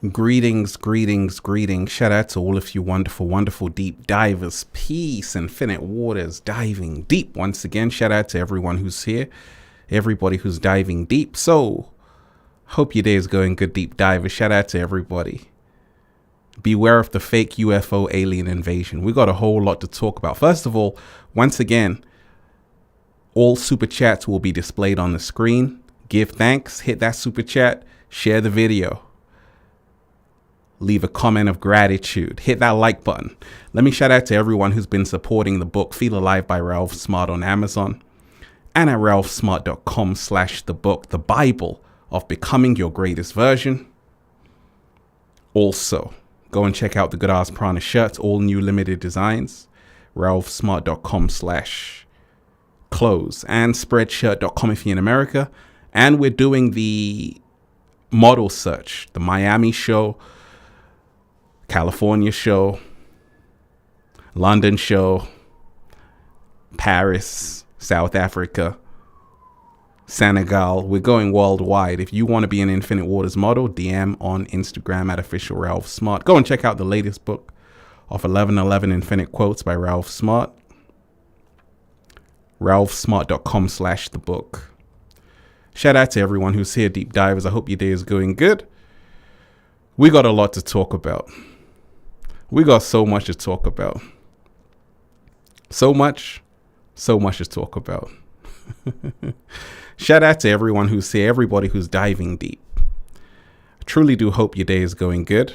Greetings, greetings, greetings. Shout out to all of you wonderful, wonderful deep divers. Peace, infinite waters, diving deep. Once again, shout out to everyone who's here, everybody who's diving deep. So, hope your day is going good, deep divers. Shout out to everybody. Beware of the fake UFO alien invasion. We got a whole lot to talk about. First of all, once again, all super chats will be displayed on the screen. Give thanks, hit that super chat, share the video. Leave a comment of gratitude. Hit that like button. Let me shout out to everyone who's been supporting the book Feel Alive by Ralph Smart on Amazon and at ralphsmart.com/the-book, the Bible of becoming your greatest version. Also, go and check out the Good Ass Prana shirts, all new limited designs. ralphsmart.com/clothes and spreadshirt.com if you're in America. And we're doing the model search, the Miami show, California show, London show, Paris, South Africa, Senegal. We're going worldwide. If you want to be an Infinite Waters model, DM on Instagram at official Ralph Smart. Go and check out the latest book of 1111 Infinite Quotes by Ralph Smart. ralphsmart.com/the-book. Shout out to everyone who's here, deep divers. I hope your day is going good. We got a lot to talk about. We got so much to talk about. So much to talk about. Shout out to everyone who's here, everybody who's diving deep. I truly do hope your day is going good.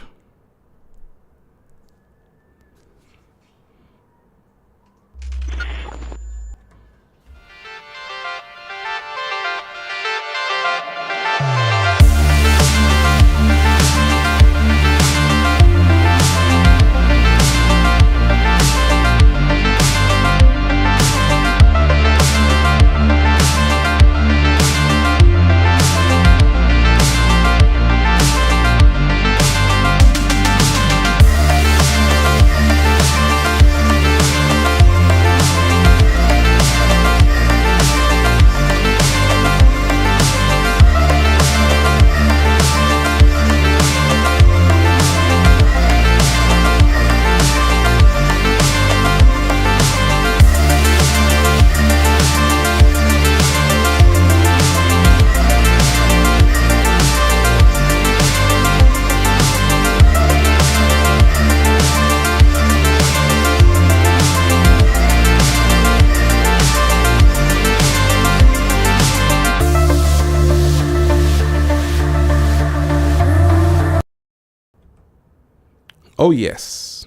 Oh, yes.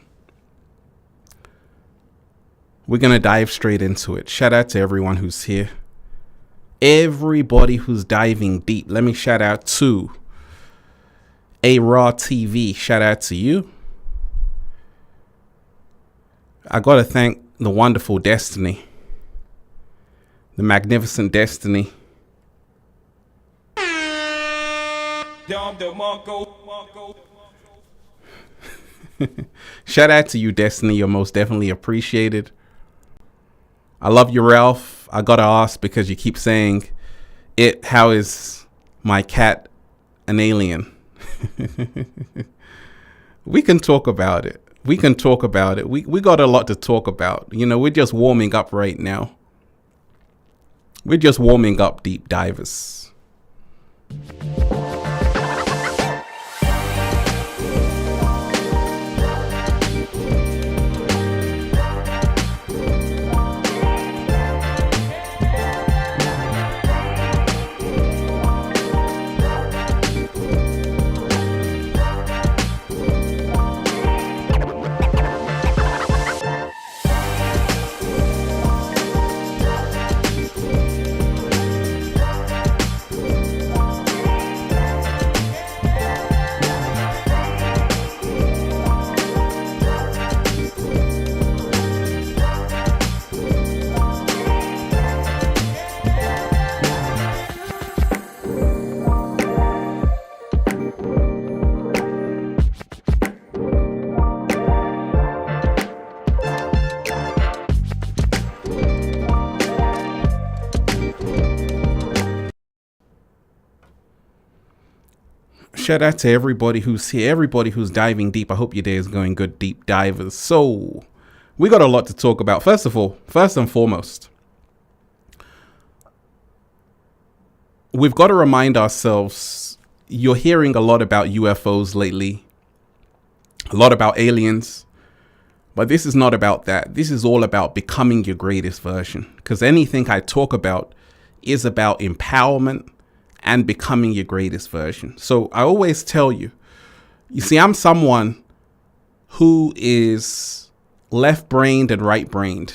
We're going to dive straight into it. Shout out to everyone who's here. Everybody who's diving deep. Let me shout out to A Raw TV. Shout out to you. I got to thank the wonderful Destiny. The magnificent Destiny. Shout out to you, Destiny. You're most definitely appreciated. I love you, Ralph. I gotta ask because you keep saying it. How is my cat an alien? We can talk about it. We got a lot to talk about. You know, we're just warming up right now. We're just warming up, deep divers. shout out to everybody who's here, everybody who's diving deep. I hope your day is going good, deep divers. So we got a lot to talk about. First and foremost, we've got to remind ourselves, you're hearing a lot about UFOs lately, a lot about aliens, but this is not about that. This is all about becoming your greatest version, because anything I talk about is about empowerment and becoming your greatest version. So I always tell you, you see, I'm someone who is left-brained and right-brained,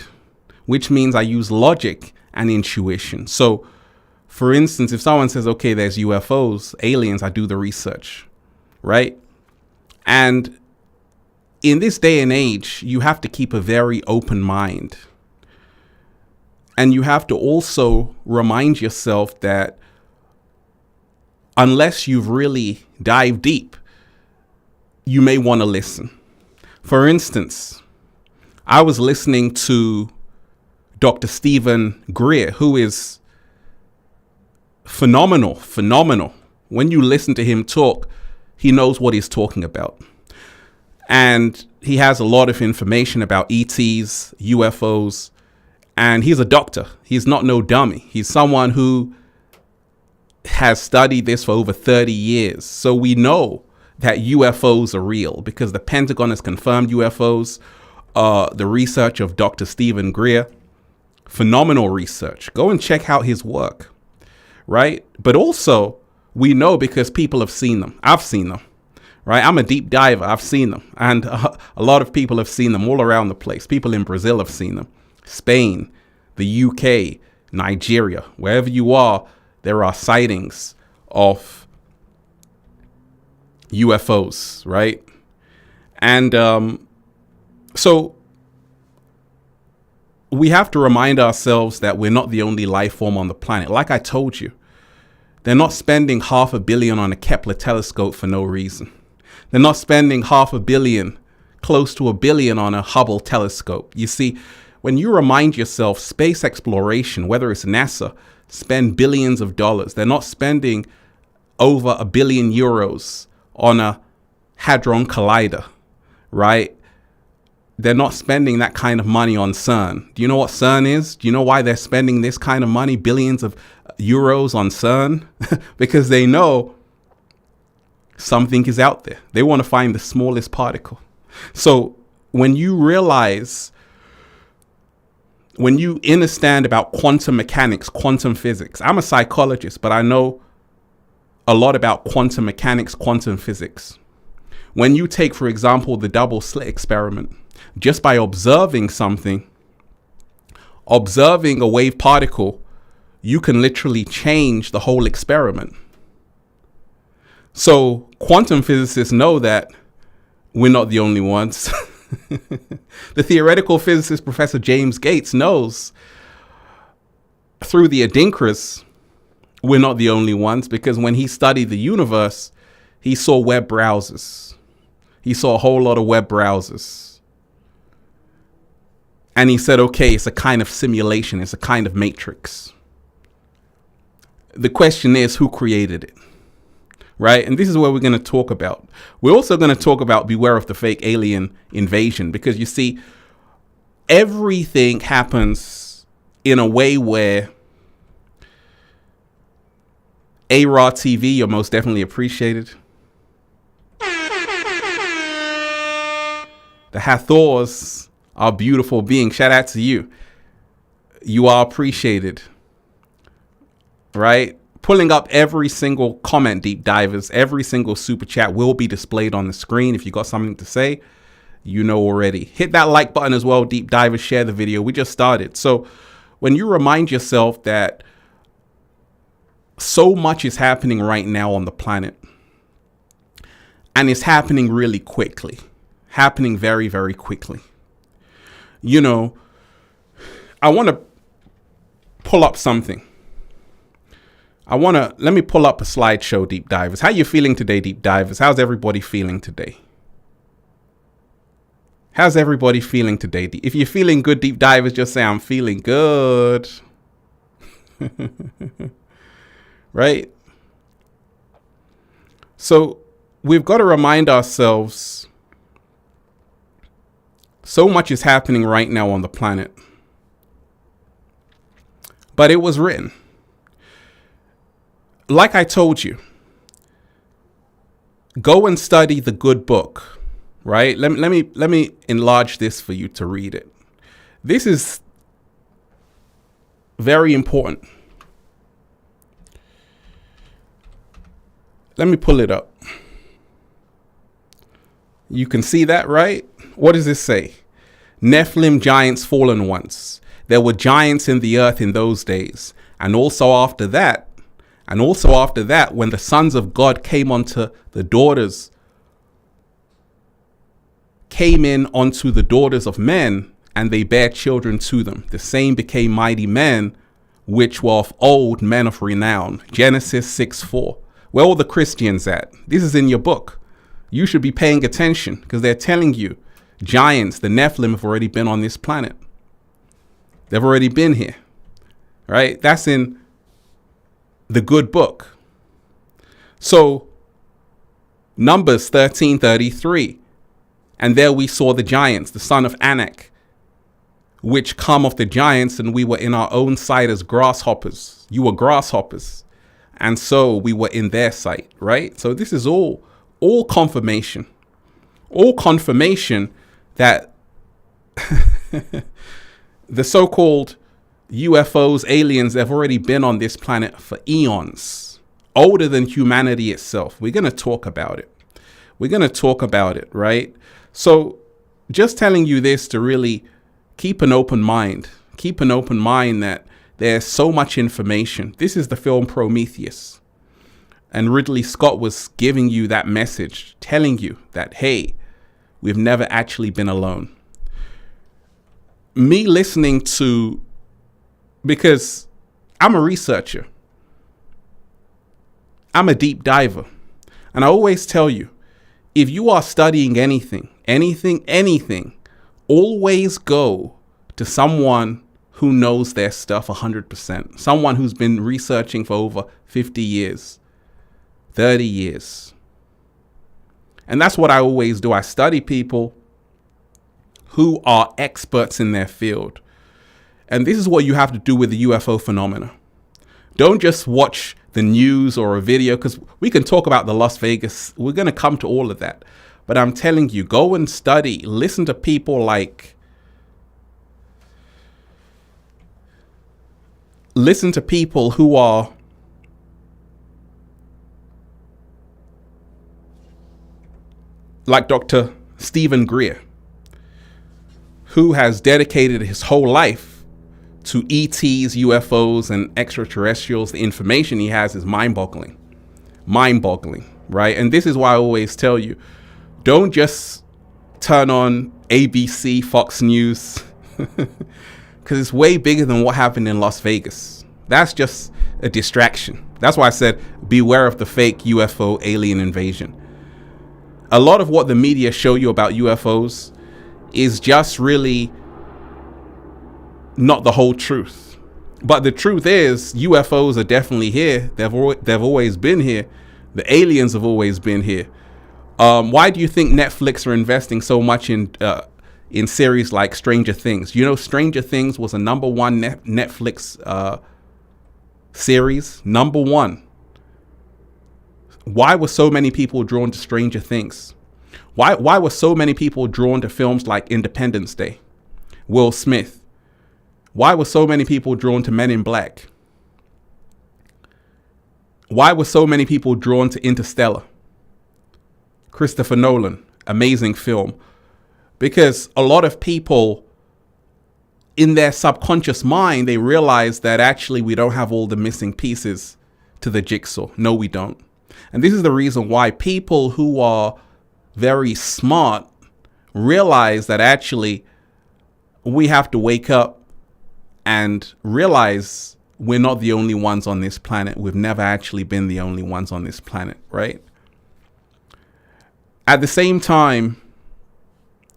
which means I use logic and intuition. So for instance, if someone says, okay, there's UFOs, aliens, I do the research, right? And in this day and age, you have to keep a very open mind. And you have to also remind yourself that unless you've really dived deep, you may want to listen. For instance, I was listening to Dr. Stephen Greer, who is phenomenal. When you listen to him talk, he knows what he's talking about. And he has a lot of information about ETs, UFOs, and he's a doctor. He's not no dummy. He's someone who has studied this for over 30 years. So we know that UFOs are real because the Pentagon has confirmed UFOs. The research of Dr. Stephen Greer, phenomenal research. Go and check out his work, right? But also we know because people have seen them. I've seen them, right? I'm a deep diver. I've seen them. And a lot of people have seen them all around the place. People in Brazil have seen them. Spain, the UK, Nigeria, wherever you are, there are sightings of UFOs, right? And so we have to remind ourselves that we're not the only life form on the planet. Like I told you, they're not spending $500 million on a Kepler telescope for no reason. They're not spending $500 million, close to $1 billion on a Hubble telescope. You see, when you remind yourself, space exploration, whether it's NASA, spend billions of dollars. They're not spending over €1 billion on a Hadron Collider, right? They're not spending that kind of money on CERN. Do you know what CERN is? Do you know why they're spending this kind of money, billions of euros on CERN? Because they know something is out there. They want to find the smallest particle. So when you realize, when you understand about quantum mechanics, quantum physics, I'm a psychologist, but I know a lot about quantum mechanics, quantum physics. When you take, for example, the double slit experiment, just by observing something, observing a wave particle, you can literally change the whole experiment. So quantum physicists know that we're not the only ones. The theoretical physicist, Professor James Gates, knows through the Adinkras, we're not the only ones, because when he studied the universe, he saw web browsers. He saw a whole lot of web browsers. And he said, okay, it's a kind of simulation. It's a kind of matrix. The question is, who created it? Right? And this is what we're going to talk about. We're also going to talk about beware of the fake alien invasion, because you see, everything happens in a way where A-Raw TV, you're most definitely appreciated. The Hathors are beautiful beings. Shout out to you. You are appreciated. Right? Pulling up every single comment, deep divers, every single super chat will be displayed on the screen. If you got something to say, you know already. Hit that like button as well, deep divers. Share the video. We just started. So when you remind yourself that so much is happening right now on the planet, and it's happening really quickly, happening very, very quickly. You know, I want to pull up something. Let me pull up a slideshow, deep divers. How you feeling today, deep divers? How's everybody feeling today? How's everybody feeling today? If you're feeling good, deep divers, just say, I'm feeling good. Right? So we've got to remind ourselves so much is happening right now on the planet. But it was written. Like I told you, go and study the good book, right? Let me enlarge this for you to read it. This is very important. Let me pull it up. You can see that, right? What does this say? Nephilim, giants fallen once. There were giants in the earth in those days. And also after that, when the sons of God came in onto the daughters of men, and they bare children to them, the same became mighty men, which were of old, men of renown. Genesis 6:4. Where are all the Christians at? This is in your book. You should be paying attention, because they're telling you giants, the Nephilim, have already been on this planet. They've already been here, right? That's in the good book. So Numbers 13:33. And there we saw the giants, the son of Anak, which come of the giants, and we were in our own sight as grasshoppers. You were grasshoppers. And so we were in their sight, right? So this is all confirmation. All confirmation that the so-called UFOs, aliens, have already been on this planet for eons, older than humanity itself. We're going to talk about it. Right? So just telling you this to really keep an open mind that there's so much information. This is the film Prometheus. And Ridley Scott was giving you that message, telling you that, hey, we've never actually been alone. Me listening to, because I'm a researcher, I'm a deep diver. And I always tell you, if you are studying anything, always go to someone who knows their stuff 100%. Someone who's been researching for over 50 years, 30 years. And that's what I always do. I study people who are experts in their field. And this is what you have to do with the UFO phenomena. Don't just watch the news or a video, because we can talk about the Las Vegas. We're going to come to all of that. But I'm telling you, go and study. Listen to people who are like Dr. Stephen Greer, who has dedicated his whole life to ETs, UFOs, and extraterrestrials. The information he has is mind-boggling, right? And this is why I always tell you, don't just turn on ABC, Fox News, because it's way bigger than what happened in Las Vegas. That's just a distraction. That's why I said, beware of the fake UFO alien invasion. A lot of what the media show you about UFOs is just really not the whole truth. But the truth is, UFOs are definitely here. They've always been here. The aliens have always been here. Why do you think Netflix are investing so much in series like Stranger Things? You know, Stranger Things was a #1 Netflix series. #1. Why were so many people drawn to Stranger Things? Why were so many people drawn to films like Independence Day, Will Smith? Why were so many people drawn to Men in Black? Why were so many people drawn to Interstellar? Christopher Nolan, amazing film. Because a lot of people, in their subconscious mind, they realize that actually we don't have all the missing pieces to the jigsaw. No, we don't. And this is the reason why people who are very smart realize that actually we have to wake up and realize we're not the only ones on this planet. We've never actually been the only ones on this planet, right? At the same time,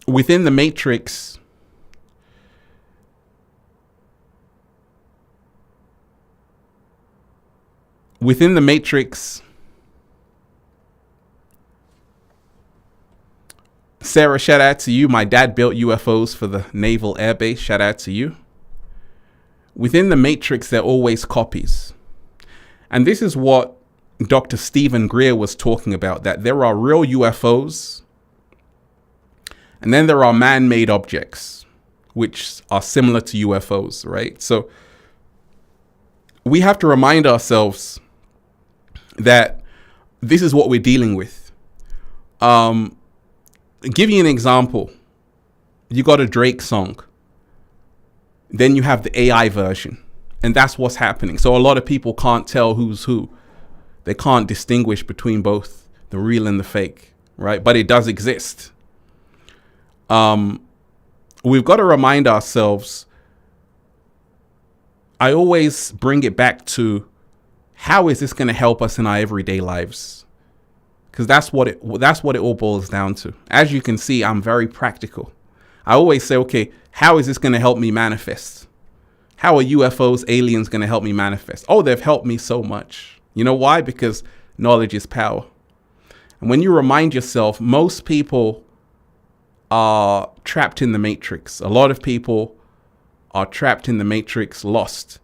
within the Matrix, Sarah, shout out to you. My dad built UFOs for the Naval Air Base. Shout out to you. Within the matrix, there are always copies. And this is what Dr. Stephen Greer was talking about, that there are real UFOs, and then there are man-made objects, which are similar to UFOs, right? So we have to remind ourselves that this is what we're dealing with. Give you an example. You got a Drake song. Then you have the AI version. And that's what's happening. So a lot of people can't tell who's who. They can't distinguish between both the real and the fake, right? But it does exist. We've got to remind ourselves. I always bring it back to, how is this going to help us in our everyday lives? Because that's what it all boils down to. As you can see, I'm very practical. I always say, okay, how is this going to help me manifest? How are UFOs, aliens going to help me manifest? Oh, they've helped me so much. You know why? Because knowledge is power. And when you remind yourself, most people are trapped in the matrix. A lot of people are trapped in the matrix, lost.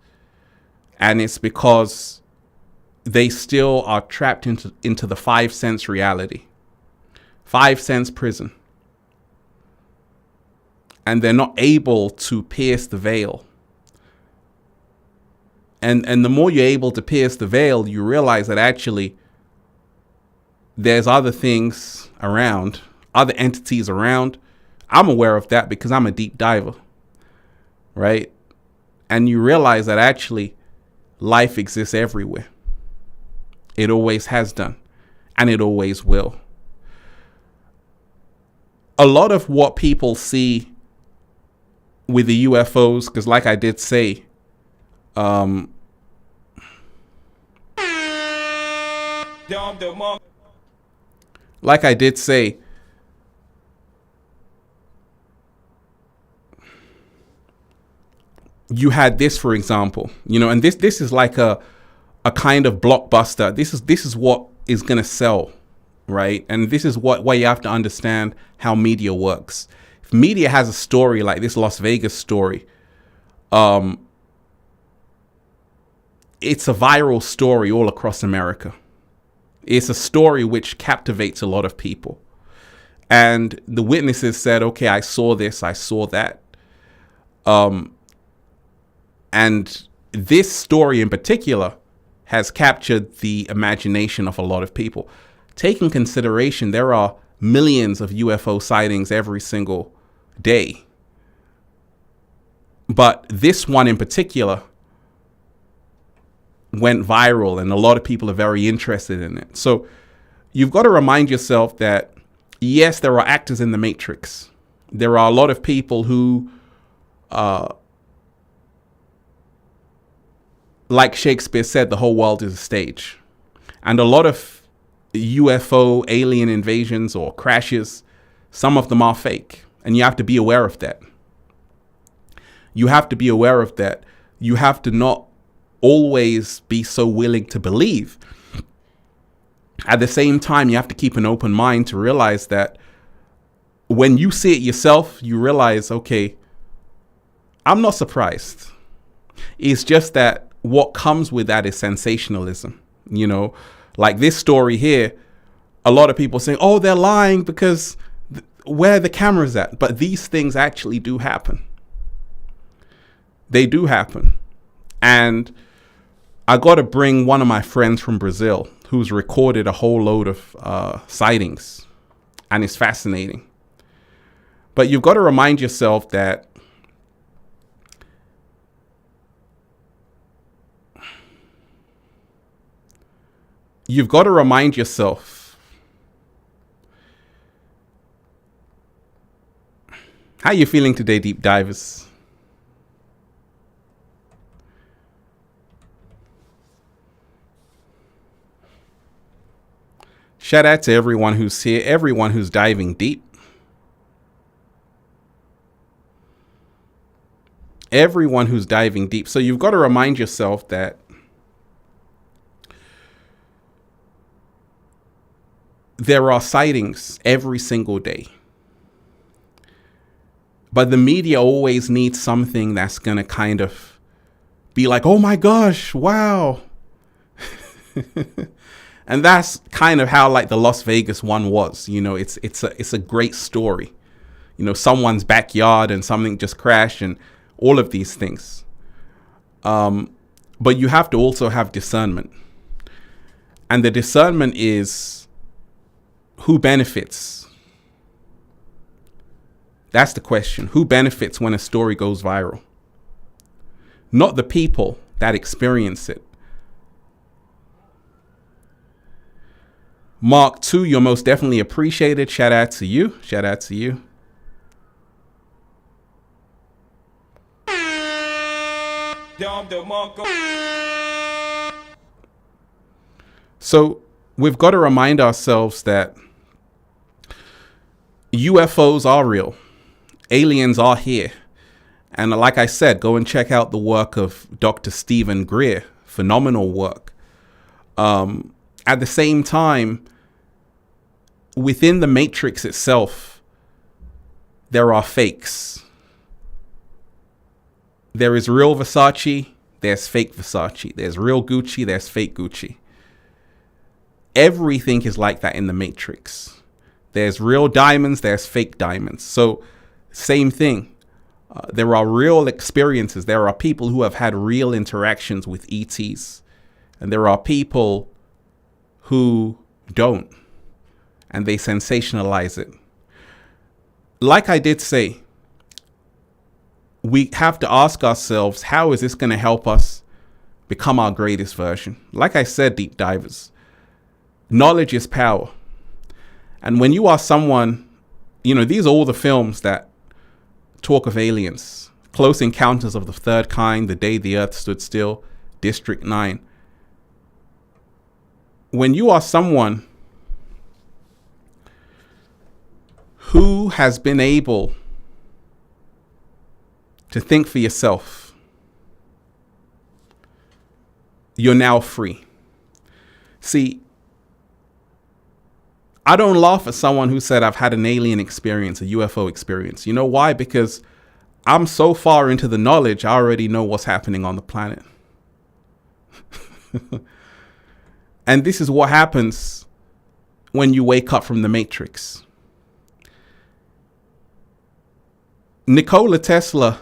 And it's because they still are trapped into the 5 sense reality. 5 sense prison. And they're not able to pierce the veil. And the more you're able to pierce the veil, you realize that actually there's other things around, other entities around. I'm aware of that because I'm a deep diver, right? And you realize that actually life exists everywhere. It always has done, and it always will. A lot of what people see with the UFOs, because like I did say, you had this, for example, and this is like a kind of blockbuster. This is what is going to sell, right? And this is why you have to understand how media works. If media has a story like this Las Vegas story, it's a viral story all across America. It's a story which captivates a lot of people. And the witnesses said, okay, I saw this, I saw that. And this story in particular has captured the imagination of a lot of people. Take in consideration, there are millions of UFO sightings every single day. But this one in particular went viral, and a lot of people are very interested in it. So you've got to remind yourself that, yes, there are actors in the matrix. There are a lot of people who, like Shakespeare said, the whole world is a stage. And a lot of UFO alien invasions or crashes, some of them are fake. And you have to be aware of that. You have to be aware of that. You have to not always be so willing to believe. At the same time, you have to keep an open mind to realize that when you see it yourself, you realize, okay, I'm not surprised. It's just that what comes with that is sensationalism. Like this story here, a lot of people saying, oh, they're lying because where are the cameras at? But these things actually do happen. They do happen. And I got to bring one of my friends from Brazil who's recorded a whole load of sightings, and it's fascinating. But you've got to remind yourself that how you feeling today, deep divers? Shout out to everyone who's here, everyone who's diving deep. Everyone who's diving deep. So you've got to remind yourself that there are sightings every single day. But the media always needs something that's going to kind of be like, oh my gosh, wow. And that's kind of how like the Las Vegas one was. You know, it's a great story. You know, someone's backyard and something just crashed and all of these things. But you have to also have discernment. And the discernment is who benefits. That's the question. Who benefits when a story goes viral? Not the people that experience it. Mark 2, you're most definitely appreciated. Shout out to you. Shout out to you. So we've got to remind ourselves that UFOs are real. Aliens are here. And like I said, go and check out the work of Dr. Stephen Greer. Phenomenal work. At the same time, within the matrix itself, there are fakes. There is real Versace, there's fake Versace. There's real Gucci, there's fake Gucci. Everything is like that in the matrix. There's real diamonds, there's fake diamonds. So same thing. There are real experiences. There are people who have had real interactions with ETs. And there are people who don't. And they sensationalize it. Like I did say, we have to ask ourselves, how is this going to help us become our greatest version? Like I said, deep divers, knowledge is power. And when you are someone, you know, these are all the films that talk of aliens. Close Encounters of the Third Kind, The Day the Earth Stood Still, District 9. When you are someone who has been able to think for yourself, you're now free. See, I don't laugh at someone who said I've had an alien experience, a UFO experience. You know why? Because I'm so far into the knowledge, I already know what's happening on the planet. And this is what happens when you wake up from the matrix. Nikola Tesla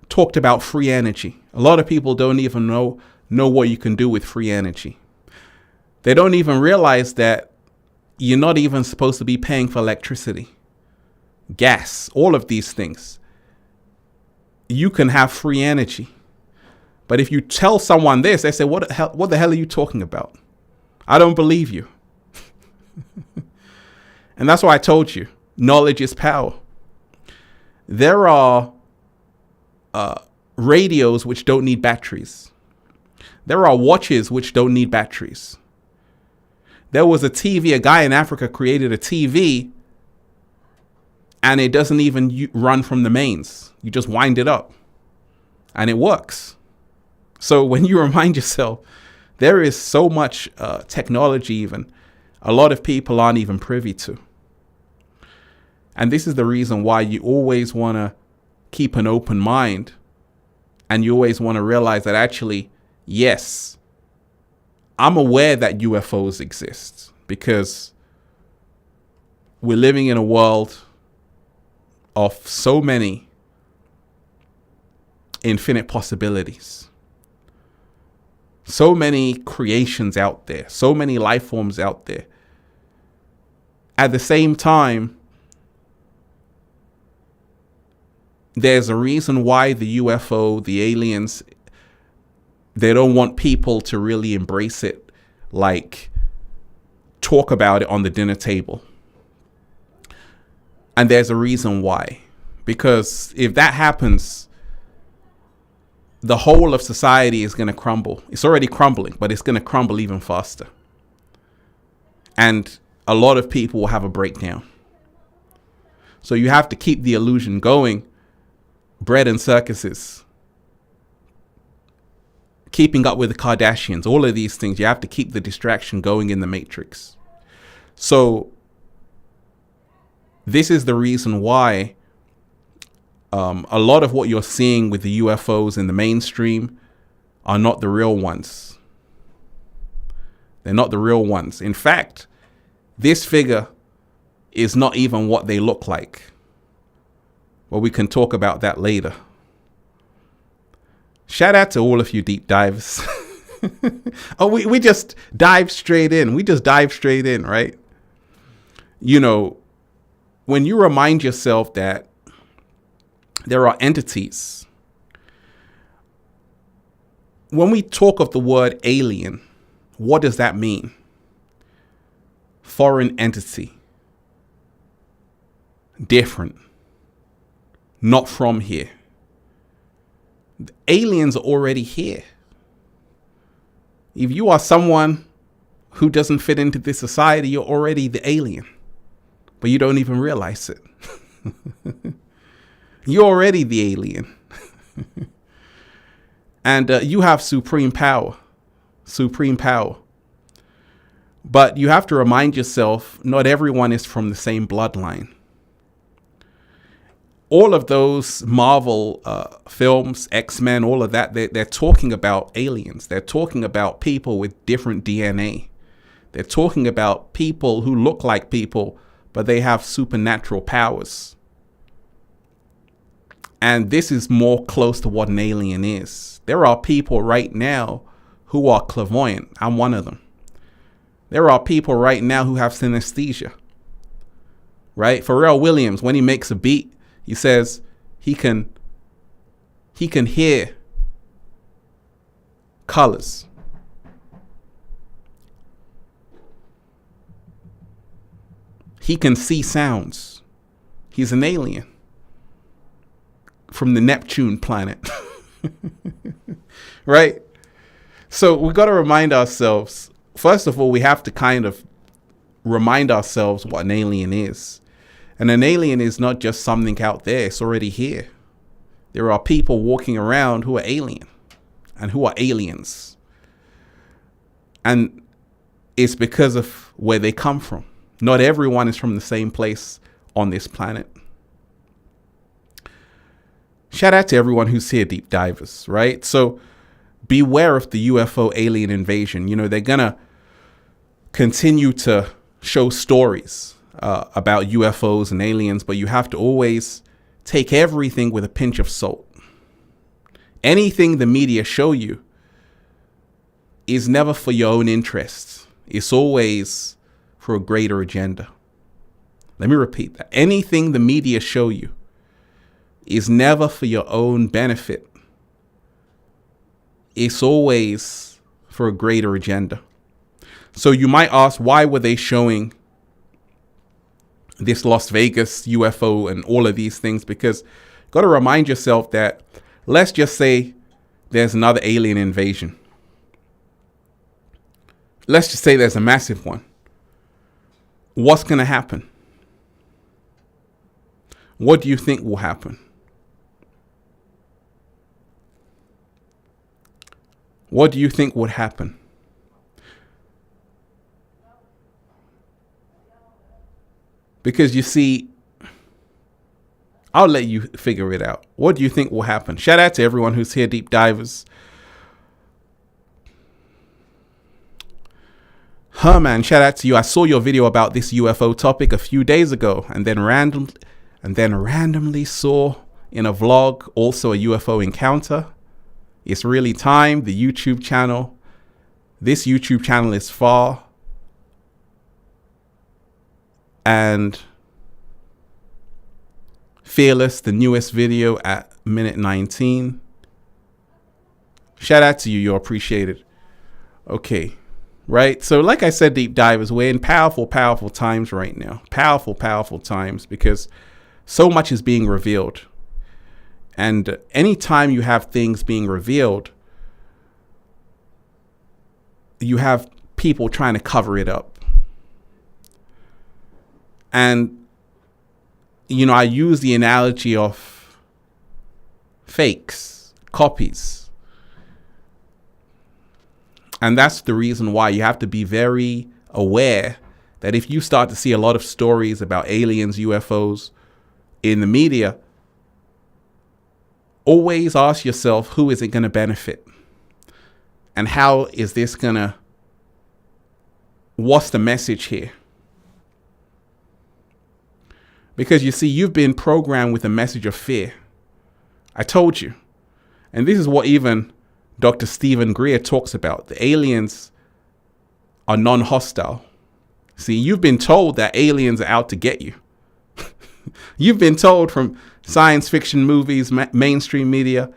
talked about free energy. A lot of people don't even know what you can do with free energy. They don't even realize that you're not even supposed to be paying for electricity, gas, all of these things. You can have free energy. But if you tell someone this, they say, what the hell are you talking about? I don't believe you. And that's why I told you, knowledge is power. There are radios which don't need batteries. There are watches which don't need batteries. There was a TV, a guy in Africa created a TV and it doesn't even run from the mains. You just wind it up and it works. So when you remind yourself, there is so much technology even a lot of people aren't even privy to. And this is the reason why you always want to keep an open mind. And you always want to realize that actually, yes, I'm aware that UFOs exist because we're living in a world of so many infinite possibilities. So many creations out there, so many life forms out there. At the same time, there's a reason why the UFO, the aliens, they don't want people to really embrace it, like talk about it on the dinner table. And there's a reason why. Because if that happens, the whole of society is going to crumble. It's already crumbling, but it's going to crumble even faster. And a lot of people will have a breakdown. So you have to keep the illusion going. Bread and circuses. Keeping up with the Kardashians. All of these things. You have to keep the distraction going in the matrix. So This is the reason why a lot of what you're seeing with the UFOs in the mainstream are not the real ones. They're not the real ones. In fact, this figure is not even what they look like. Well, we can talk about that later. Shout out to all of you deep divers. Oh, we just dive straight in. We just dive straight in, right? You know, when you remind yourself that there are entities, when we talk of the word alien, what does that mean? Foreign entity. Different. Not from here. The aliens are already here. If you are someone who doesn't fit into this society, you're already the alien, but you don't even realize it. You're already the alien. And you have supreme power. Supreme power. But you have to remind yourself, not everyone is from the same bloodline. All of those Marvel films, X-Men, all of that, they're talking about aliens. They're talking about people with different DNA. They're talking about people who look like people, but they have supernatural powers. And this is more close to what an alien is. There are people right now who are clairvoyant. I'm one of them. There are people right now who have synesthesia. Right? Pharrell Williams, when he makes a beat, he says he can hear colors. He can see sounds. He's an alien from the Neptune planet. Right? So we got to remind ourselves, first of all, we have to kind of remind ourselves what an alien is. And an alien is not just something out there. It's already here. There are people walking around who are alien and who are aliens. And it's because of where they come from. Not everyone is from the same place on this planet. Shout out to everyone who's here, deep divers, right? So beware of the UFO alien invasion. You know, they're going to continue to show stories about UFOs and aliens, but you have to always take everything with a pinch of salt. Anything the media show you is never for your own interests. It's always for a greater agenda. Let me repeat that. Anything the media show you is never for your own benefit. It's always for a greater agenda. So you might ask, why were they showing this Las Vegas UFO and all of these things? Because you got to remind yourself that, let's just say there's another alien invasion. Let's just say there's a massive one. What's going to happen? What do you think will happen? What do you think would happen? Because you see, I'll let you figure it out. What do you think will happen? Shout out to everyone who's here, deep divers. Man, shout out to you. I saw your video about this UFO topic a few days ago, and then randomly saw in a vlog also a UFO encounter. It's really time. The YouTube channel. This YouTube channel is far and Fearless, the newest video at minute 19. Shout out to you. You're appreciated. Okay. Right. So like I said, deep divers, we're in powerful times right now. Powerful times, because so much is being revealed. And anytime you have things being revealed, you have people trying to cover it up. And, you know, I use the analogy of fakes, copies. And that's the reason why you have to be very aware that if you start to see a lot of stories about aliens, UFOs in the media, always ask yourself, who is it going to benefit? And how is this going to, what's the message here? Because you see, you've been programmed with a message of fear. I told you. And this is what even Dr. Stephen Greer talks about. The aliens are non-hostile. See, you've been told that aliens are out to get you. You've been told from science fiction movies, mainstream media,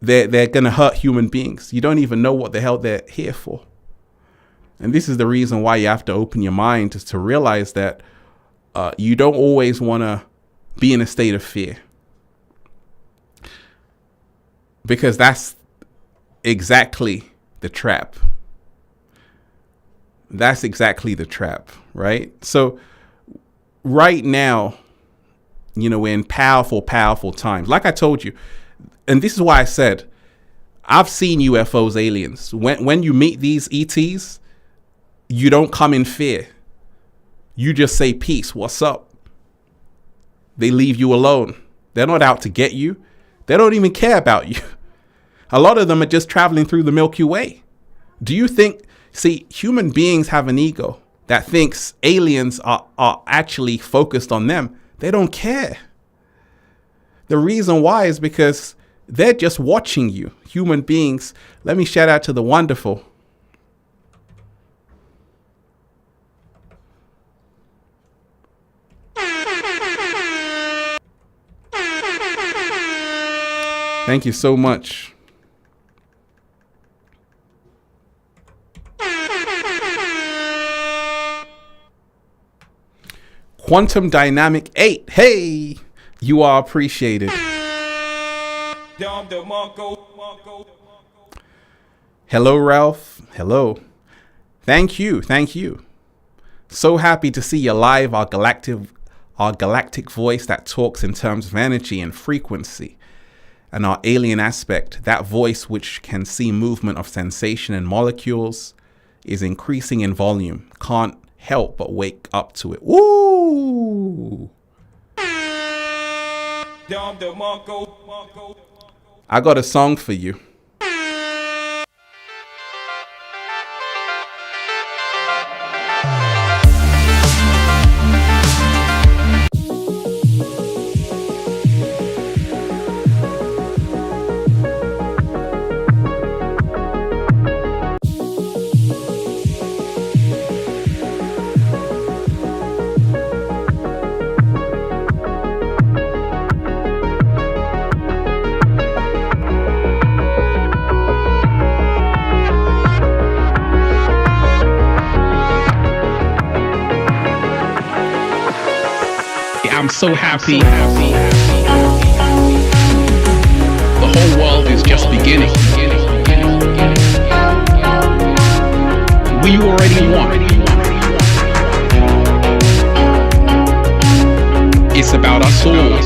they're going to hurt human beings. You don't even know what the hell they're here for. And this is the reason why you have to open your mind to realize that you don't always want to be in a state of fear. Because that's exactly the trap. That's exactly the trap, right? So right now, we're in powerful, powerful times. Like I told you, and this is why I said, I've seen UFOs, aliens. When you meet these ETs, you don't come in fear. You just say, peace, what's up? They leave you alone. They're not out to get you. They don't even care about you. A lot of them are just traveling through the Milky Way. Do you think, see, human beings have an ego that thinks aliens are actually focused on them. They don't care. The reason why is because they're just watching you, human beings. Let me shout out to the wonderful. Thank you so much. Quantum Dynamic 8. Hey, you are appreciated. Hello, Ralph. Hello. Thank you. Thank you. So happy to see you live, our galactic voice that talks in terms of energy and frequency, and our alien aspect. That voice which can see movement of sensation and molecules is increasing in volume. Can't help but wake up to it. Woo! I got a song for you. I'm so happy. The whole world is just beginning. We already won. It's about us all.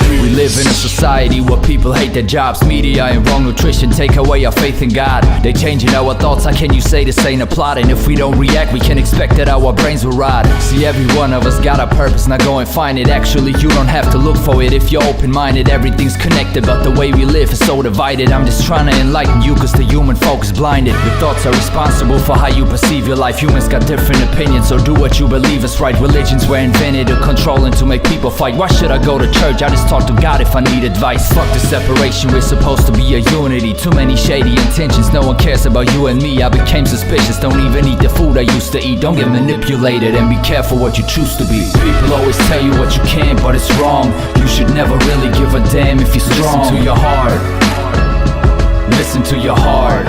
We live in a society where people hate their jobs, media and wrong nutrition take away our faith in God. They changing our thoughts, how can you say this ain't a plot? And if we don't react, we can expect that our brains will rot. See, every one of us got a purpose, now go and find it. Actually, you don't have to look for it if you're open-minded. Everything's connected, but the way we live is so divided. I'm just trying to enlighten you, cause the human folk is blinded. Your thoughts are responsible for how you perceive your life. Humans got different opinions, so do what you believe is right. Religions were invented to control and to make people fight. Why should I go to to church, I just talk to God if I need advice. Fuck the separation, we're supposed to be a unity. Too many shady intentions, no one cares about you and me. I became suspicious, don't even eat the food I used to eat. Don't get manipulated and be careful what you choose to be. People always tell you what you can, but it's wrong. You should never really give a damn if you're strong. Listen to your heart. Listen to your heart.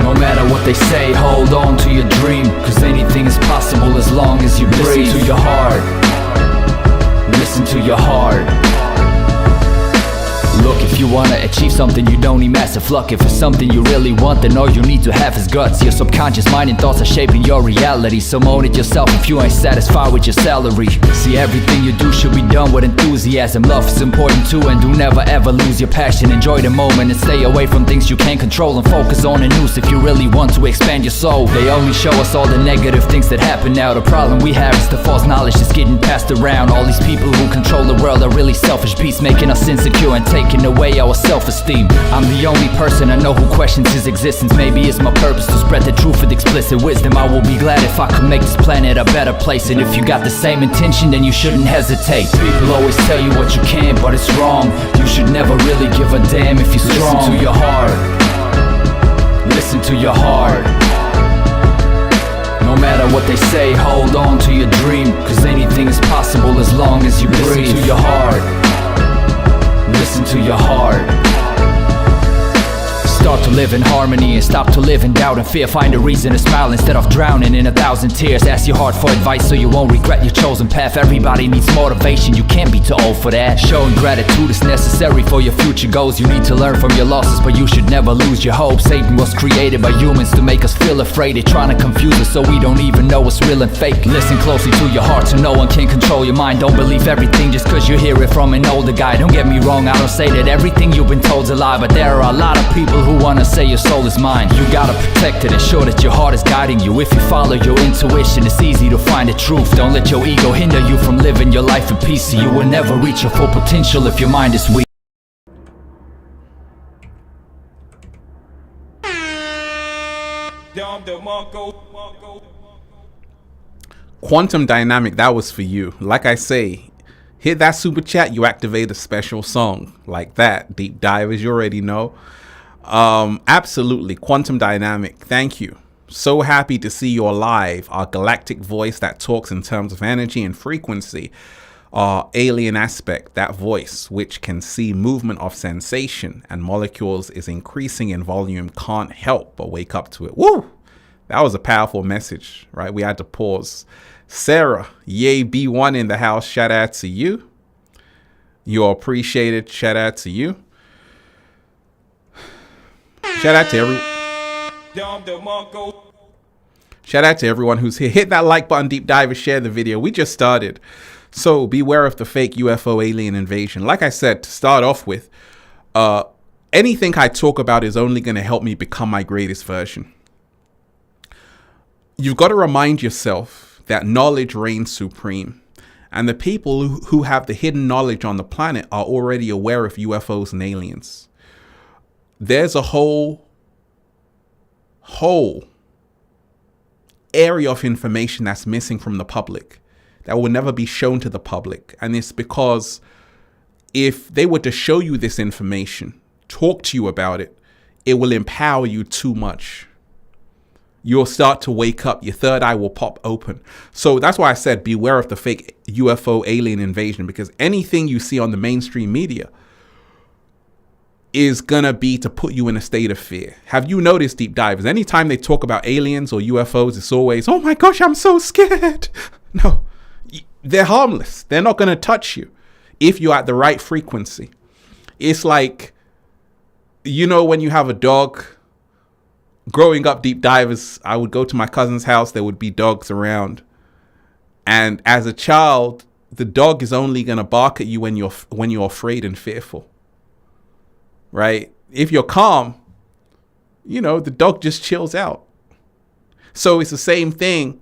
No matter what they say, hold on to your dream, cause anything is possible as long as you breathe. Listen to your heart. Listen to your heart. Look, if you wanna achieve something, you don't need massive luck. If it's something you really want, then all you need to have is guts. Your subconscious mind and thoughts are shaping your reality, so own it yourself if you ain't satisfied with your salary. See, everything you do should be done with enthusiasm. Love is important too, and do never ever lose your passion. Enjoy the moment and stay away from things you can't control, and focus on the news if you really want to expand your soul. They only show us all the negative things that happen now. The problem we have is the false knowledge that's getting passed around. All these people who control the world are really selfish beasts, making us insecure and taking away our self-esteem. I'm the only person I know who questions his existence. Maybe it's my purpose to spread the truth with explicit wisdom. I will be glad if I could make this planet a better place, and if you got the same intention, then you shouldn't hesitate. People always tell you what you can, but it's wrong. You should never really give a damn if you're strong. Listen to your heart. Listen to your heart. No matter what they say, hold on to your dream, cause anything is possible as long as you breathe. Listen to your heart. Listen to your heart. Start to live in harmony and stop to live in doubt and fear. Find a reason to smile instead of drowning in 1,000 tears. Ask your heart for advice so you won't regret your chosen path. Everybody needs motivation, you can't be too old for that. Showing gratitude is necessary for your future goals. You need to learn from your losses, but you should never lose your hope. Satan was created by humans to make us feel afraid. They're trying to confuse us so we don't even know what's real and fake. Listen closely to your heart so no one can control your mind. Don't believe everything just cause you hear it from an older guy. Don't get me wrong, I don't say that everything you've been told's a lie, but there are a lot of people who wanna say your soul is mine. You gotta protect it, ensure that your heart is guiding you. If you follow your intuition, it's easy to find the truth. Don't let your ego hinder you from living your life in peace. You will never reach your full potential if your mind is weak. Quantum Dynamic, that was for you. Like I say, hit that super chat, you activate a special song like that. Deep divers, you already know. Absolutely. Quantum Dynamic, thank you. So happy to see you're live. Our galactic voice that talks in terms of energy and frequency. Our alien aspect, that voice which can see movement of sensation and molecules is increasing in volume, can't help but wake up to it. Woo! That was a powerful message, right? We had to pause. Sarah, yay, B1 in the house. Shout out to you. You're appreciated. Shout out to you. Shout out to everyone who's here. Hit that like button, deep dive, and share the video. We just started. So beware of the fake UFO alien invasion. Like I said, to start off with, anything I talk about is only going to help me become my greatest version. You've got to remind yourself that knowledge reigns supreme. And the people who have the hidden knowledge on the planet are already aware of UFOs and aliens. There's a whole area of information that's missing from the public that will never be shown to the public. And it's because if they were to show you this information, talk to you about it, it will empower you too much. You'll start to wake up. Your third eye will pop open. So that's why I said beware of the fake UFO alien invasion, because anything you see on the mainstream media is gonna be to put you in a state of fear. Have you noticed, deep divers, anytime they talk about aliens or UFOs, it's always, oh my gosh, I'm so scared. No, they're harmless. They're not gonna touch you if you're at the right frequency. It's like, you know, when you have a dog. Growing up, deep divers, I would go to my cousin's house. There would be dogs around. And as a child, the dog is only going to bark at you when you're afraid and fearful. Right? If you're calm, you know, the dog just chills out. So it's the same thing,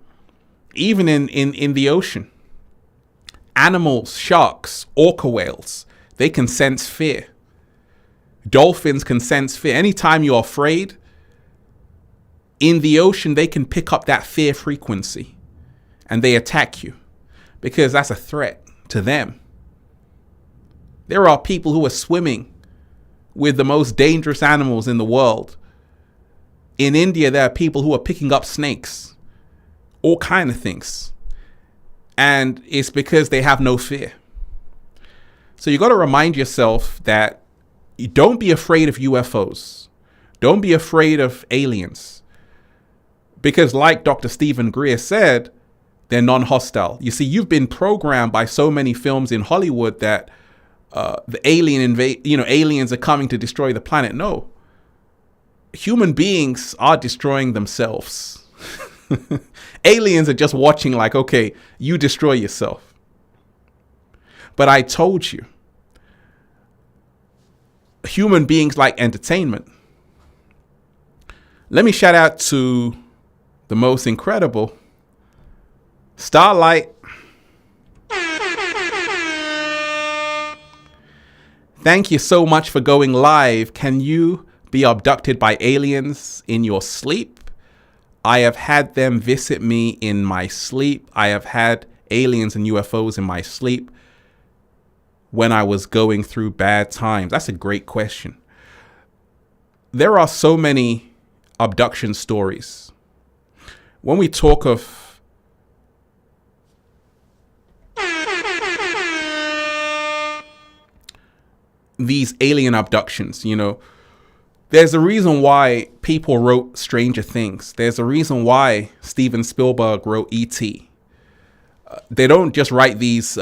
even in the ocean. Animals, sharks, orca whales, they can sense fear. Dolphins can sense fear. Anytime you're afraid, in the ocean, they can pick up that fear frequency and they attack you because that's a threat. to them. There are people who are swimming with the most dangerous animals in the world. In India, there are people who are picking up snakes, all kind of things. And it's because they have no fear. So you got to remind yourself that you don't be afraid of UFOs. Don't be afraid of aliens. Because like Dr. Stephen Greer said, they're non-hostile. You see, you've been programmed by so many films in Hollywood that the aliens are coming to destroy the planet. No. Human beings are destroying themselves. Aliens are just watching like, okay, you destroy yourself. But I told you, human beings like entertainment. Let me shout out to the most incredible Starlight. Thank you so much for going live. Can you be abducted by aliens in your sleep? I have had them visit me in my sleep. I have had aliens and UFOs in my sleep when I was going through bad times. That's a great question. There are so many abduction stories. When we talk of these alien abductions, you know, there's a reason why people wrote Stranger Things. There's a reason why Steven Spielberg wrote E.T. They don't just write these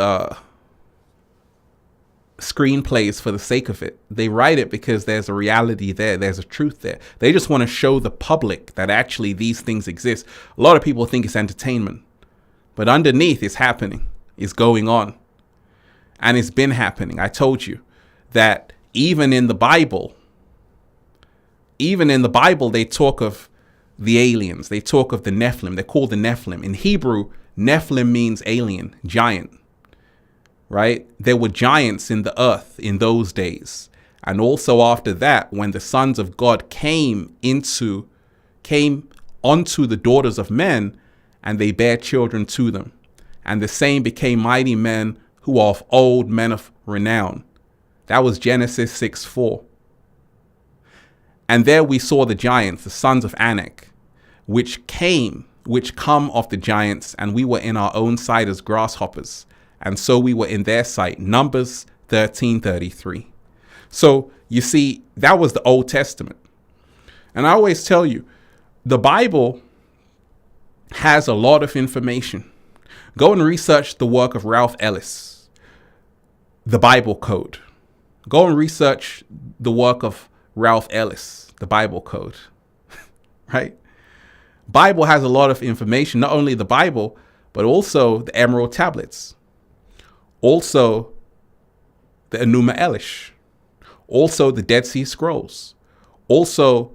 screenplays for the sake of it. They write it because there's a reality there. There's a truth there. They just want to show the public that actually these things exist. A lot of people think it's entertainment, but underneath it's happening. It's going on. And it's been happening. I told you that even in the Bible, they talk of the aliens. They talk of the Nephilim. They're called the Nephilim. In Hebrew, Nephilim means alien, giant, right? There were giants in the earth in those days. And also after that, when the sons of God came onto the daughters of men, and they bare children to them. And the same became mighty men who are of old, men of renown. That was Genesis 6:4. And there we saw the giants, the sons of Anak, which come of the giants, and we were in our own sight as grasshoppers. And so we were in their sight. Numbers 13:33. So you see, that was the Old Testament. And I always tell you, the Bible has a lot of information. Go and research the work of Ralph Ellis, the Bible Code. Go and research the work of Ralph Ellis, the Bible Code, right? Bible has a lot of information, not only the Bible, but also the Emerald Tablets, also the Enuma Elish, also the Dead Sea Scrolls, also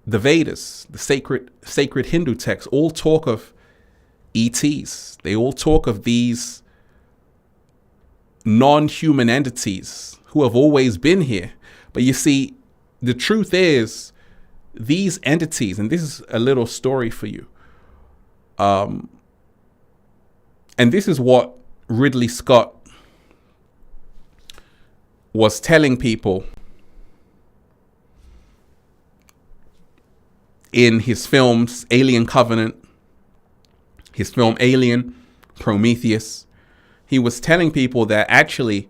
the Vedas, the sacred Hindu texts, all talk of ETs. They all talk of these non-human entities who have always been here. But you see, the truth is, these entities, and this is a little story for you, and this is what Ridley Scott was telling people in his films, Alien Covenant, his film Alien, Prometheus. He was telling people that actually,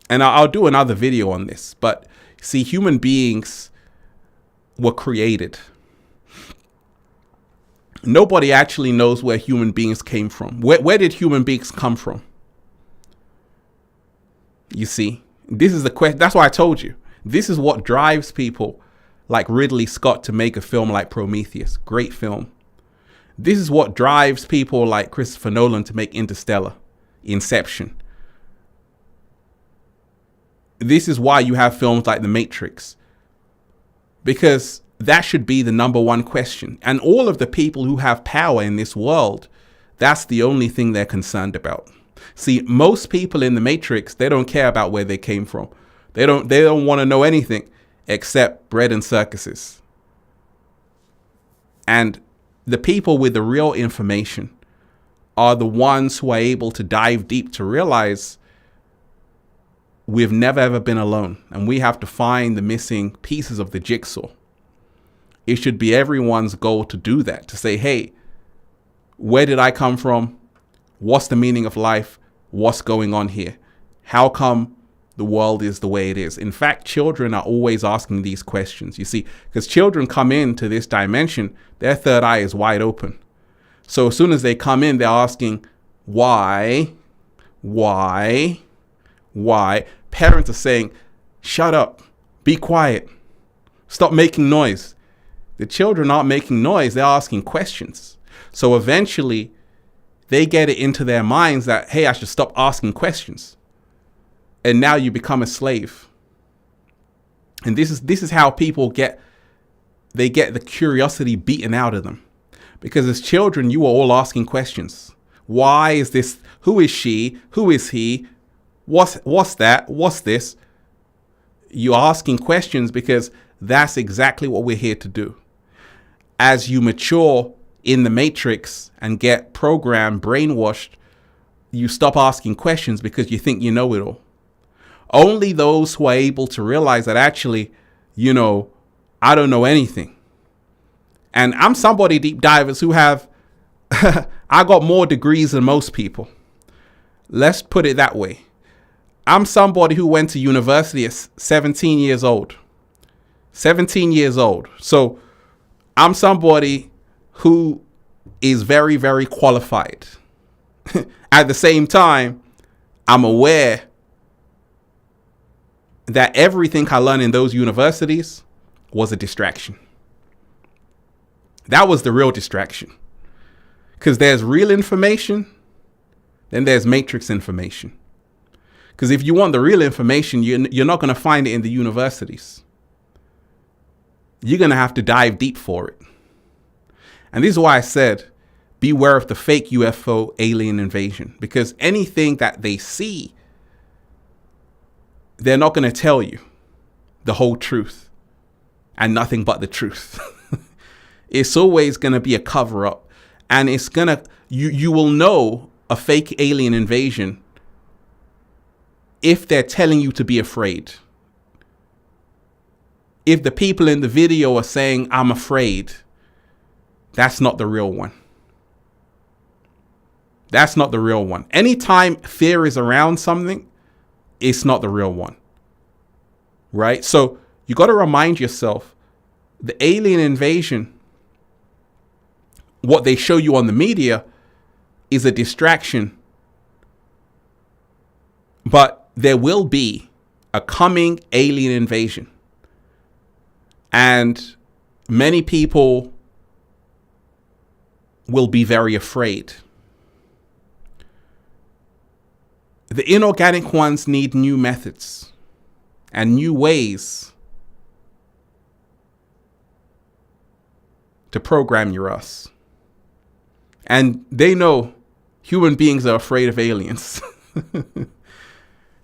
and I'll do another video on this, but see, human beings were created. Nobody actually knows where human beings came from. Where did human beings come from? You see, this is the question. That's why I told you. This is what drives people like Ridley Scott to make a film like Prometheus. Great film. This is what drives people like Christopher Nolan to make Interstellar, Inception. This is why you have films like The Matrix, because that should be the number one question. And all of the people who have power in this world, that's the only thing they're concerned about. See, most people in The Matrix, they don't care about where they came from. They don't want to know anything except bread and circuses. And the people with the real information are the ones who are able to dive deep to realize we've never ever been alone, and we have to find the missing pieces of the jigsaw. It should be everyone's goal to do that, to say, hey, where did I come from? What's the meaning of life? What's going on here? How come the world is the way it is? In fact, children are always asking these questions, you see, because children come into this dimension, their third eye is wide open. So as soon as they come in, they're asking, why? Parents are saying, shut up, be quiet, stop making noise. The children aren't making noise, they're asking questions. So eventually they get it into their minds that, hey, I should stop asking questions. And now you become a slave. And this is how people get the curiosity beaten out of them. Because as children, you are all asking questions. Why is this? Who is she? Who is he? What's that? What's this? You're asking questions because that's exactly what we're here to do. As you mature in the matrix and get programmed, brainwashed, you stop asking questions because you think you know it all. Only those who are able to realize that actually, I don't know anything. And I'm somebody, deep divers, who have, I got more degrees than most people. Let's put it that way. I'm somebody who went to university at 17 years old. 17 years old. So I'm somebody who is very, very qualified. At the same time, I'm aware that everything I learned in those universities was a distraction. That was the real distraction. Because there's real information, then there's matrix information. Because if you want the real information, you're not going to find it in the universities. You're going to have to dive deep for it. And this is why I said, beware of the fake UFO alien invasion. Because anything that they see, they're not going to tell you the whole truth and nothing but the truth. It's always going to be a cover up, and it's going to, you will know a fake alien invasion if they're telling you to be afraid. If the people in the video are saying, I'm afraid, that's not the real one. That's not the real one. Anytime fear is around something, it's not the real one. Right? So you got to remind yourself, the alien invasion, what they show you on the media, is a distraction. But there will be a coming alien invasion. And many people will be very afraid. The inorganic ones need new methods and new ways to program your us. And they know human beings are afraid of aliens.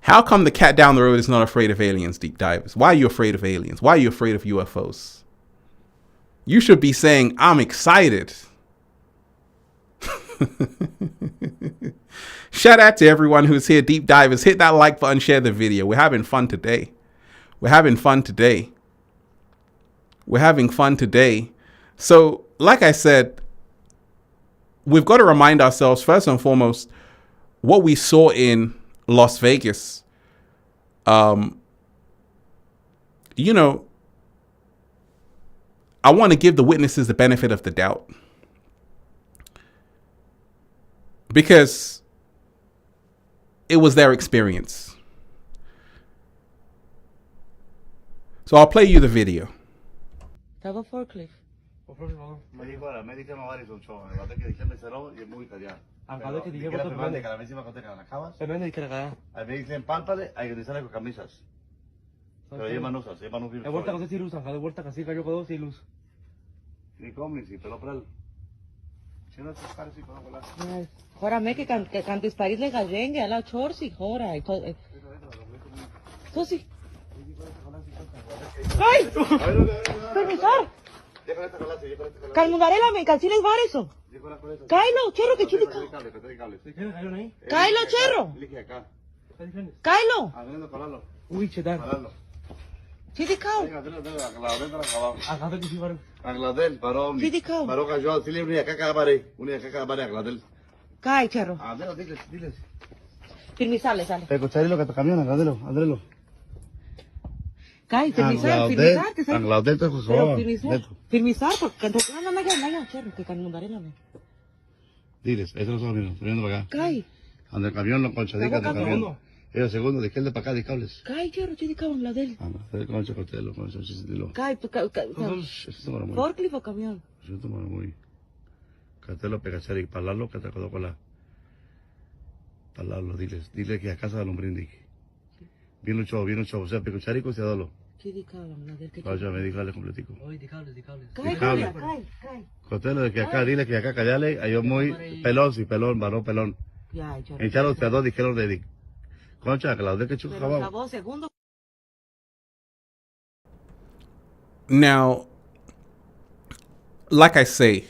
How come the cat down the road is not afraid of aliens, deep divers? Why are you afraid of aliens? Why are you afraid of UFOs? You should be saying, I'm excited. Shout out to everyone who's here, deep divers. Hit that like button, share the video. We're having fun today. We're having fun today. We're having fun today. So, like I said, we've got to remind ourselves, first and foremost, what we saw in Las Vegas. I want to give the witnesses the benefit of the doubt. Because it was their experience. So I'll play you the video. Have a forklift. Me dijo la médica no vale son chavos. Me conté que dije me cerró y es muy italiano. Acabo que dije Pero vos me que la mesima conté que la acabas. Pero no dije acá. A mí dicen pálpale, hay que utilizarla con camisas. Pero llevan usas, llevan un De vuelta con ese luz, de vuelta casi cayó con dos y luz. Ni comen, si pero para el. Si no te pares y para volar. Ahora me que cantes París le gallengue a la chorsi, ahora. Tú sí. ¡Ay! ¡Permisar! Carmen Varela, me calcines eso. Kylo, chero, que chile. Kylo, chero. Kylo. Uy, cheddar. Chile cao. Agladel, barón. Chidikao. Barón cayó, si le unía caca bare, agladel. Kai, chero. Adelo, diles. Firmizarle, sale. Pero charilo que te camión, agladelo. Kai, firmizar, te sale. Agladel te Pero firmizar, porque no, chero, que Carmen Varela me. Diles, eso lo estamos viendo para acá. Kai. Ande el camión, los conchadicas del camión. Era segundo, de izquierda para acá, de cables. Kai, chero, chidikao, la del. El concho, costelo, concho, chisitilo. Kai, forklift o camión. Yo tomo muy. Catelo, pegachari, palarlo, que te acordó con la. Palarlo, dile que a casa de hombre indique. Bien un show, o sea, pegachari, se dalo. Chidikao, la del. Vaya, me dígale completico. Oye, de cables. Kai. Costelo, de que acá, dile que acá callale, ahí yo muy pelón, varón pelón. Ya, chero. Echaron los dos, dijeron de. Concha, Claudia, que chulo Pero la jabón. voz, segundo. Now, like I say,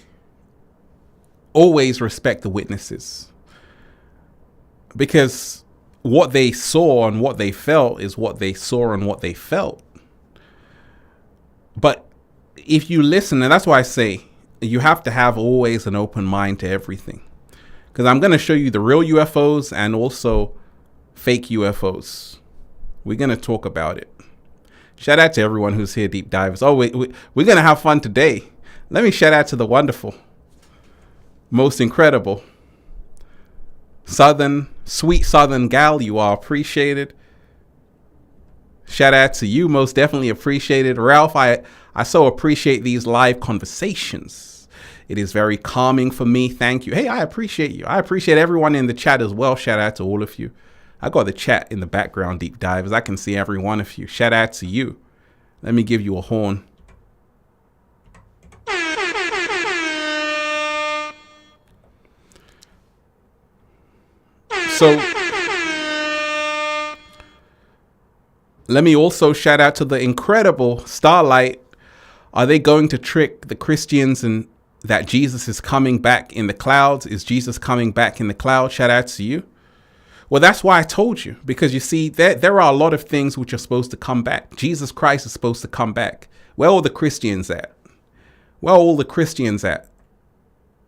always respect the witnesses, because what they saw and what they felt is what they saw and what they felt. But if you listen, and that's why I say you have to have always an open mind to everything, because I'm going to show you the real UFOs and also fake UFOs. We're going to talk about it. Shout out to everyone who's here, deep divers. Oh, we're going to have fun today. Let me shout out to the wonderful, most incredible sweet Southern gal. You are appreciated. Shout out to you, most definitely appreciated. Ralph, I so appreciate these live conversations. It is very calming for me. Thank you. Hey, I appreciate you. I appreciate everyone in the chat as well. Shout out to all of you. I got the chat in the background, deep divers. I can see every one of you. Shout out to you. Let me give you a horn. So let me also shout out to the incredible Starlight. Are they going to trick the Christians and that Jesus is coming back in the clouds? Is Jesus coming back in the clouds? Shout out to you. Well, that's why I told you, because you see, there are a lot of things which are supposed to come back. Jesus Christ is supposed to come back. Where are all the Christians at? Where are all the Christians at?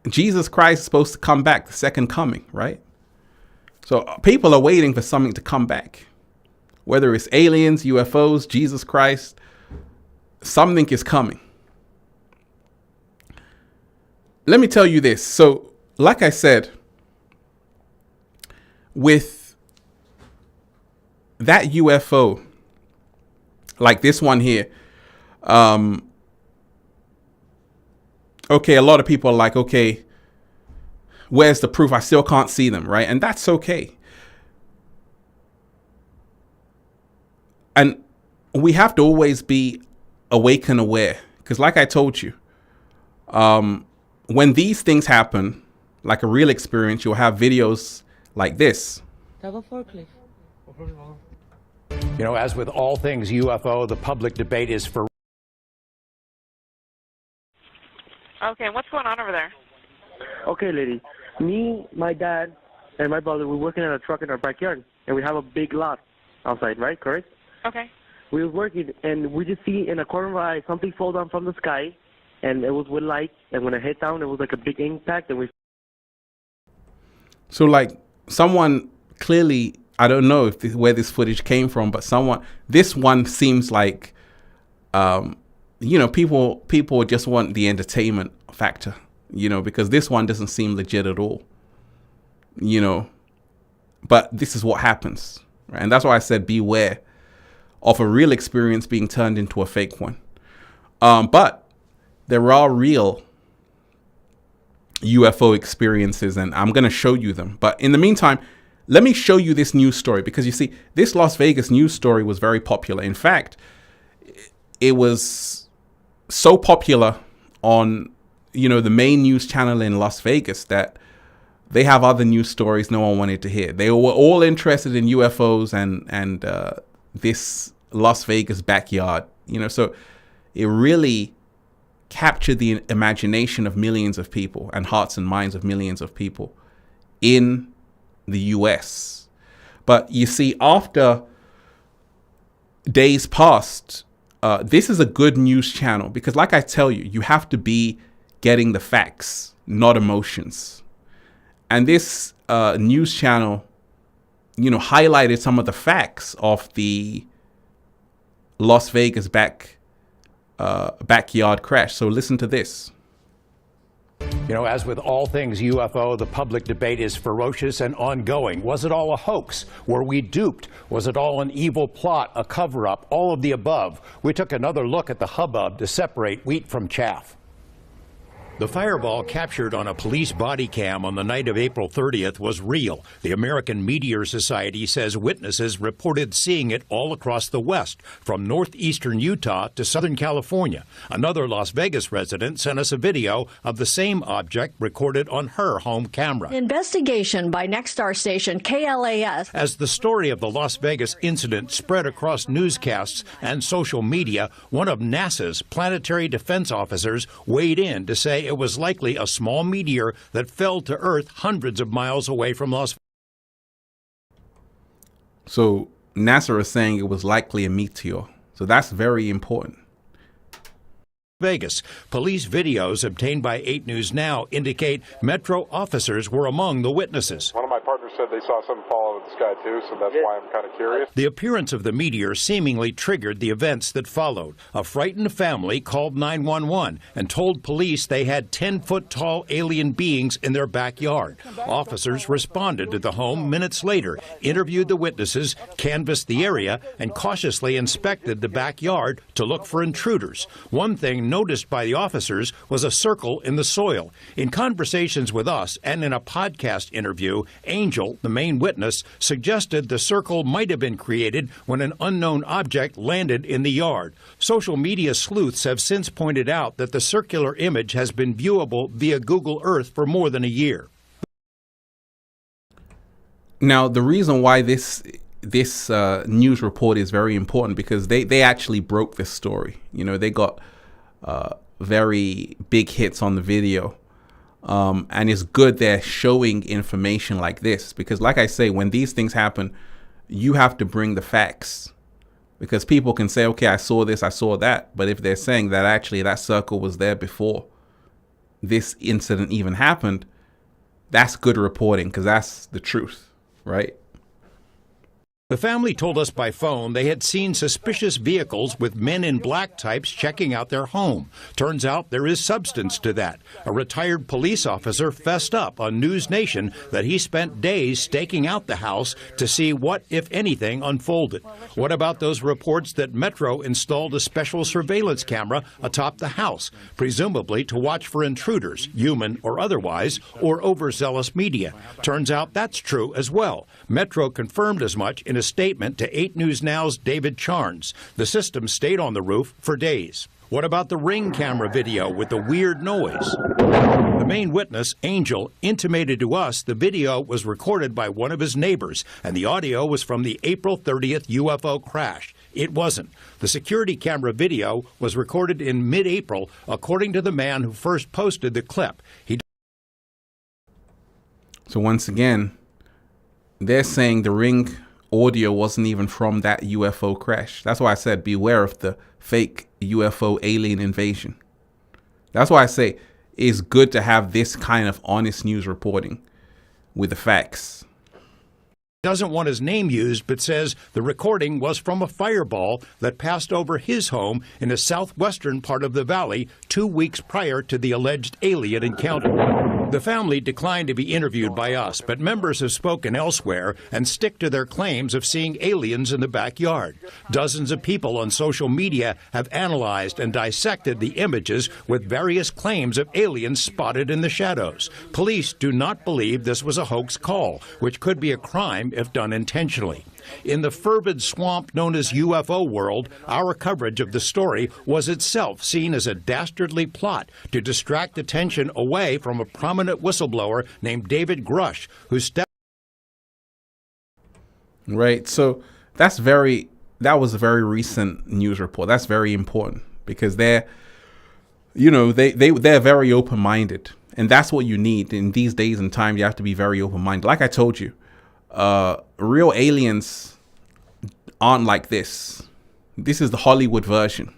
Jesus Christ is supposed to come back, the second coming, right? So people are waiting for something to come back. Whether it's aliens, UFOs, Jesus Christ, something is coming. Let me tell you this. So, like I said, with that UFO, like this one here, okay, a lot of people are like, okay, where's the proof? I still can't see them, right? And that's okay. And we have to always be awake and aware, because like I told you, when these things happen, like a real experience, you'll have videos like this. Double forklift. You know, as with all things UFO, the public debate is for. Okay, what's going on over there? Okay, lady. Me, my dad, and my brother, we're working on a truck in our backyard, and we have a big lot outside, right? Correct? Okay. We were working, and we just see in a corner of our eye something fall down from the sky, and it was with light, and when it hit down, it was like a big impact, and we... So, like, someone clearly, I don't know if where this footage came from, but this one seems like, you know, people just want the entertainment factor, you know, because this one doesn't seem legit at all, you know, but this is what happens, right? And that's why I said beware of a real experience being turned into a fake one. But there are real UFO experiences, and I'm going to show you them. But in the meantime, let me show you this news story, because you see, this Las Vegas news story was very popular. In fact, it was so popular on, you know, the main news channel in Las Vegas that they have other news stories no one wanted to hear. They were all interested in UFOs and this Las Vegas backyard, you know, so it really captured the imagination of millions of people and hearts and minds of millions of people in the US. But you see, after days passed, this is a good news channel because, like I tell you, you have to be getting the facts, not emotions. And this news channel, you know, highlighted some of the facts of the Las Vegas backyard crash. So listen to this. You know, as with all things UFO, the public debate is ferocious and ongoing. Was it all a hoax? Were we duped? Was it all an evil plot, a cover-up, all of the above? We took another look at the hubbub to separate wheat from chaff. The fireball captured on a police body cam on the night of April 30th was real. The American Meteor Society says witnesses reported seeing it all across the West, from northeastern Utah to Southern California. Another Las Vegas resident sent us a video of the same object recorded on her home camera. Investigation by Nexstar station KLAS. As the story of the Las Vegas incident spread across newscasts and social media, one of NASA's planetary defense officers weighed in to say it was likely a small meteor that fell to Earth hundreds of miles away from Las Vegas. So NASA is saying it was likely a meteor. So that's very important. Vegas. Police videos obtained by 8 News Now indicate Metro officers were among the witnesses. One of my partners said they saw something fall out of the sky too, so that's why I'm kind of curious. The appearance of the meteor seemingly triggered the events that followed. A frightened family called 911 and told police they had 10-foot-tall alien beings in their backyard. Officers responded to the home minutes later, interviewed the witnesses, canvassed the area, and cautiously inspected the backyard to look for intruders. One thing noticed by the officers was a circle in the soil. In conversations with us and in a podcast interview, Angel, the main witness, suggested the circle might have been created when an unknown object landed in the yard. Social media sleuths have since pointed out that the circular image has been viewable via Google Earth for more than a year. Now, the reason why this news report is very important because they actually broke this story. You know, they got very big hits on the video. And it's good they're showing information like this because, like I say, when these things happen, you have to bring the facts because people can say, okay, I saw this, I saw that. But if they're saying that actually that circle was there before this incident even happened, that's good reporting because that's the truth, right? The family told us by phone they had seen suspicious vehicles with men in black types checking out their home. Turns out there is substance to that. A retired police officer fessed up on News Nation that he spent days staking out the house to see what, if anything, unfolded. What about those reports that Metro installed a special surveillance camera atop the house, presumably to watch for intruders, human or otherwise, or overzealous media? Turns out that's true as well. Metro confirmed as much in a statement to 8 News Now's David Charnes. The system stayed on the roof for days. What about the Ring camera video with the weird noise? The main witness, Angel, intimated to us the video was recorded by one of his neighbors, and the audio was from the April 30th UFO crash. It wasn't. The security camera video was recorded in mid-April, according to the man who first posted the clip. So once again, they're saying the Ring audio wasn't even from that UFO crash. That's why I said beware of the fake UFO alien invasion. That's why I say it's good to have this kind of honest news reporting with the facts. Doesn't want his name used, but says the recording was from a fireball that passed over his home in the southwestern part of the valley 2 weeks prior to the alleged alien encounter. The family declined to be interviewed by us, but members have spoken elsewhere and stick to their claims of seeing aliens in the backyard. Dozens of people on social media have analyzed and dissected the images with various claims of aliens spotted in the shadows. Police do not believe this was a hoax call, which could be a crime if done intentionally. In the fervid swamp known as UFO world, our coverage of the story was itself seen as a dastardly plot to distract attention away from a prominent whistleblower named David Grush, who stepped. Right. So that was a very recent news report. That's very important because they're you know, they're very open-minded, and that's what you need in these days and times. You have to be very open-minded. Like I told you, real aliens aren't like this. This is the Hollywood version,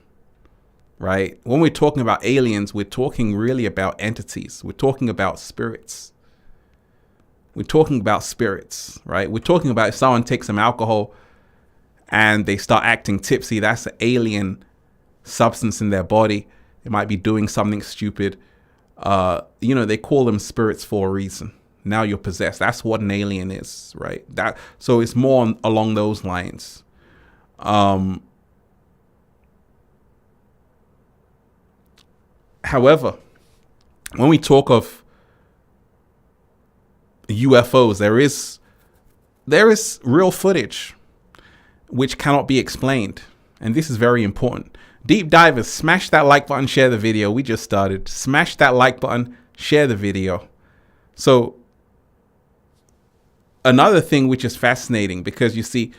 right? When we're talking about aliens, we're talking really about entities. We're talking about spirits. We're talking about spirits, right? We're talking about if someone takes some alcohol and they start acting tipsy, that's an alien substance in their body. They might be doing something stupid. You know, they call them spirits for a reason. Now you're possessed. That's what an alien is, right? So it's more along those lines. However, when we talk of UFOs, there is real footage which cannot be explained, and this is very important. Deep divers, smash that like button, share the video. We just started. Smash that like button, share the video. So another thing which is fascinating, because you see,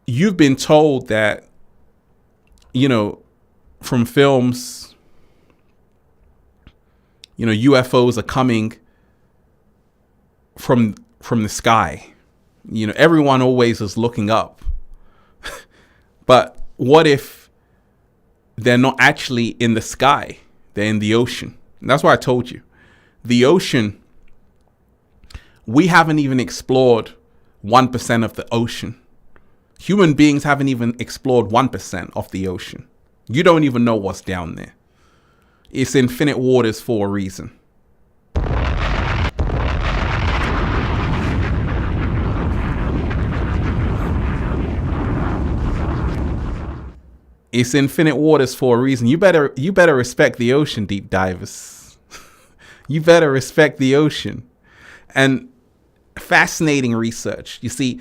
you've been told that, you know, from films, you know, UFOs are coming from the sky. You know, everyone always is looking up. But what if they're not actually in the sky? They're in the ocean. And that's why I told you. The ocean, we haven't even explored 1% of the ocean. Human beings haven't even explored 1% of the ocean. You don't even know what's down there. It's infinite waters for a reason. It's infinite waters for a reason. You better respect the ocean, deep divers. You better respect the ocean. And fascinating research. You see,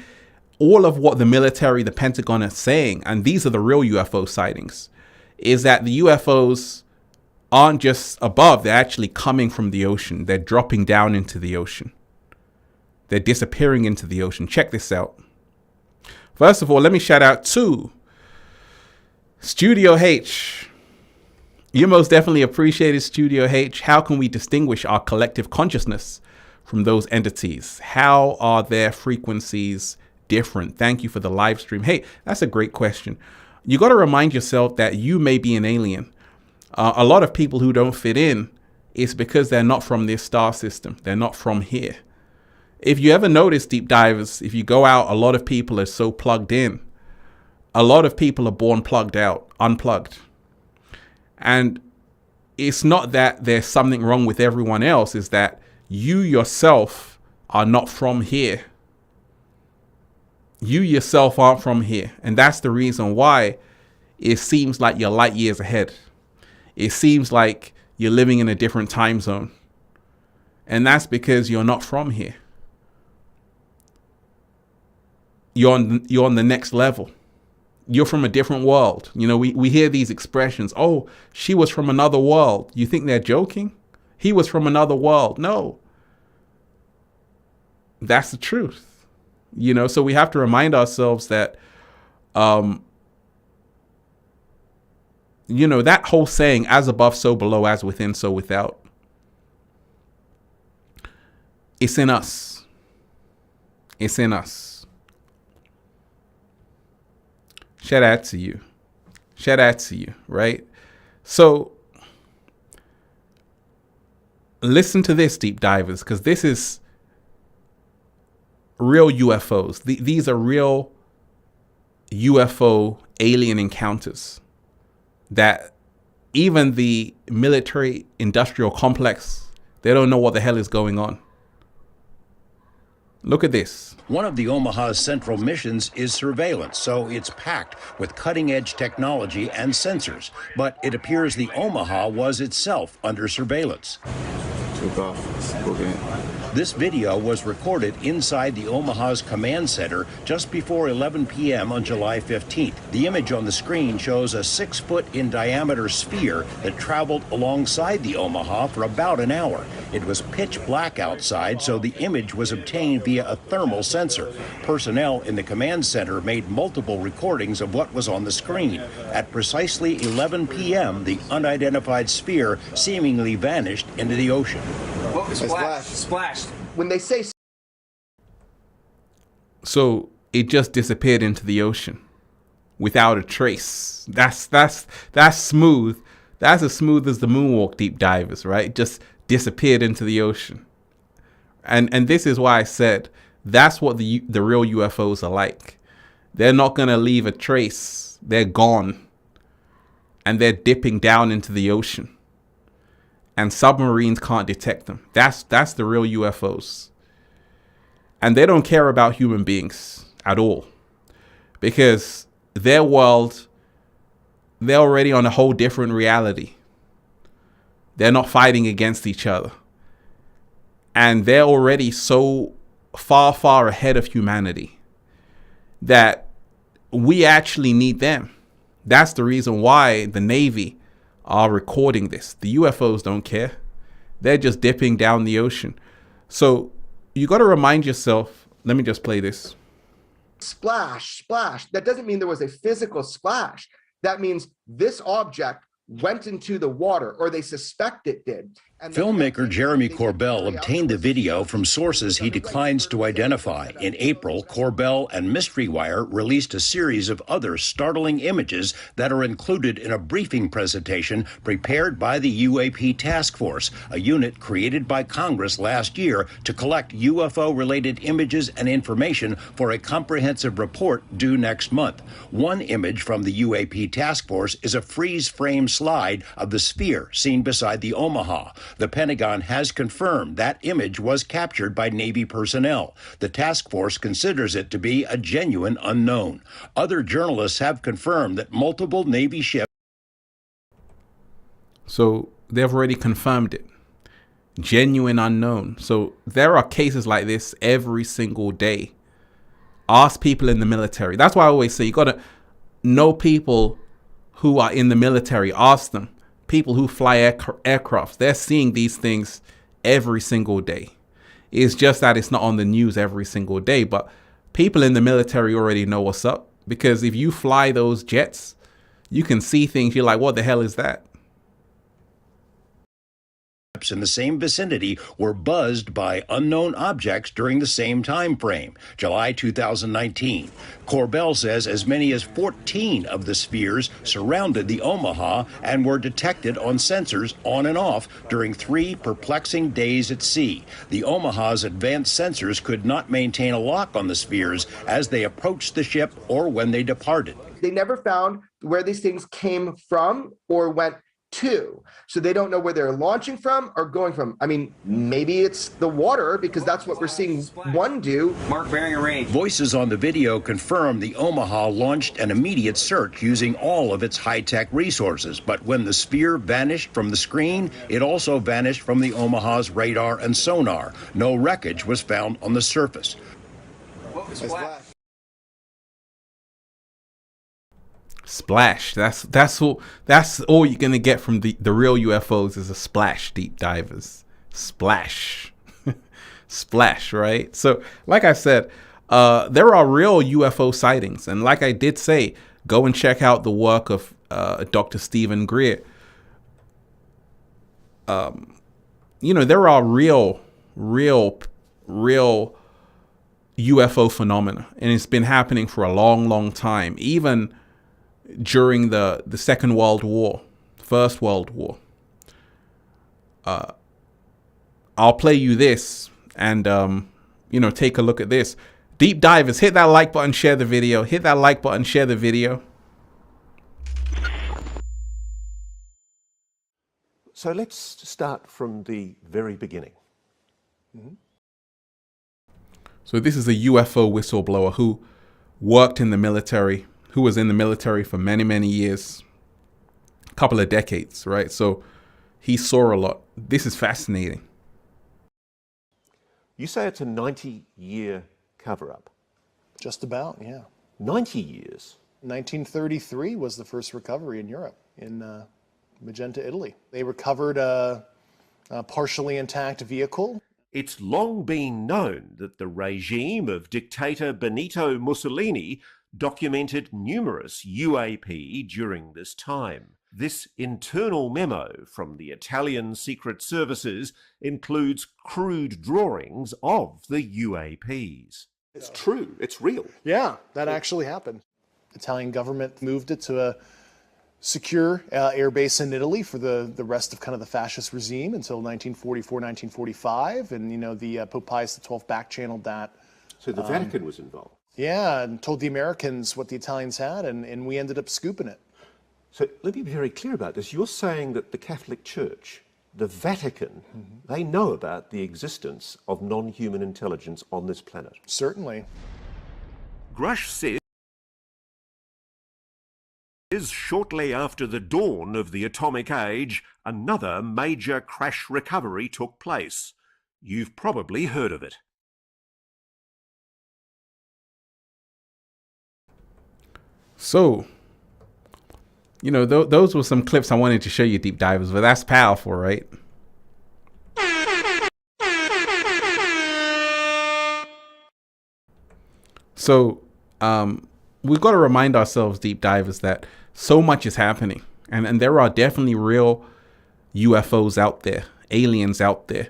all of what the military, the Pentagon is saying, and these are the real UFO sightings, is that the UFOs aren't just above, they're actually coming from the ocean. They're dropping down into the ocean. They're disappearing into the ocean. Check this out. First of all, let me shout out to Studio H. You most definitely appreciated Studio H. How can we distinguish our collective consciousness from those entities? How are their frequencies different? Thank you for the live stream. Hey, that's a great question. You got to remind yourself that you may be an alien. A lot of people who don't fit in is because they're not from this star system. They're not from here. If you ever notice, deep divers, if you go out, a lot of people are so plugged in. A lot of people are born plugged out, unplugged. And it's not that there's something wrong with everyone else. It's that you yourself are not from here. You yourself aren't from here. And that's the reason why it seems like you're light years ahead. It seems like you're living in a different time zone. And that's because you're not from here. You're on the next level. You're from a different world. You know, we hear these expressions. Oh, she was from another world. You think they're joking? He was from another world. No. That's the truth. You know, so we have to remind ourselves that, you know, that whole saying, as above, so below, as within, so without. It's in us. It's in us. Shout out to you. Shout out to you, right? So listen to this, deep divers, because this is real UFOs. These are real UFO alien encounters that even the military industrial complex, they don't know what the hell is going on. Look at this. One of the Omaha's central missions is surveillance, so it's packed with cutting-edge technology and sensors. But it appears the Omaha was itself under surveillance. Took off. Spoke in. This video was recorded inside the Omaha's command center just before 11 p.m. on July 15th. The image on the screen shows a 6-foot in diameter sphere that traveled alongside the Omaha for about an hour. It was pitch black outside, so the image was obtained via a thermal sensor. Personnel in the command center made multiple recordings of what was on the screen. At precisely 11 p.m., the unidentified sphere seemingly vanished into the ocean. What was splashed? When they say... So it just disappeared into the ocean without a trace. That's smooth. That's as smooth as the moonwalk, deep divers, right? It just disappeared into the ocean. And this is why I said that's what the real UFOs are like. They're not going to leave a trace. They're gone. And they're dipping down into the ocean. And submarines can't detect them. That's the real UFOs. And they don't care about human beings at all. Because their world, they're already on a whole different reality. They're not fighting against each other. And they're already so far, far ahead of humanity that we actually need them. That's the reason why the Navy are recording this. The UFOs don't care. They're just dipping down the ocean. So you got to remind yourself, let me just play this. Splash, splash. That doesn't mean there was a physical splash. That means this object went into the water, or they suspect it did. Filmmaker Jeremy Corbell obtained the video from sources he declines to identify. In April, Corbell and Mystery Wire released a series of other startling images that are included in a briefing presentation prepared by the UAP Task Force, a unit created by Congress last year to collect UFO-related images and information for a comprehensive report due next month. One image from the UAP Task Force is a freeze-frame slide of the sphere seen beside the Omaha. The Pentagon has confirmed that image was captured by Navy personnel. The task force considers it to be a genuine unknown. Other journalists have confirmed that multiple Navy ships... So they've already confirmed it. Genuine unknown. So there are cases like this every single day. Ask people in the military. That's why I always say you got to know people who are in the military. Ask them. People who fly aircraft, they're seeing these things every single day. It's just that it's not on the news every single day. But people in the military already know what's up. Because if you fly those jets, you can see things. You're like, what the hell is that? in the same vicinity were buzzed by unknown objects during the same time frame, July 2019. Corbell says as many as 14 of the spheres surrounded the Omaha and were detected on sensors on and off during 3 perplexing days at sea. The Omaha's advanced sensors could not maintain a lock on the spheres as they approached the ship or when they departed. They never found where these things came from or went to. So they don't know where they're launching from or going from. I mean, maybe it's the water because that's what we're seeing one do. Mark bearing a range. Voices on the video confirm the Omaha launched an immediate search using all of its high-tech resources. But when the sphere vanished from the screen, it also vanished from the Omaha's radar and sonar. No wreckage was found on the surface. Splash. That's all you're gonna get from the real UFOs is a splash, deep divers. Splash. Splash, right? So like I said, there are real UFO sightings, and like I did say, go and check out the work of Dr. Stephen Greer. You know, there are real UFO phenomena, and it's been happening for a long time, even during the Second World War, First World War. I'll play you this and, you know, take a look at this. Deep divers, hit that like button, share the video. Hit that like button, share the video. So let's start from the very beginning. So this is a UFO whistleblower who worked in the military, who was in the military for many years, a couple of decades, right? So he saw a lot. This is fascinating. You say it's a 90-year cover-up. Just about, yeah. 90 years? 1933 was the first recovery in Europe, in Magenta, Italy. They recovered a partially intact vehicle. It's long been known that the regime of dictator Benito Mussolini documented numerous UAP during this time. This internal memo from the Italian secret services includes crude drawings of the UAPs. It's true. It's real. Yeah, that actually happened. The Italian government moved it to a secure air base in Italy for the rest of kind of the fascist regime until 1944, 1945. And, you know, the Pope Pius XII back-channeled that. So the Vatican was involved? Yeah, and told the Americans what the Italians had, and we ended up scooping it. So let me be very clear about this. You're saying that the Catholic Church, the Vatican, they know about the existence of non-human intelligence on this planet? Certainly. Grush says shortly after the dawn of the atomic age, another major crash recovery took place. You've probably heard of it. So, you know, those were some clips I wanted to show you, deep divers, but that's powerful, right? So, we've got to remind ourselves, deep divers, that so much is happening. And there are definitely real UFOs out there, aliens out there,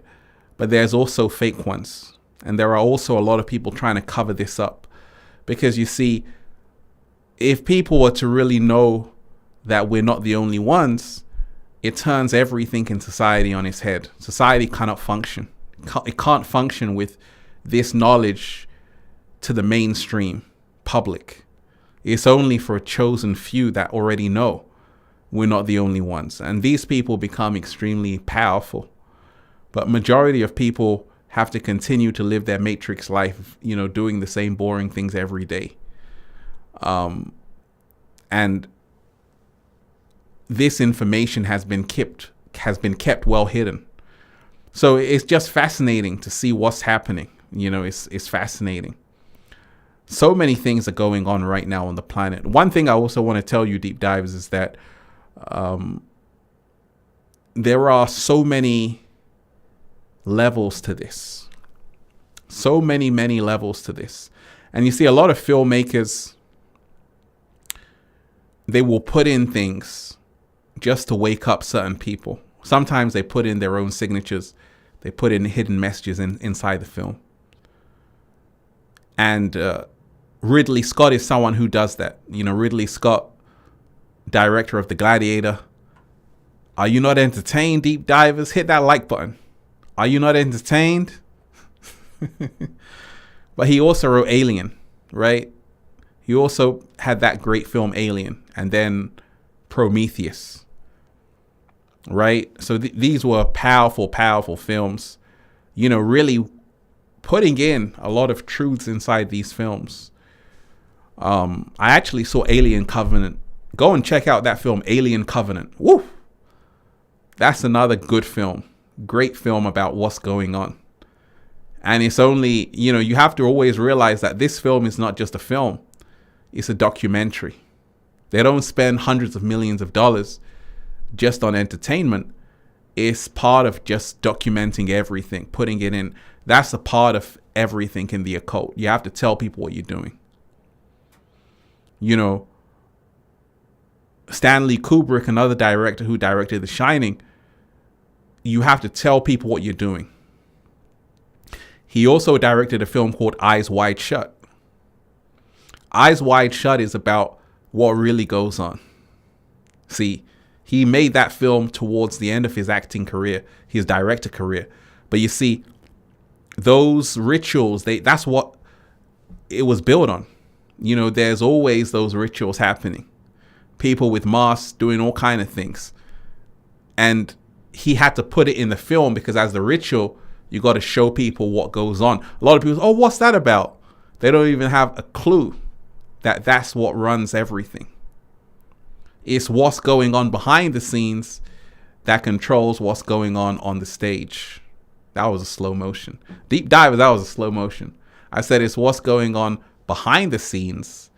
but there's also fake ones. And there are also a lot of people trying to cover this up. Because you see, if people were to really know that we're not the only ones, it turns everything in society on its head. Society cannot function. It can't function with this knowledge to the mainstream public. It's only for a chosen few that already know we're not the only ones. And these people become extremely powerful. But majority of people have to continue to live their matrix life, you know, doing the same boring things every day. And this information has been kept well hidden. So it's just fascinating to see what's happening. You know, it's fascinating. So many things are going on right now on the planet. One thing I also want to tell you, deep divers, is that there are so many levels to this. So many levels to this. And you see a lot of filmmakers, they will put in things just to wake up certain people. Sometimes they put in their own signatures. They put in hidden messages inside the film. And Ridley Scott is someone who does that. You know, Ridley Scott, director of The Gladiator. Are you not entertained, deep divers? Hit that like button. Are you not entertained? But he also wrote Alien, right? He also had that great film Alien, and then Prometheus, right? So these were powerful films, you know, really putting in a lot of truths inside these films. I actually saw Alien Covenant. Go and check out that film, Alien Covenant. Woo! That's another good film. Great film about what's going on. And it's only, you know, you have to always realize that this film is not just a film. It's a documentary. They don't spend hundreds of millions of dollars just on entertainment. It's part of just documenting everything, putting it in. That's a part of everything in the occult. You have to tell people what you're doing. You know, Stanley Kubrick, another director who directed The Shining, you have to tell people what you're doing. He also directed a film called Eyes Wide Shut. Eyes Wide Shut is about what really goes on. See, he made that film towards the end of his acting career, his director career. But you see, those rituals, that's what it was built on. You know, there's always those rituals happening. People with masks doing all kind of things. And he had to put it in the film because as the ritual, you got to show people what goes on. A lot of people say, oh, what's that about? They don't even have a clue that that's what runs everything. It's what's going on behind the scenes that controls what's going on the stage. That was a slow motion. Deep Divers, that was a slow motion. I said it's what's going on behind the scenes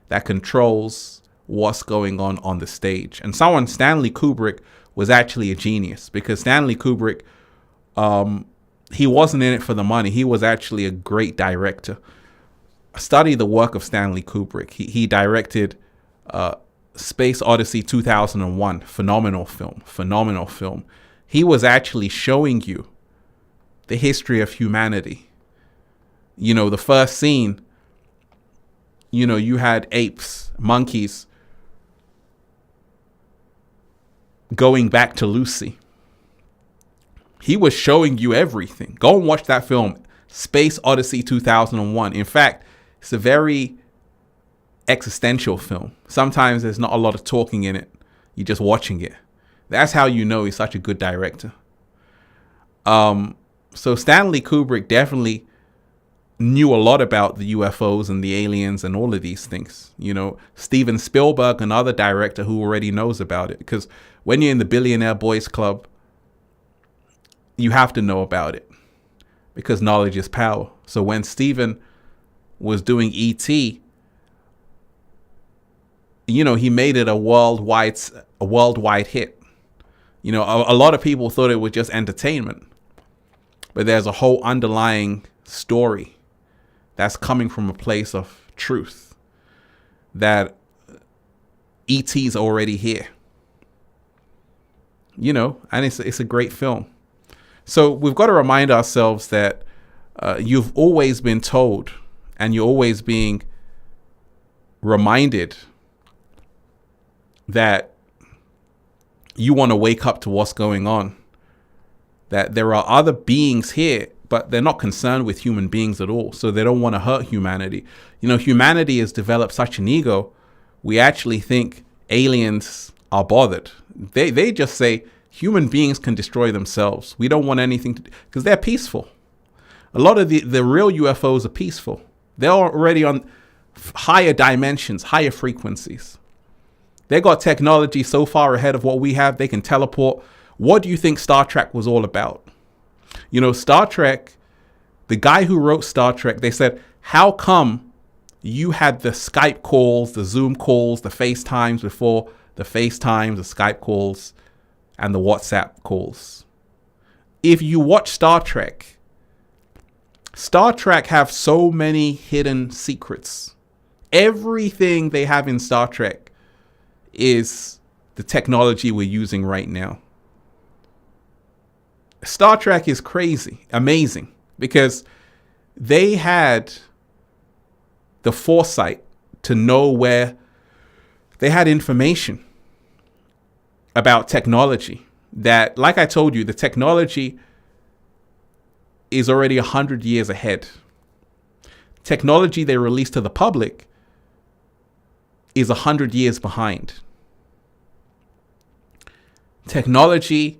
that controls what's going on the stage. And Stanley Kubrick, was actually a genius, because Stanley Kubrick, he wasn't in it for the money. He was actually a great director. Study the work of Stanley Kubrick. He directed Space Odyssey 2001, phenomenal film. He was actually showing you the history of humanity. You know, the first scene, you know, you had apes, monkeys, going back to Lucy. He was showing you everything. Go and watch that film, Space Odyssey 2001. In fact, it's a very existential film. Sometimes there's not a lot of talking in it. You're just watching it. That's how you know he's such a good director. So Stanley Kubrick definitely knew a lot about the UFOs and the aliens and all of these things. You know, Steven Spielberg, another director who already knows about it, because when you're in the Billionaire Boys Club, you have to know about it, because knowledge is power. So when Steven was doing E.T., you know, he made it a worldwide hit. You know, a lot of people thought it was just entertainment, but there's a whole underlying story that's coming from a place of truth, that E.T.'s already here. You know, and it's a great film. So we've got to remind ourselves that you've always been told, and you're always being reminded that you want to wake up to what's going on, that there are other beings here, but they're not concerned with human beings at all. So they don't want to hurt humanity. You know, humanity has developed such an ego. We actually think aliens are bothered. They just say human beings can destroy themselves. We don't want anything to, because they're peaceful. A lot of the real UFOs are peaceful. They're already on higher dimensions, higher frequencies. They got technology so far ahead of what we have, they can teleport. What do you think Star Trek was all about? You know, Star Trek, the guy who wrote Star Trek, they said, how come you had the Skype calls, the Zoom calls, the FaceTimes before the FaceTimes, the Skype calls, and the WhatsApp calls? If you watch Star Trek have so many hidden secrets. Everything they have in Star Trek is the technology we're using right now. Star Trek is crazy, amazing, because they had the foresight to know where they had information about technology that, like I told you, the technology is already 100 years ahead. Technology they released to the public is 100 years behind. Technology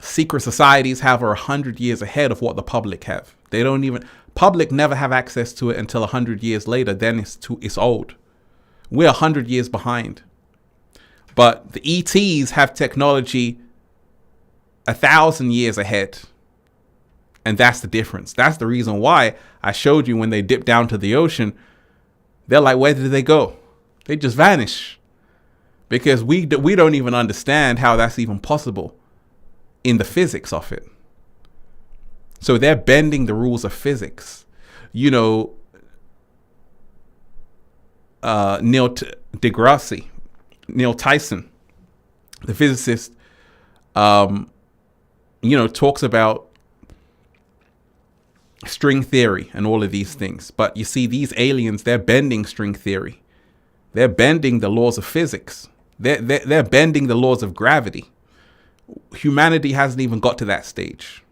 secret societies have are 100 years ahead of what the public have. They don't even, public never have access to it until 100 years later. Then it's old. We're 100 years behind. But the ETs have technology 1,000 years ahead. And that's the difference. That's the reason why I showed you when they dip down to the ocean, they're like, where did they go? They just vanish. Because we don't even understand how that's even possible in the physics of it. So they're bending the rules of physics. You know, Neil Tyson, the physicist, you know, talks about string theory and all of these things. But you see, these aliens, they're bending string theory. They're bending the laws of physics. They're bending the laws of gravity. Humanity hasn't even got to that stage.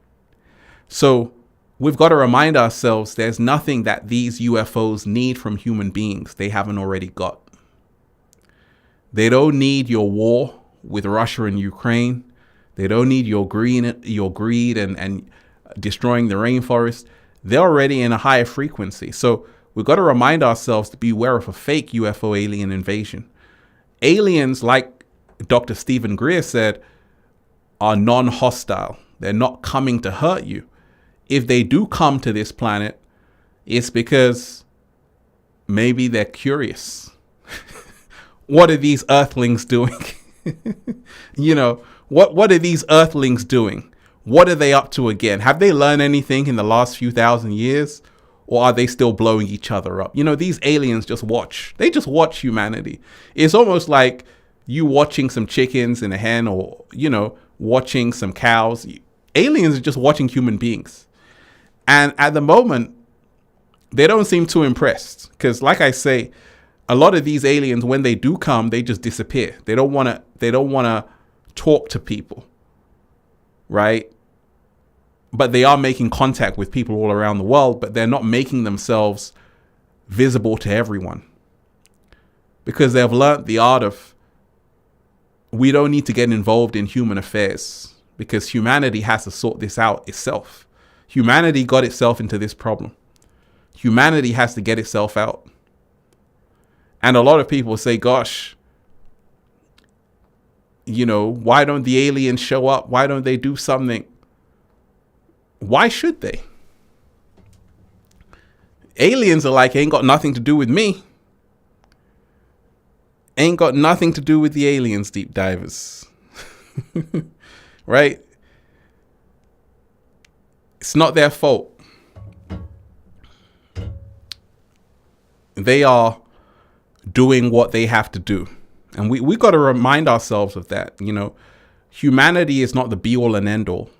So we've got to remind ourselves there's nothing that these UFOs need from human beings they haven't already got. They don't need your war with Russia and Ukraine. They don't need your greed and destroying the rainforest. They're already in a higher frequency. So we've got to remind ourselves to beware of a fake UFO alien invasion. Aliens, like Dr. Stephen Greer said, are non-hostile. They're not coming to hurt you. if they do come to this planet, it's because maybe they're curious. What are these earthlings doing? You know, what are these earthlings doing? What are they up to again? Have they learned anything in the last few thousand years? Or are they still blowing each other up? You know, these aliens just watch. They just watch humanity. It's almost like you watching some chickens in a hen, or, you know, watching some cows. Aliens are just watching human beings. And at the moment, they don't seem too impressed. Because like I say, a lot of these aliens, when they do come, they just disappear. They don't want to talk to people. Right? But they are making contact with people all around the world, but they're not making themselves visible to everyone. Because they've learned the art of, we don't need to get involved in human affairs, because humanity has to sort this out itself. Humanity got itself into this problem. Humanity has to get itself out. And a lot of people say, gosh, you know, why don't the aliens show up? Why don't they do something? Why should they? Aliens are like, ain't got nothing to do with me. Ain't got nothing to do with the aliens, deep divers. Right? It's not their fault. They are doing what they have to do. And we got to remind ourselves of that. You know, humanity is not the be all and end all.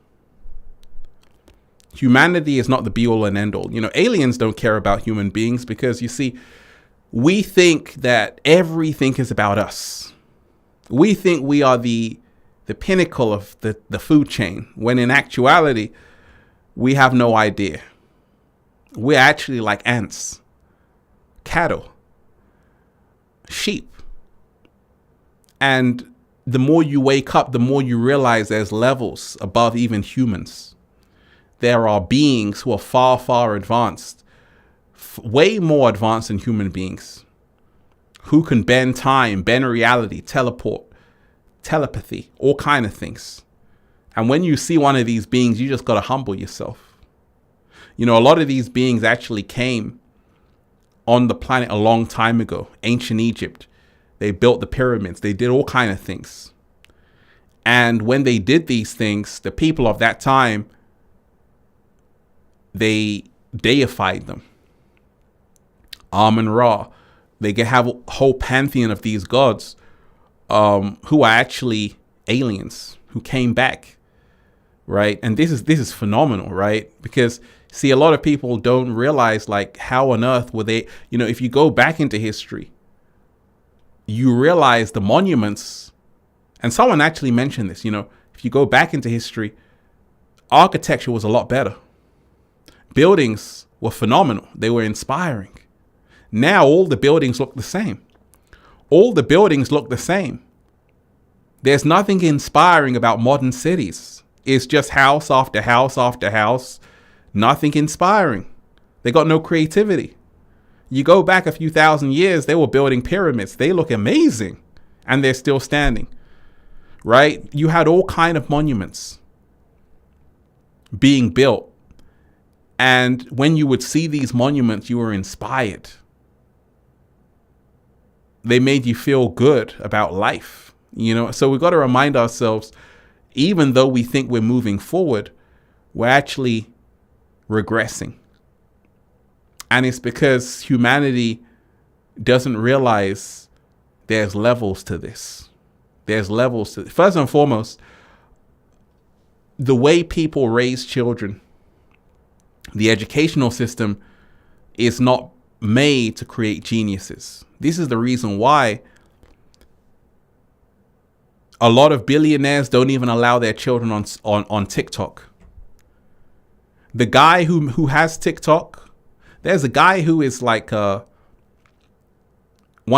Humanity is not the be all and end all. You know, aliens don't care about human beings because, you see, we think that everything is about us. We think we are the pinnacle of the food chain, when in actuality, we have no idea. We're actually like ants, cattle, sheep. And the more you wake up, the more you realize there's levels above even humans. There are beings who are far, far advanced, way more advanced than human beings, who can bend time, bend reality, teleport, telepathy, all kind of things. And when you see one of these beings, you just got to humble yourself. You know, a lot of these beings actually came on the planet a long time ago, ancient Egypt. They built the pyramids. They did all kind of things. And when they did these things, the people of that time, they deified them. Amun-Ra. They can have a whole pantheon of these gods who are actually aliens who came back, right? And this is phenomenal, right? Because, see, a lot of people don't realize, like, how on earth were they, you know, if you go back into history, you realize the monuments, and someone actually mentioned this, you know, if you go back into history, architecture was a lot better. Buildings were phenomenal. They were inspiring. Now all the buildings look the same. All the buildings look the same. There's nothing inspiring about modern cities. It's just house after house after house. Nothing inspiring. They got no creativity. You go back a few thousand years, they were building pyramids. They look amazing. And they're still standing. Right? You had all kind of monuments being built. And when you would see these monuments, you were inspired. They made you feel good about life, you know? So we've got to remind ourselves, even though we think we're moving forward, we're actually regressing. And it's because humanity doesn't realize there's levels to this. There's levels to, first and foremost, the way people raise children. The educational system is not made to create geniuses. This is the reason why a lot of billionaires don't even allow their children on TikTok. The guy who has TikTok, there's a guy who is like one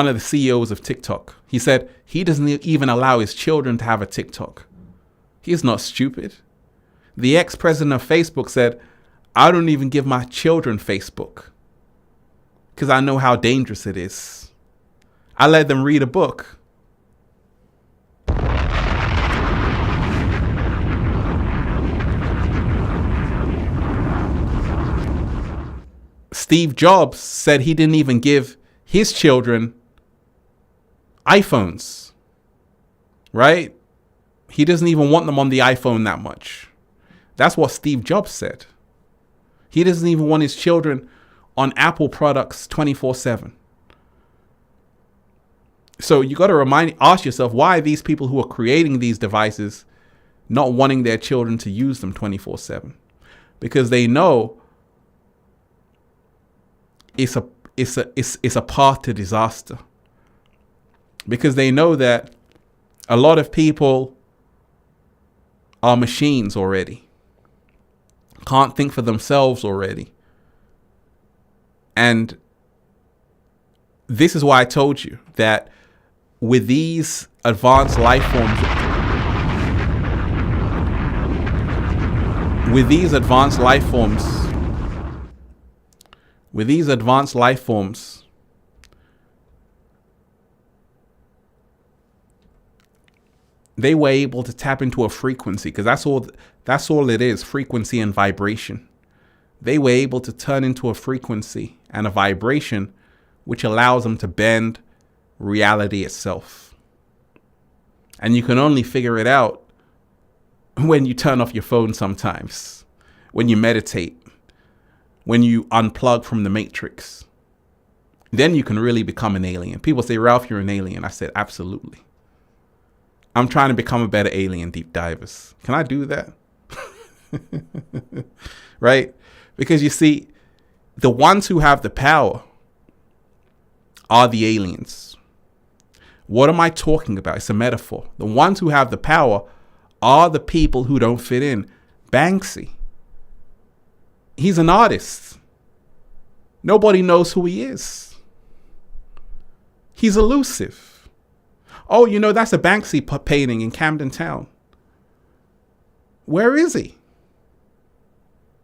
of the CEOs of TikTok. He said he doesn't even allow his children to have a TikTok. He's not stupid. The ex-president of Facebook said, I don't even give my children Facebook because I know how dangerous it is. I let them read a book. Steve Jobs said he didn't even give his children iPhones, right? He doesn't even want them on the iPhone that much. That's what Steve Jobs said. He doesn't even want his children on Apple products 24/7. So you got to ask yourself, why are these people who are creating these devices not wanting their children to use them 24/7? Because they know it's a path to disaster. Because they know that a lot of people are machines already, can't think for themselves already. And this is why I told you that with these advanced life forms, they were able to tap into a frequency, because that's all it is, frequency and vibration. They were able to turn into a frequency and a vibration which allows them to bend reality itself. And you can only figure it out when you turn off your phone sometimes, when you meditate, when you unplug from the matrix. Then you can really become an alien. People say, Ralph, you're an alien. I said, absolutely. I'm trying to become a better alien, deep divers. Can I do that? Right? Because you see, the ones who have the power are the aliens. What am I talking about? It's a metaphor. The ones who have the power are the people who don't fit in. Banksy. He's an artist. Nobody knows who he is. He's elusive. Oh, you know, that's a Banksy painting in Camden Town. Where is he?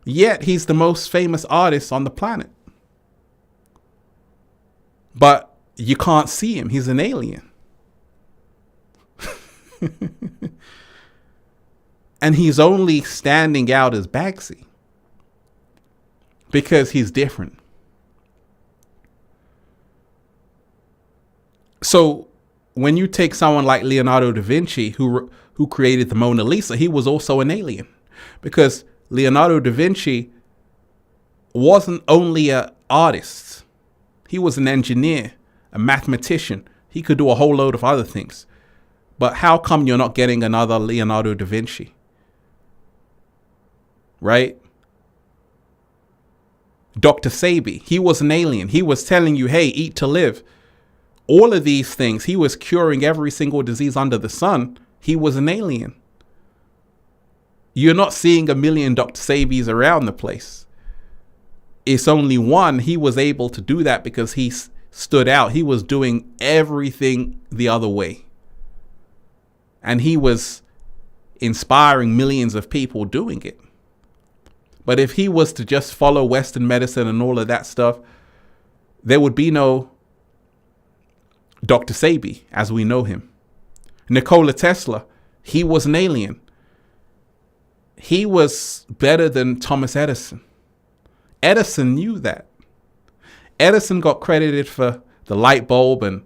Yet he's the most famous artist on the planet. But you can't see him. He's an alien. And he's only standing out as Banksy because he's different. So when you take someone like Leonardo da Vinci, who created the Mona Lisa, he was also an alien, because Leonardo da Vinci wasn't only an artist. He was an engineer, a mathematician. He could do a whole load of other things. But how come you're not getting another Leonardo da Vinci? Right? Dr. Sebi, he was an alien. He was telling you, hey, eat to live. All of these things, he was curing every single disease under the sun. He was an alien. You're not seeing a million Dr. Sebis around the place. It's only one. He was able to do that because he stood out. He was doing everything the other way. And he was inspiring millions of people doing it. But if he was to just follow Western medicine and all of that stuff, there would be no Dr. Sebi as we know him. Nikola Tesla, he was an alien. He was better than Thomas Edison. Edison knew that. Edison got credited for the light bulb and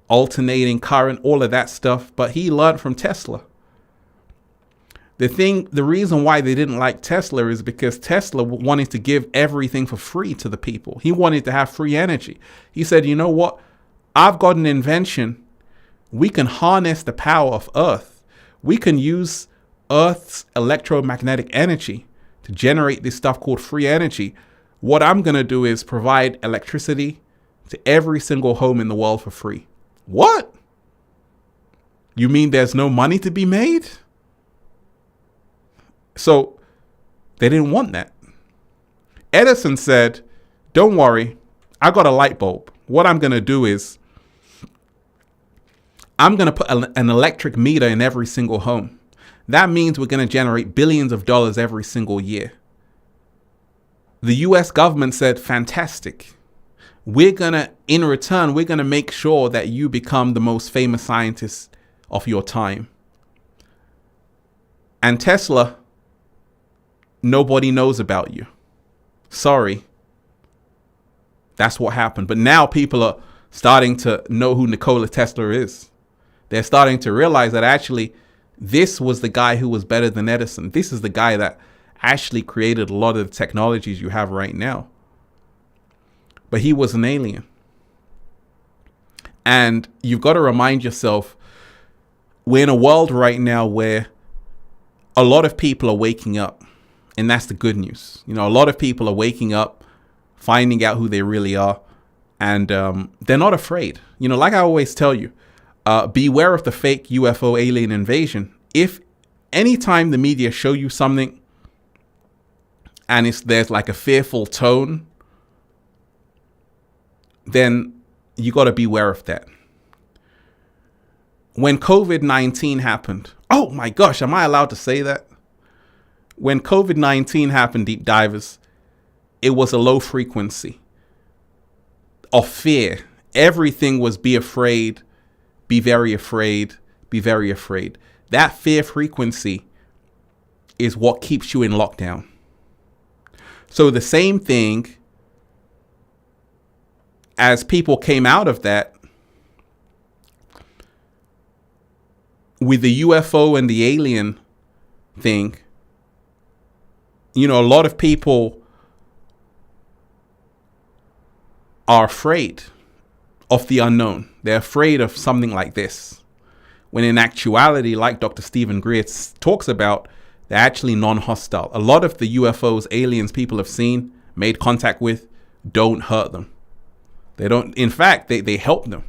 alternating current, all of that stuff, but he learned from Tesla. The reason why they didn't like Tesla is because Tesla wanted to give everything for free to the people. He wanted to have free energy. He said, you know what? I've got an invention. We can harness the power of Earth. We can use Earth's electromagnetic energy to generate this stuff called free energy. What I'm going to do is provide electricity to every single home in the world for free. What? You mean there's no money to be made? So they didn't want that. Edison said, don't worry, I got a light bulb. What I'm going to do is I'm going to put an electric meter in every single home. That means we're going to generate billions of dollars every single year. The US government said, fantastic. In return, we're going to make sure that you become the most famous scientist of your time. And Tesla, nobody knows about you. Sorry. That's what happened. But now people are starting to know who Nikola Tesla is. They're starting to realize that actually this was the guy who was better than Edison. This is the guy that actually created a lot of the technologies you have right now. But he was an alien. And you've got to remind yourself, we're in a world right now where a lot of people are waking up. And that's the good news. You know, a lot of people are waking up, finding out who they really are. And they're not afraid. You know, like I always tell you, beware of the fake UFO alien invasion. If anytime the media show you something and there's like a fearful tone, then you got to beware of that. When COVID-19 happened, oh my gosh, am I allowed to say that? When COVID-19 happened, deep divers, it was a low frequency of fear. Everything was be afraid, be very afraid, be very afraid. That fear frequency is what keeps you in lockdown. So the same thing, as people came out of that, with the UFO and the alien thing, you know, a lot of people are afraid of the unknown. They're afraid of something like this. When in actuality, like Dr. Stephen Greer talks about, they're actually non-hostile. A lot of the UFOs, aliens people have seen, made contact with, don't hurt them. They don't, in fact, they help them.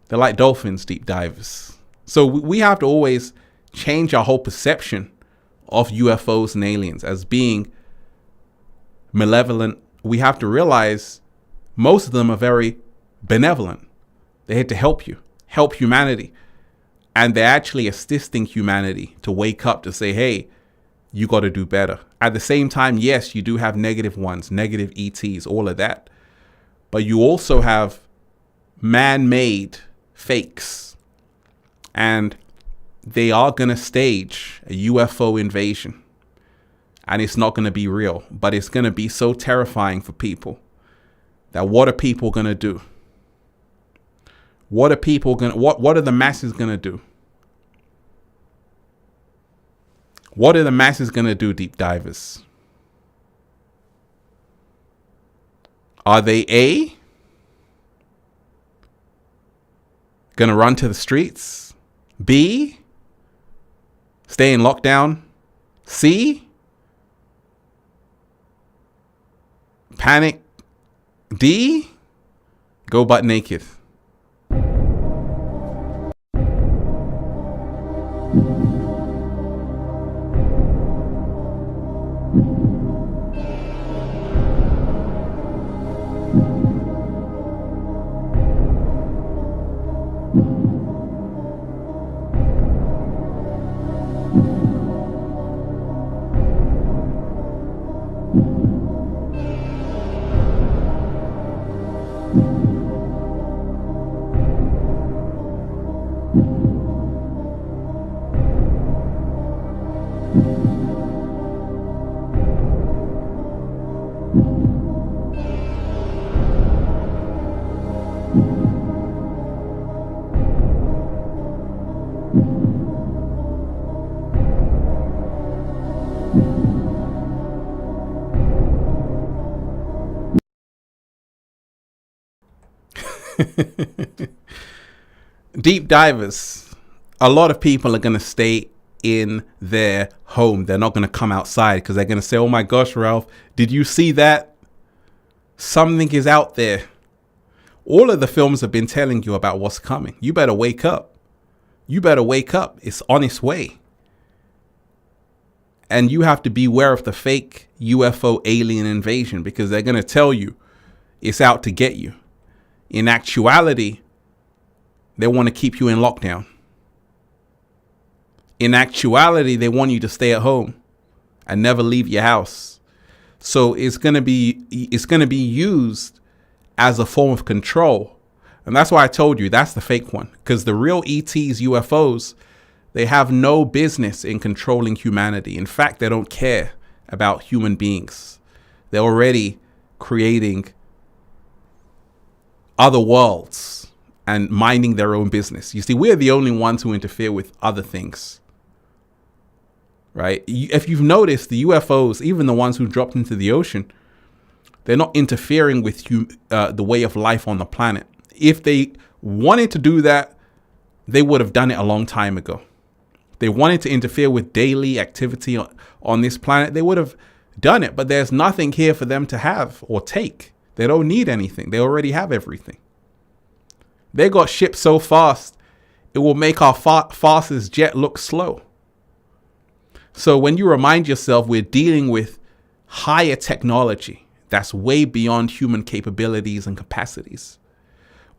They're like dolphins, deep divers. So we have to always change our whole perception of UFOs and aliens as being malevolent. We have to realize most of them are very benevolent. They're here to help you, help humanity. And they're actually assisting humanity to wake up, to say, hey, you got to do better. At the same time, yes, you do have negative ones, negative ETs, all of that. But you also have man-made fakes. And they are going to stage a UFO invasion. And it's not going to be real, but it's going to be so terrifying for people that what are people going to do? What are people going to, what are the masses going to do? What are the masses going to do, deep divers? Are they A, going to run to the streets? B, stay in lockdown? C, panic? D, go butt naked? Deep divers, a lot of people are going to stay in their home. They're not going to come outside because they're going to say, oh my gosh, Ralph, did you see that? Something is out there. All of the films have been telling you about what's coming. You better wake up. You better wake up. It's on its way. And you have to beware of the fake UFO alien invasion because they're going to tell you it's out to get you. In actuality, they want to keep you in lockdown. In actuality, they want you to stay at home and never leave your house. So it's going to be used as a form of control. And that's why I told you that's the fake one, because the real ETs, UFOs, they have no business in controlling humanity. In fact, they don't care about human beings. They're already creating other worlds and minding their own business. You see, we're the only ones who interfere with other things, right? If you've noticed, the UFOs, even the ones who dropped into the ocean, they're not interfering with the way of life on the planet. If they wanted to do that, they would have done it a long time ago. They wanted to interfere with daily activity on this planet, they would have done it. But there's nothing here for them to have or take. They don't need anything. They already have everything. They got ships so fast, it will make our fastest jet look slow. So when you remind yourself we're dealing with higher technology that's way beyond human capabilities and capacities,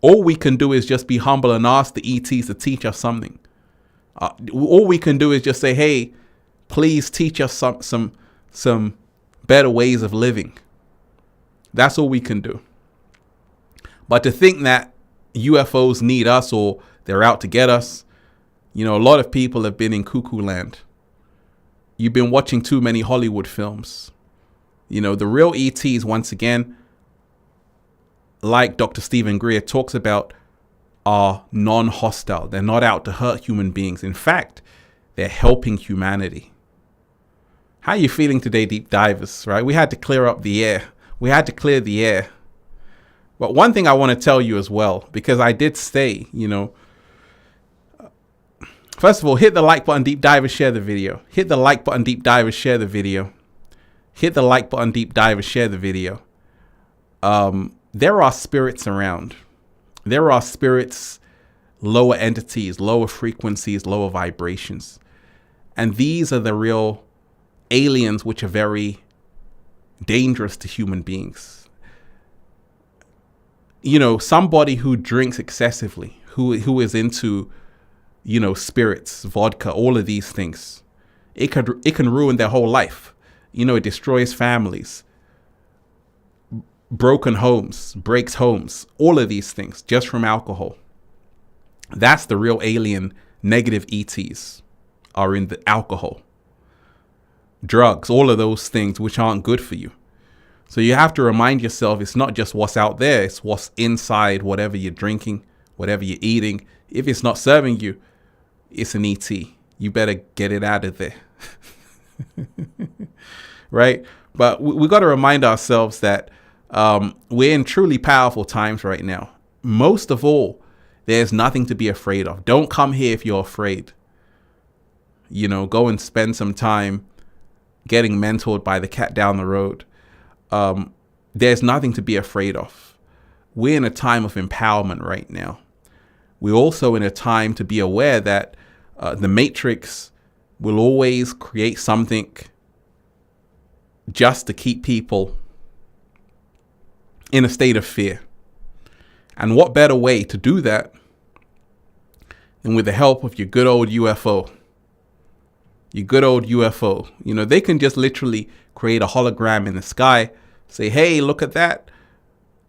all we can do is just be humble and ask the ETs to teach us something. All we can do is just say, hey, please teach us some better ways of living. That's all we can do. But to think that UFOs need us or they're out to get us, you know, a lot of people have been in cuckoo land. You've been watching too many Hollywood films. You know, the real ETs, once again, like Dr. Stephen Greer talks about, are non-hostile. They're not out to hurt human beings. In fact, they're helping humanity. How are you feeling today, deep divers, right? We had to clear up the air. We had to clear the air. But one thing I want to tell you as well, because I did say, you know, first of all, hit the like button, deep divers, share the video. Hit the like button, deep divers, share the video. Hit the like button, deep divers, share the video. There are spirits around. There are spirits, lower entities, lower frequencies, lower vibrations. And these are the real aliens which are very dangerous to human beings. You know, somebody who drinks excessively, who is into, you know, spirits, vodka, all of these things, it can ruin their whole life. You know, it destroys families, broken homes, breaks homes, all of these things just from alcohol. That's the real alien negative ETs, are in the alcohol, drugs, all of those things which aren't good for you. So you have to remind yourself, it's not just what's out there, it's what's inside, whatever you're drinking, whatever you're eating. If it's not serving you, it's an ET. You better get it out of there. Right? But we got to remind ourselves that we're in truly powerful times right now. Most of all, there's nothing to be afraid of. Don't come here if you're afraid. You know, go and spend some time getting mentored by the cat down the road. There's nothing to be afraid of. We're in a time of empowerment right now. We're also in a time to be aware that the Matrix will always create something just to keep people in a state of fear. And what better way to do that than with the help of your good old UFO? Your good old UFO. You know, they can just literally create a hologram in the sky, say, hey, look at that.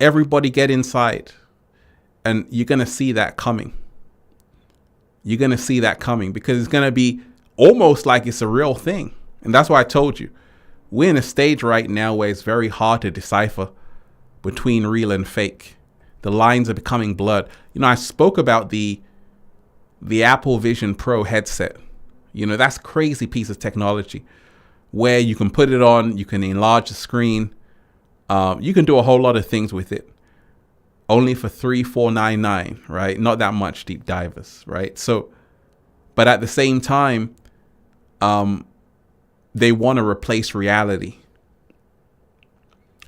Everybody get inside. And you're going to see that coming. You're going to see that coming because it's going to be almost like it's a real thing. And that's why I told you, we're in a stage right now where it's very hard to decipher between real and fake. The lines are becoming blurred. You know, I spoke about the Apple Vision Pro headset. You know, that's a crazy piece of technology where you can put it on, you can enlarge the screen. You can do a whole lot of things with it. Only for $3,499, right? Not that much, deep divers, right? So, but at the same time, they want to replace reality.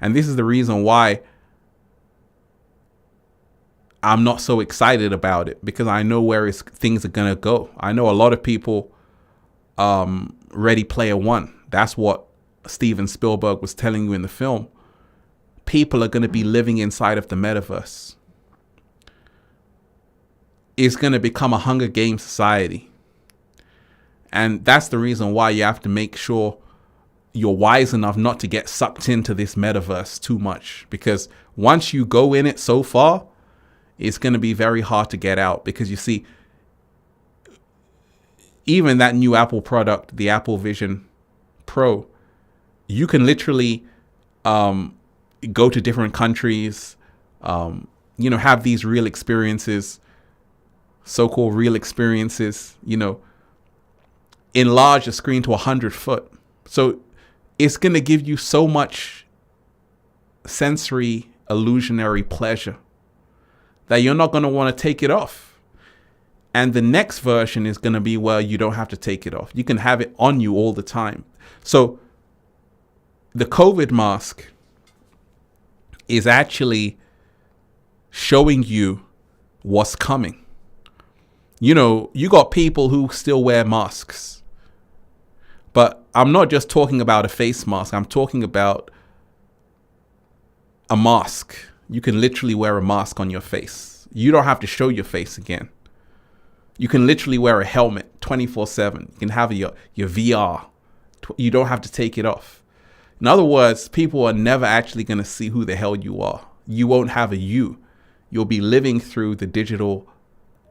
And this is the reason why I'm not so excited about it, because I know where things are going to go. I know a lot of people, Ready Player One, that's what Steven Spielberg was telling you in the film. People are going to be living inside of the metaverse. It's going to become a Hunger Games society. And that's the reason why you have to make sure you're wise enough not to get sucked into this metaverse too much. Because once you go in it so far, it's going to be very hard to get out. Because you see, even that new Apple product, the Apple Vision Pro, you can literally go to different countries, you know, have these real experiences, so-called real experiences, you know, enlarge the screen to 100 foot. So it's going to give you so much sensory illusionary pleasure that you're not going to want to take it off. And the next version is going to be where you don't have to take it off. You can have it on you all the time. So the COVID mask is actually showing you what's coming. You know, you got people who still wear masks. But I'm not just talking about a face mask. I'm talking about a mask. You can literally wear a mask on your face. You don't have to show your face again. You can literally wear a helmet 24/7. You can have your VR. You don't have to take it off. In other words, people are never actually going to see who the hell you are. You won't have a you. You'll be living through the digital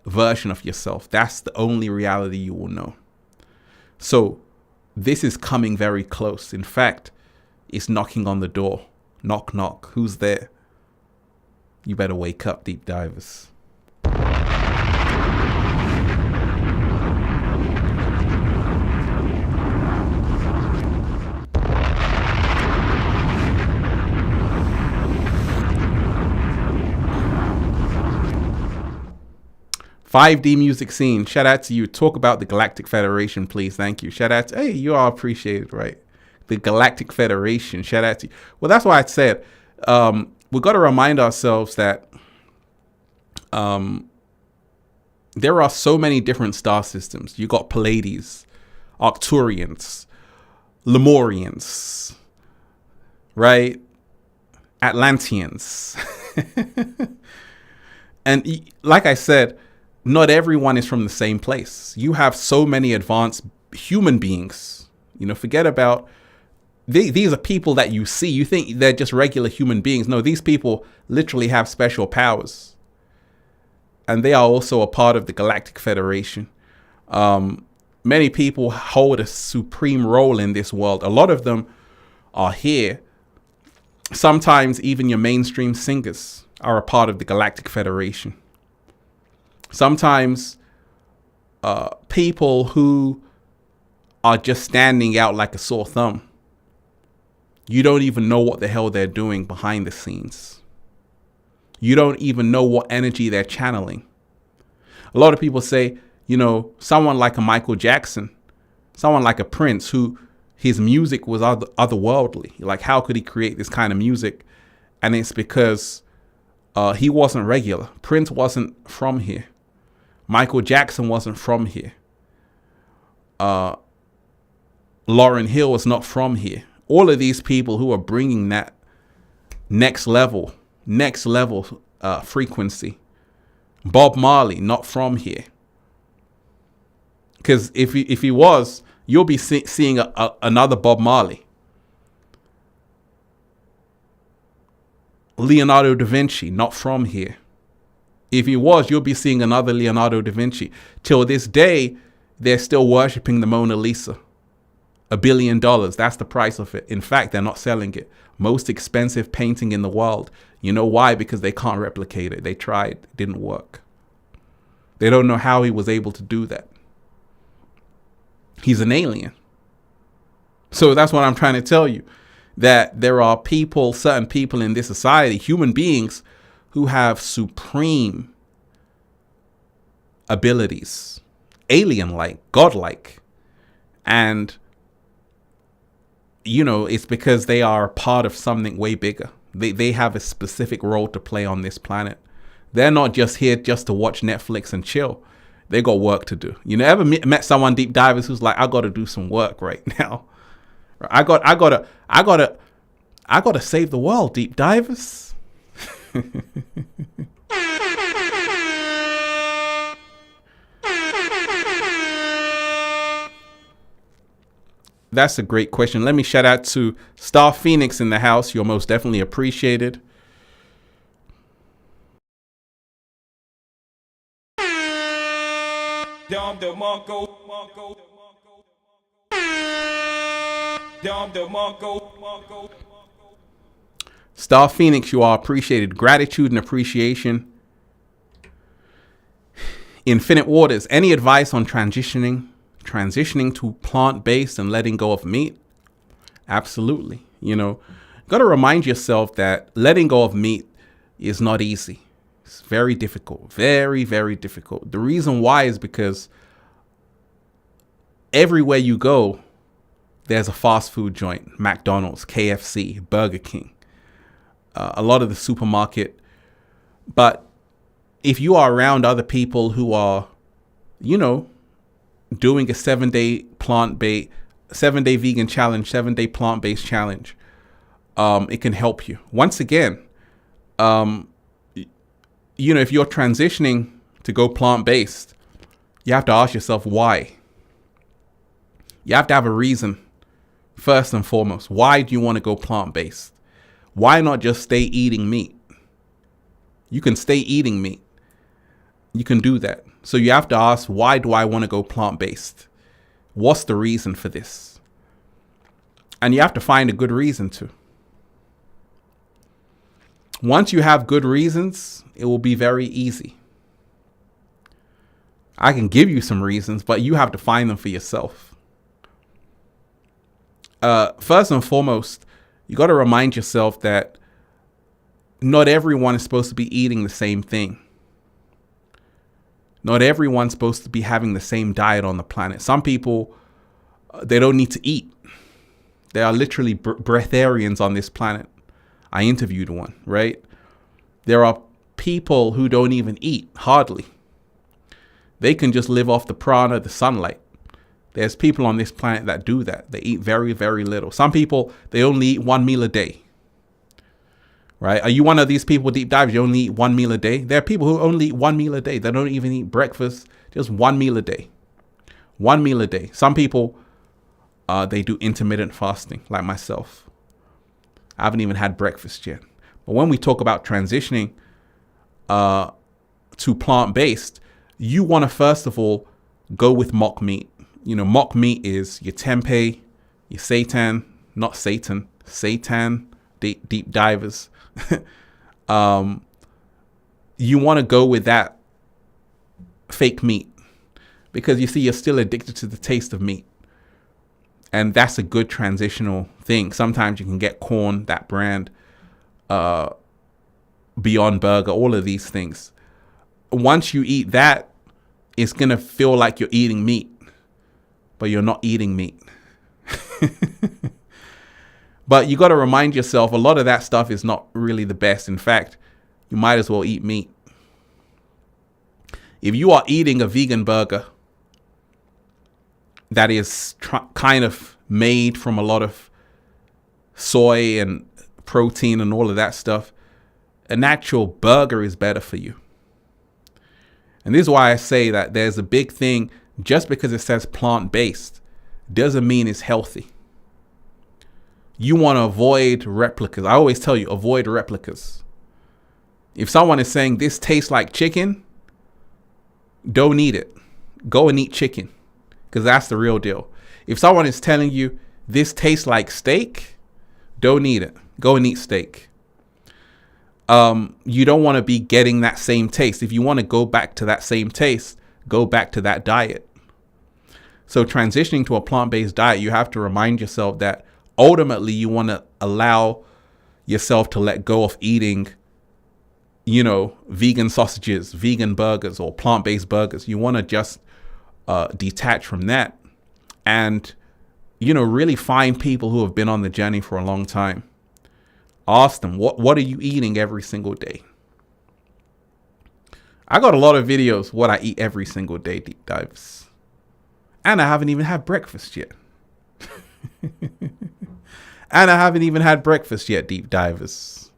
version of yourself. That's the only reality you will know. So this is coming very close. In fact, it's knocking on the door. Knock, knock. Who's there? You better wake up, deep divers. 5D music scene. Shout out to you. Talk about the Galactic Federation, please. Thank you. Shout out to, hey, you are appreciated, right? The Galactic Federation. Shout out to you. Well, that's why I said we've got to remind ourselves that there are so many different star systems. You got Pleiades, Arcturians, Lemurians, right? Atlanteans. And like I said, not everyone is from the same place. You have so many advanced human beings. You know, forget about, these are people that you see. You think they're just regular human beings. No, these people literally have special powers. And they are also a part of the Galactic Federation. Many people hold a supreme role in this world. A lot of them are here. Sometimes even your mainstream singers are a part of the Galactic Federation. Sometimes people who are just standing out like a sore thumb, you don't even know what the hell they're doing behind the scenes. You don't even know what energy they're channeling. A lot of people say, you know, someone like a Michael Jackson, someone like a Prince, who his music was otherworldly. Like, how could he create this kind of music? And it's because he wasn't regular. Prince wasn't from here. Michael Jackson wasn't from here. Lauryn Hill was not from here. All of these people who are bringing that next level frequency. Bob Marley, not from here. Because if he was, you'll be seeing another Bob Marley. Leonardo da Vinci, not from here. If he was, you'll be seeing another Leonardo da Vinci. Till this day, they're still worshipping the Mona Lisa. $1 billion, that's the price of it. In fact, they're not selling it. Most expensive painting in the world. You know why? Because they can't replicate it. They tried, it didn't work. They don't know how he was able to do that. He's an alien. So that's what I'm trying to tell you. That there are people, certain people in this society, human beings, who have supreme abilities. Alien-like, godlike. And, you know, it's because they are part of something way bigger. They have a specific role to play on this planet. They're not just here just to watch Netflix and chill. They got work to do. You know, ever met someone, deep divers, who's like, I got to do some work right now. I gotta save the world, deep divers. That's a great question. Let me shout out to Star Phoenix in the house. You're most definitely appreciated. Star Phoenix, you are appreciated. Gratitude and appreciation. Infinite Waters, any advice on transitioning to plant-based and letting go of meat? Absolutely. You know, got to remind yourself that letting go of meat is not easy. It's very difficult, very, very difficult. The reason why is because everywhere you go, there's a fast food joint, McDonald's, KFC, Burger King, a lot of the supermarket. But if you are around other people who are, you know, doing a 7-day plant-based, 7-day vegan challenge, 7-day plant-based challenge, it can help you. Once again, you know, if you're transitioning to go plant-based, you have to ask yourself why. You have to have a reason, first and foremost. Why do you want to go plant-based? Why not just stay eating meat? You can stay eating meat. You can do that. So you have to ask, why do I want to go plant-based? What's the reason for this? And you have to find a good reason to. Once you have good reasons, it will be very easy. I can give you some reasons, but you have to find them for yourself. First and foremost, you got to remind yourself that not everyone is supposed to be eating the same thing. Not everyone's supposed to be having the same diet on the planet. Some people, they don't need to eat. There are literally breatharians on this planet. I interviewed one, right? There are people who don't even eat, hardly. They can just live off the prana, the sunlight. There's people on this planet that do that. They eat very, very little. Some people, they only eat 1 meal a day. Right? Are you one of these people, deep dives? You only eat 1 meal a day? There are people who only eat 1 meal a day. They don't even eat breakfast. Just 1 meal a day. 1 meal a day. Some people, they do intermittent fasting, like myself. I haven't even had breakfast yet. But when we talk about transitioning to plant-based, you want to first of all go with mock meat. You know, mock meat is your tempeh, your seitan, not Satan, seitan, deep divers. You want to go with that fake meat because you see you're still addicted to the taste of meat. And that's a good transitional thing. Sometimes you can get corn, that brand, Beyond Burger, all of these things. Once you eat that, it's going to feel like you're eating meat, but you're not eating meat. But you got to remind yourself, a lot of that stuff is not really the best. In fact, you might as well eat meat. If you are eating a vegan burger that is kind of made from a lot of soy and protein and all of that stuff, an actual burger is better for you. And this is why I say that there's a big thing. Just because it says plant-based doesn't mean it's healthy. You want to avoid replicas. I always tell you, avoid replicas. If someone is saying this tastes like chicken, don't eat it. Go and eat chicken, because that's the real deal. If someone is telling you this tastes like steak, don't eat it. Go and eat steak. You don't want to be getting that same taste. If you want to go back to that same taste, go back to that diet. So transitioning to a plant-based diet, you have to remind yourself that ultimately you want to allow yourself to let go of eating, you know, vegan sausages, vegan burgers, or plant-based burgers. You want to just detach from that and, you know, really find people who have been on the journey for a long time. Ask them, what are you eating every single day? I got a lot of videos what I eat every single day, deep dives. And I haven't even had breakfast yet. And I haven't even had breakfast yet, deep divers.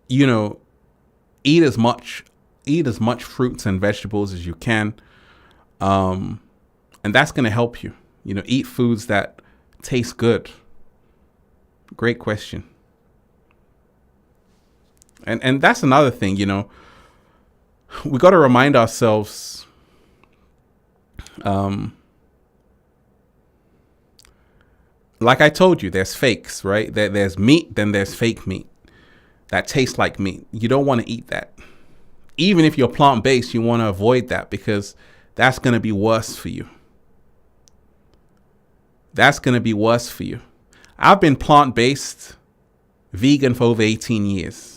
You know, eat as much fruits and vegetables as you can. And that's going to help you. You know, eat foods that taste good. Great question. And that's another thing, you know, we got to remind ourselves, like I told you, there's fakes, right? There's meat, then there's fake meat that tastes like meat. You don't want to eat that. Even if you're plant-based, you want to avoid that because that's going to be worse for you. That's going to be worse for you. I've been plant-based, vegan for over 18 years.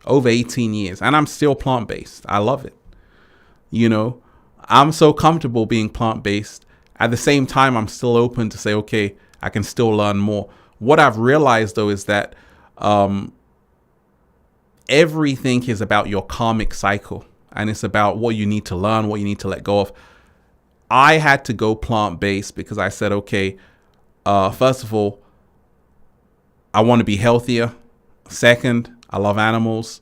Over 18 years. And I'm still plant-based. I love it. You know, I'm so comfortable being plant-based. At the same time, I'm still open to say, okay, I can still learn more. What I've realized, though, is that everything is about your karmic cycle. And it's about what you need to learn, what you need to let go of. I had to go plant-based because I said, okay, first of all, I want to be healthier. Second, I love animals.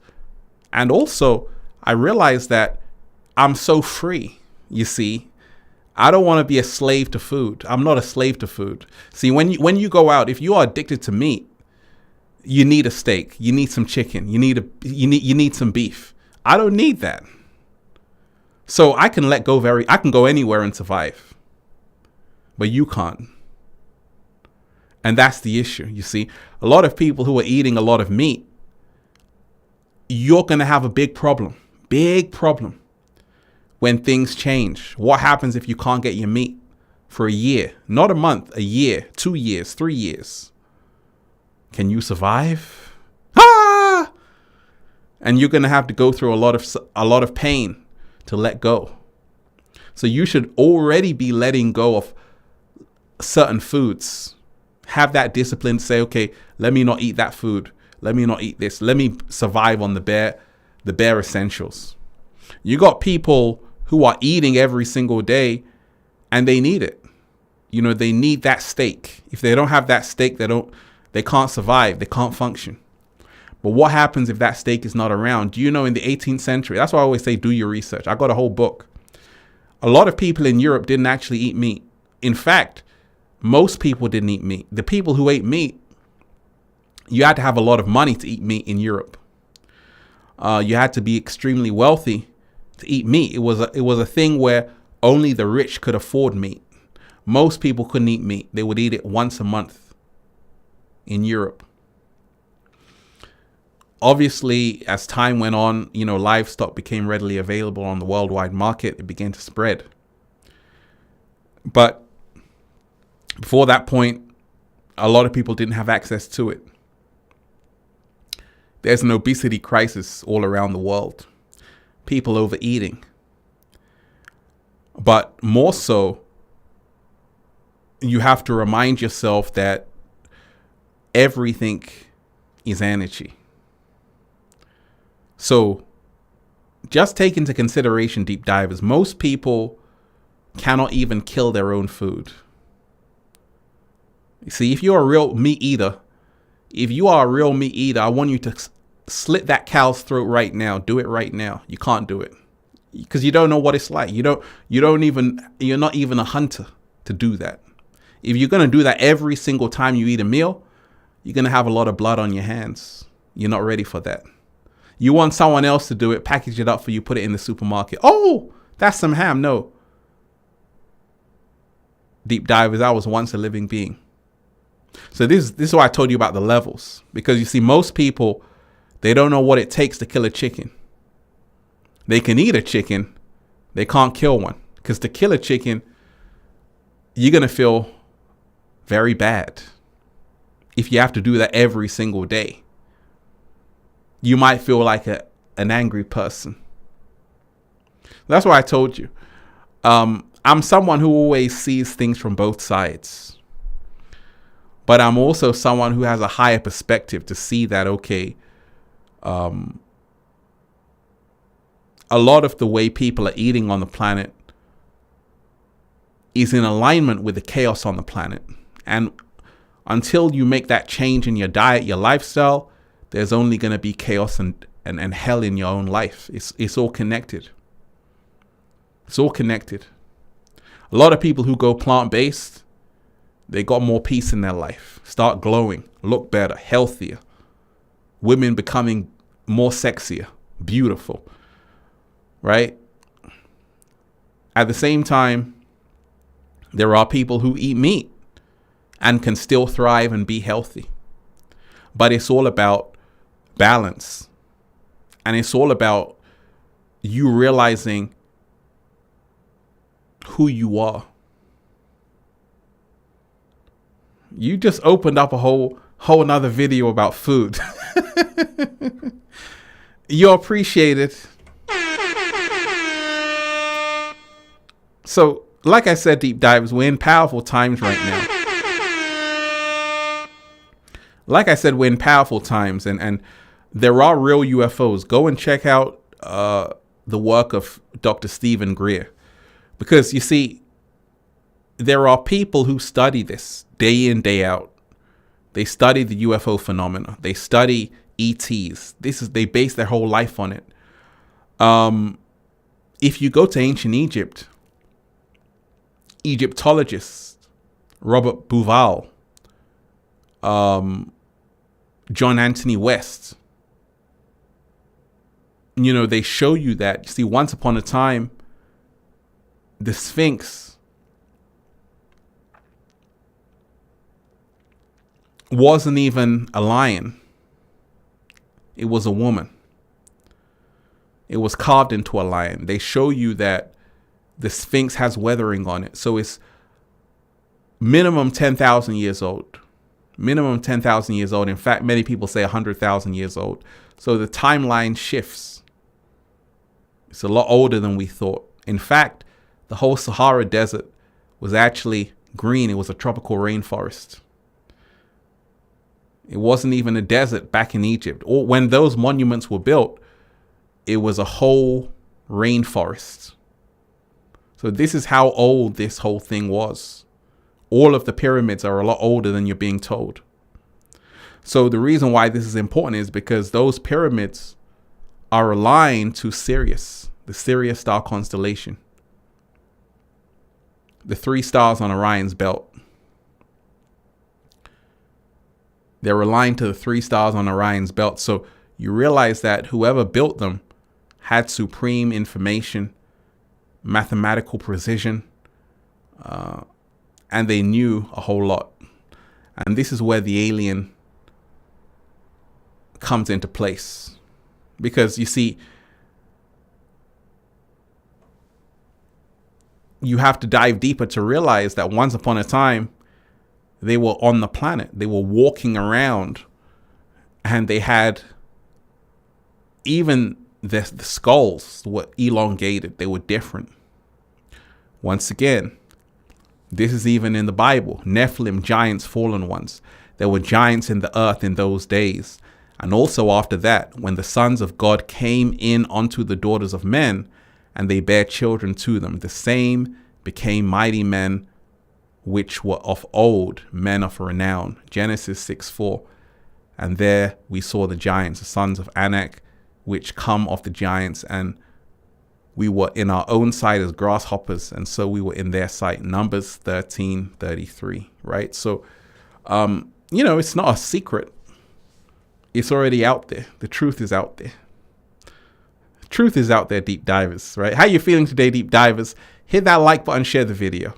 And also, I realized that I'm so free, you see. I don't want to be a slave to food. I'm not a slave to food. See, when you go out, if you are addicted to meat, you need a steak, you need some chicken, you need some beef. I don't need that. So I can let go I can go anywhere and survive. But you can't. And that's the issue, you see. A lot of people who are eating a lot of meat, you're going to have a big problem when things change. What happens if you can't get your meat for a year? Not a month, a year, 2 years, 3 years. Can you survive? Ah! And you're going to have to go through a lot of pain to let go. So you should already be letting go of certain foods. Have that discipline to say, okay, let me not eat that food. Let me not eat this. Let me survive on the bare essentials. You got people who are eating every single day and they need it. You know, they need that steak. If they don't have that steak, they can't survive. They can't function. But what happens if that steak is not around? Do you know in the 18th century, that's why I always say do your research. I got a whole book. A lot of people in Europe didn't actually eat meat. In fact, most people didn't eat meat. The people who ate meat, you had to have a lot of money to eat meat in Europe. You had to be extremely wealthy to eat meat. It was a thing where only the rich could afford meat. Most people couldn't eat meat. They would eat it once a month in Europe. Obviously, as time went on, you know, livestock became readily available on the worldwide market. It began to spread. But before that point, a lot of people didn't have access to it. There's an obesity crisis all around the world. People overeating. But more so, you have to remind yourself that everything is energy. So just take into consideration, deep divers, most people cannot even kill their own food. You see, if you're a real meat eater, I want you to slit that cow's throat right now. Do it right now. You can't do it because you don't know what it's like. You're not even a hunter to do that. If you're going to do that every single time you eat a meal, you're going to have a lot of blood on your hands. You're not ready for that. You want someone else to do it, package it up for you, put it in the supermarket. Oh, that's some ham. No. Deep divers, I was once a living being. So this is why I told you about the levels. Because you see, most people, they don't know what it takes to kill a chicken. They can eat a chicken. They can't kill one. Because to kill a chicken, you're going to feel very bad. If you have to do that every single day. You might feel like an angry person. That's why I told you. I'm someone who always sees things from both sides. But I'm also someone who has a higher perspective to see that, okay, a lot of the way people are eating on the planet is in alignment with the chaos on the planet. And until you make that change in your diet, your lifestyle, there's only going to be chaos and hell in your own life. It's all connected. It's all connected. A lot of people who go plant-based, they got more peace in their life, start glowing, look better, healthier. Women becoming more sexier, beautiful, right? At the same time, there are people who eat meat and can still thrive and be healthy. But it's all about balance. And it's all about you realizing who you are. You just opened up a whole nother video about food. You're appreciated. So, like I said, deep divers, we're in powerful times right now. Like I said, we're in powerful times, and there are real UFOs. Go and check out the work of Dr. Stephen Greer. Because, you see, there are people who study this day in, day out. They study the UFO phenomena. They study ETs. They base their whole life on it. If you go to ancient Egypt, Egyptologists, Robert Bauval, John Anthony West, they show you that. See, once upon a time, the Sphinx wasn't even a lion. It was a woman. It was carved into a lion. They show you that the Sphinx has weathering on it. So it's minimum 10,000 years old. Minimum 10,000 years old. In fact, many people say 100,000 years old. So the timeline shifts. It's a lot older than we thought. In fact, the whole Sahara Desert was actually green. It was a tropical rainforest. It wasn't even a desert back in Egypt. Or when those monuments were built, it was a whole rainforest. So this is how old this whole thing was. All of the pyramids are a lot older than you're being told. So the reason why this is important is because those pyramids are aligned to Sirius, the Sirius star constellation. The 3 stars on Orion's belt. They're aligned to the 3 stars on Orion's belt. So you realize that whoever built them had supreme information, mathematical precision, and they knew a whole lot. And this is where the alien comes into place. Because you see, you have to dive deeper to realize that once upon a time, they were on the planet. They were walking around, and they had even the skulls were elongated. They were different. Once again, this is even in the Bible. Nephilim, giants, fallen ones. There were giants in the earth in those days. And also after that, when the sons of God came in unto the daughters of men, and they bare children to them, the same became mighty men, which were of old, men of renown. Genesis 6:4. And there we saw the giants, the sons of Anak, which come of the giants, and we were in our own sight as grasshoppers, and so we were in their sight. Numbers 13:33, right? So, it's not a secret. It's already out there. The truth is out there. The truth is out there, deep divers, right? How you feeling today, deep divers? Hit that like button, share the video.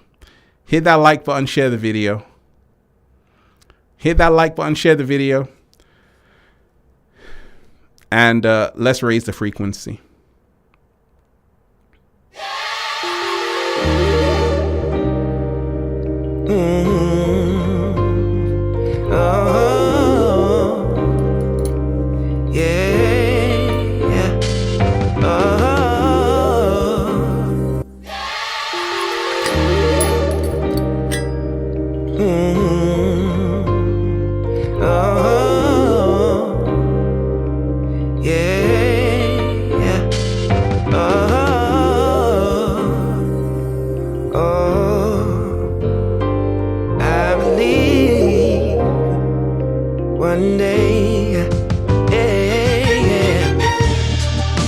Hit that like button, share the video. Hit that like button, share the video. And let's raise the frequency. One day,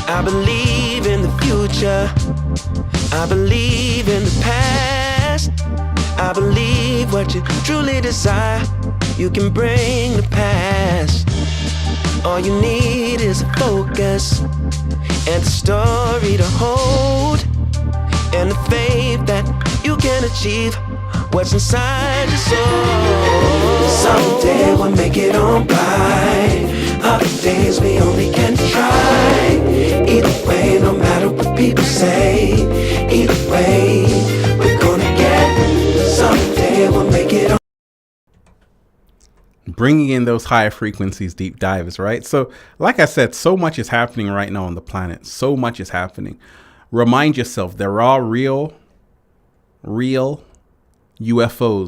I believe in the future. I believe in the past. I believe what you truly desire, you can bring the past. All you need is a focus and a story to hold, and the faith that you can achieve what's inside your soul. Someday we'll make it on by, other days we only can try. Either way, no matter what people say, either way, we're gonna get. Someday we'll make it on. Bringing in those higher frequencies, deep divers, right? So like I said, so much is happening right now on the planet. So much is happening. Remind yourself, there are real UFOs,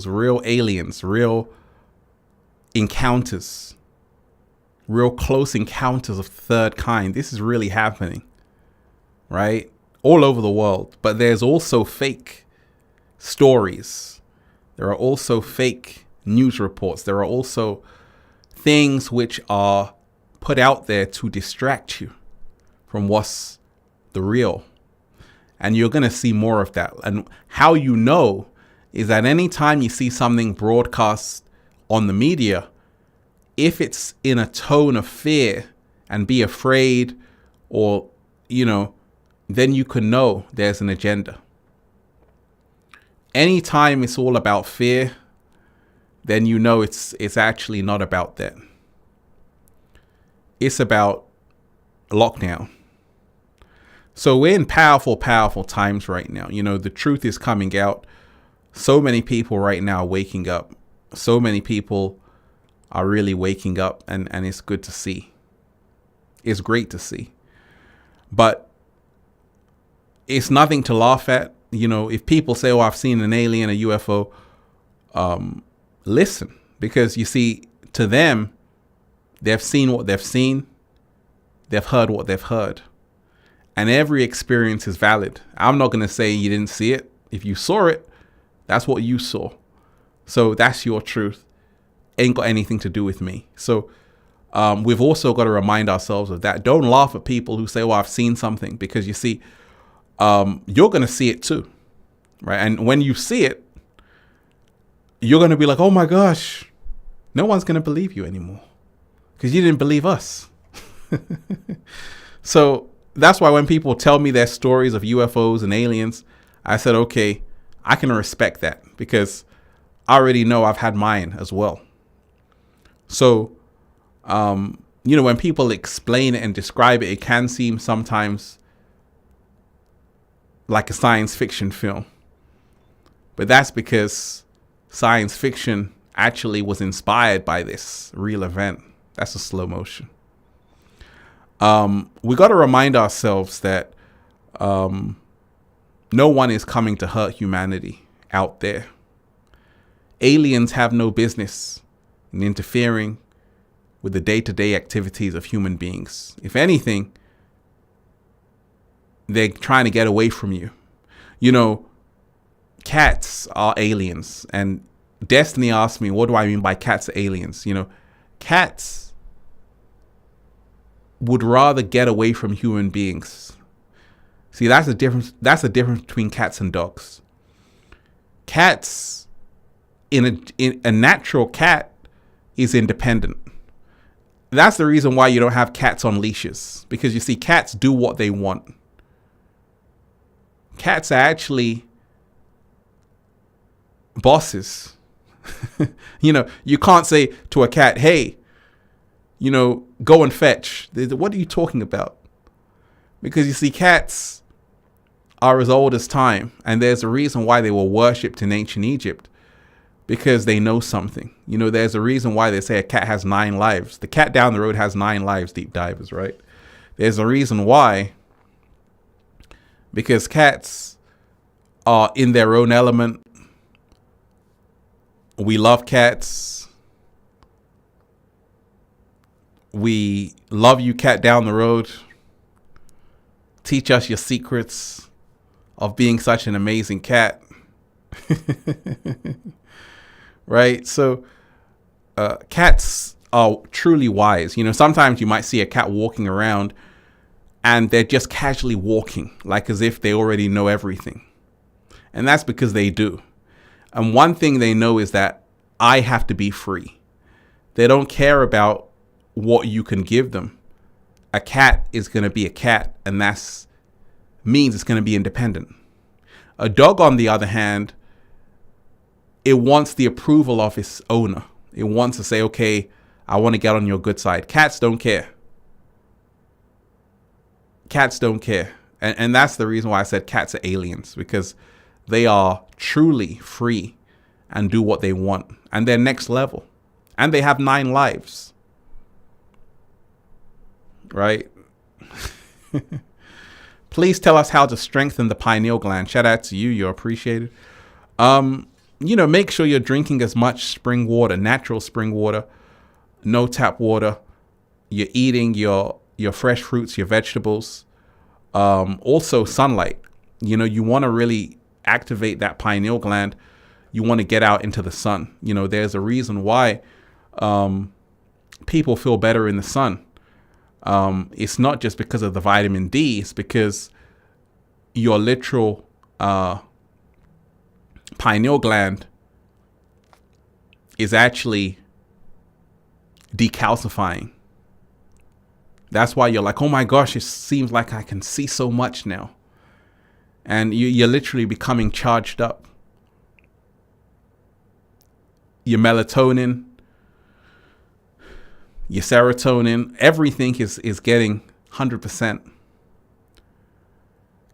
real aliens, real encounters, real close encounters of third kind. This is really happening, right? All over the world. But there's also fake stories. There are also fake news reports. There are also things which are put out there to distract you from what's the real. And you're going to see more of that. And how you know is that anytime you see something broadcast on the media, if it's in a tone of fear and be afraid, or, then you can know there's an agenda. Anytime it's all about fear, then you know it's actually not about that. It's about lockdown. So we're in powerful times right now. The truth is coming out. So many people right now are waking up. So many people are really waking up, and it's good to see. It's great to see. But it's nothing to laugh at. If people say, oh, I've seen an alien, a UFO, listen, because you see, to them, they've seen what they've seen. They've heard what they've heard. And every experience is valid. I'm not going to say you didn't see it. If you saw it, that's what you saw. So that's your truth. Ain't got anything to do with me. So we've also got to remind ourselves of that. Don't laugh at people who say, well, I've seen something, because you see, you're going to see it too, right? And when you see it, you're going to be like, oh my gosh, no one's going to believe you anymore because you didn't believe us. So that's why when people tell me their stories of UFOs and aliens, I said, okay, I can respect that because I already know I've had mine as well. So, when people explain it and describe it, it can seem sometimes like a science fiction film. But that's because science fiction actually was inspired by this real event. That's a slow motion. We got to remind ourselves that no one is coming to hurt humanity out there. Aliens have no business in interfering with the day-to-day activities of human beings. If anything, they're trying to get away from you. Cats are aliens, and Destiny asked me, what do I mean by cats are aliens? Cats would rather get away from human beings. See, that's the difference. That's the difference between cats and dogs. Cats, in a natural cat, is independent. That's the reason why you don't have cats on leashes, because you see, cats do what they want. Cats are actually bosses. You can't say to a cat, hey, go and fetch. What are you talking about? Because you see, cats are as old as time, and there's a reason why they were worshipped in ancient Egypt, because they know something. There's a reason why they say a cat has 9 lives. The cat down the road has 9 lives, deep divers, right? There's a reason why, because cats are in their own element. We love cats. We love you, cat down the road. Teach us your secrets of being such an amazing cat. Right? So cats are truly wise. Sometimes you might see a cat walking around and they're just casually walking, like as if they already know everything. And that's because they do. And one thing they know is that I have to be free. They don't care about what you can give them. A cat is going to be a cat, and that means it's going to be independent. A dog, on the other hand, it wants the approval of its owner. It wants to say, okay, I want to get on your good side. Cats don't care. Cats don't care. And that's the reason why I said cats are aliens, because they are truly free and do what they want. And they're next level. And they have 9 lives. Right? Please tell us how to strengthen the pineal gland. Shout out to you. You're appreciated. Make sure you're drinking as much spring water, natural spring water, no tap water. You're eating your fresh fruits, your vegetables. Also sunlight. You want to really activate that pineal gland. You want to get out into the sun. There's a reason why people feel better in the sun. It's not just because of the vitamin D. It's because your literal pineal gland is actually decalcifying. That's why you're like, oh my gosh, it seems like I can see so much now. And you're literally becoming charged up. Your melatonin, your serotonin, everything is getting 100%.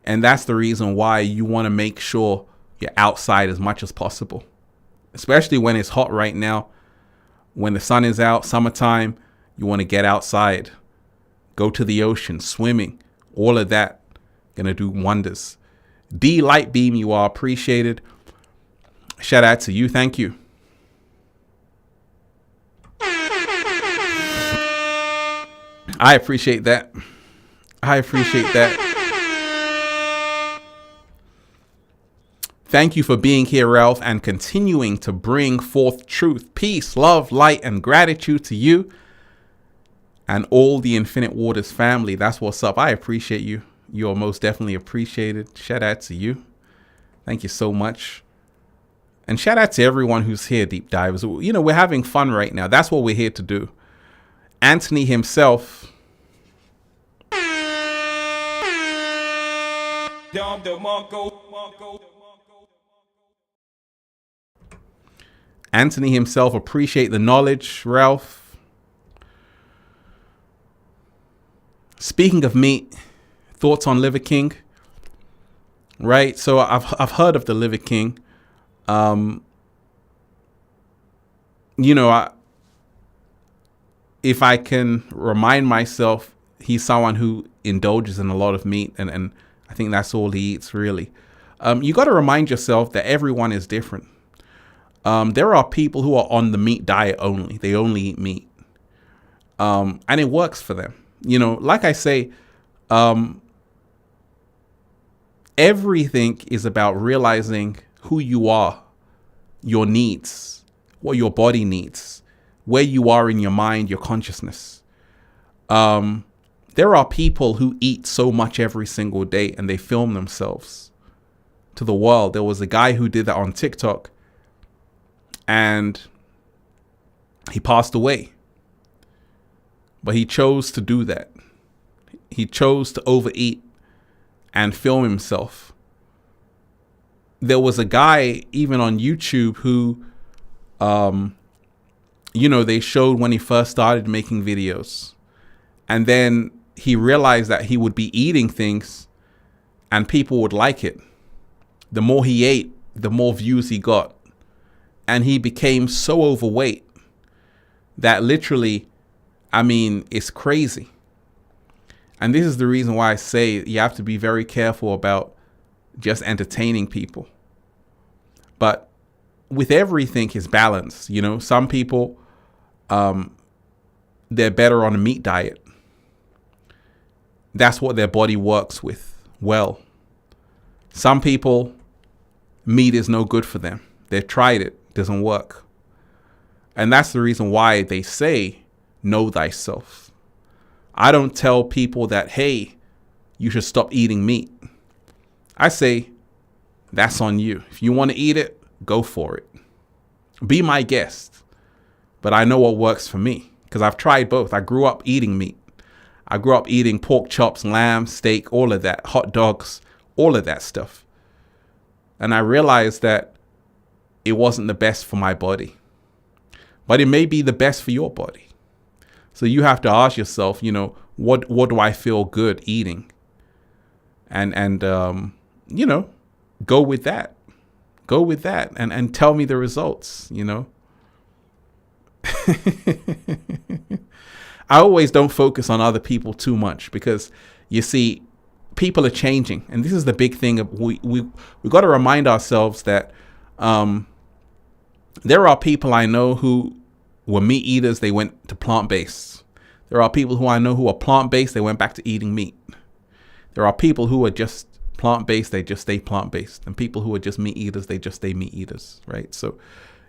And that's the reason why you want to make sure you're outside as much as possible, especially when it's hot right now. When the sun is out, summertime, you want to get outside, go to the ocean, swimming, all of that gonna do wonders. D Light Beam, you are appreciated. Shout out to you. Thank you. I appreciate that. I appreciate that. Thank you for being here, Ralph, and continuing to bring forth truth, peace, love, light, and gratitude to you and all the Infinite Waters family. That's what's up. I appreciate you. You're most definitely appreciated. Shout out to you. Thank you so much. And shout out to everyone who's here, Deep Divers. We're having fun right now. That's what we're here to do. Anthony himself. Anthony himself, appreciate the knowledge, Ralph. Speaking of meat, thoughts on Liver King? Right, so I've heard of the Liver King. If I can remind myself, he's someone who indulges in a lot of meat, and I think that's all he eats, really. You got to remind yourself that everyone is different. There are people who are on the meat diet only. They only eat meat. And it works for them. Like I say, everything is about realizing who you are, your needs, what your body needs, where you are in your mind, your consciousness. There are people who eat so much every single day and they film themselves to the world. There was a guy who did that on TikTok and he passed away. But he chose to do that. He chose to overeat and film himself. There was a guy even on YouTube who, they showed when he first started making videos. And then he realized that he would be eating things and people would like it. The more he ate, the more views he got. And he became so overweight that literally, it's crazy. And this is the reason why I say you have to be very careful about just entertaining people. But with everything is balance. Some people, they're better on a meat diet. That's what their body works with well. Some people, meat is no good for them. They've tried it, doesn't work. And that's the reason why they say, know thyself. I don't tell people that, hey, you should stop eating meat. I say, that's on you. If you want to eat it, go for it. Be my guest. But I know what works for me because I've tried both. I grew up eating meat. I grew up eating pork chops, lamb, steak, all of that, hot dogs, all of that stuff. And I realized that it wasn't the best for my body, but it may be the best for your body. So you have to ask yourself, what do I feel good eating? And go with that. Go with that and tell me the results, I always don't focus on other people too much because, you see, people are changing. And this is the big thing. We got to remind ourselves that there are people I know who were meat eaters. They went to plant-based. There are people who I know who are plant-based. They went back to eating meat. There are people who are just plant-based. They just stay plant-based. And people who are just meat eaters, they just stay meat eaters, right? So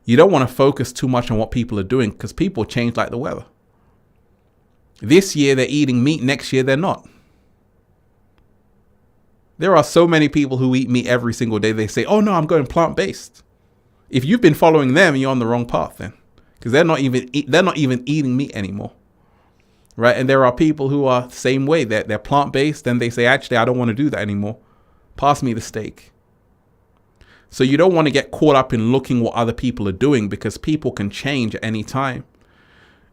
you don't want to focus too much on what people are doing because people change like the weather. This year they're eating meat. Next year they're not. There are so many people who eat meat every single day. They say, oh no, I'm going plant-based. If you've been following them, you're on the wrong path then, because they're not even eating meat anymore. Right. And there are people who are the same way. They're plant-based and they say, actually, I don't want to do that anymore. Pass me the steak. So you don't want to get caught up in looking what other people are doing because people can change at any time.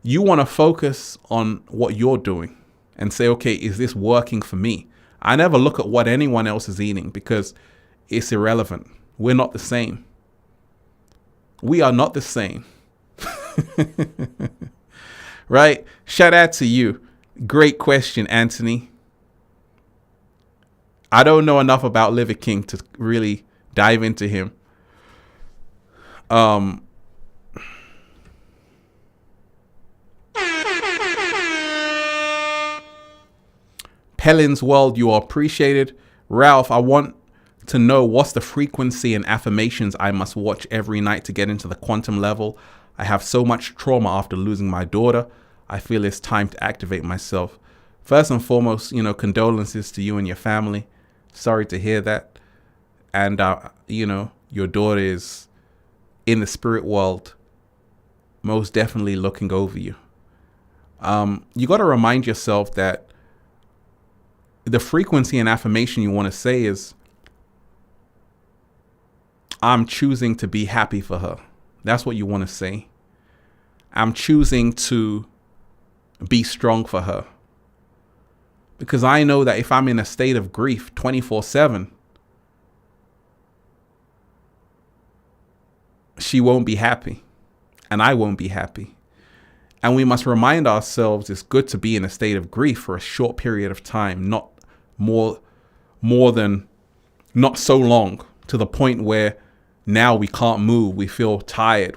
You want to focus on what you're doing and say, okay, is this working for me? I never look at what anyone else is eating because it's irrelevant. We're not the same. We are not the same. Right? Shout out to you. Great question, Anthony. I don't know enough about Liver King to really dive into him. Pellin's World, you are appreciated. Ralph, I want to know what's the frequency and affirmations I must watch every night to get into the quantum level. I have so much trauma after losing my daughter. I feel it's time to activate myself. First and foremost, condolences to you and your family. Sorry to hear that. And, your daughter is in the spirit world, most definitely looking over you. You got to remind yourself that the frequency and affirmation you want to say is, I'm choosing to be happy for her. That's what you want to say. I'm choosing to be strong for her. Because I know that if I'm in a state of grief 24/7, she won't be happy and I won't be happy. And we must remind ourselves it's good to be in a state of grief for a short period of time, not more than, not so long, to the point where now we can't move, we feel tired.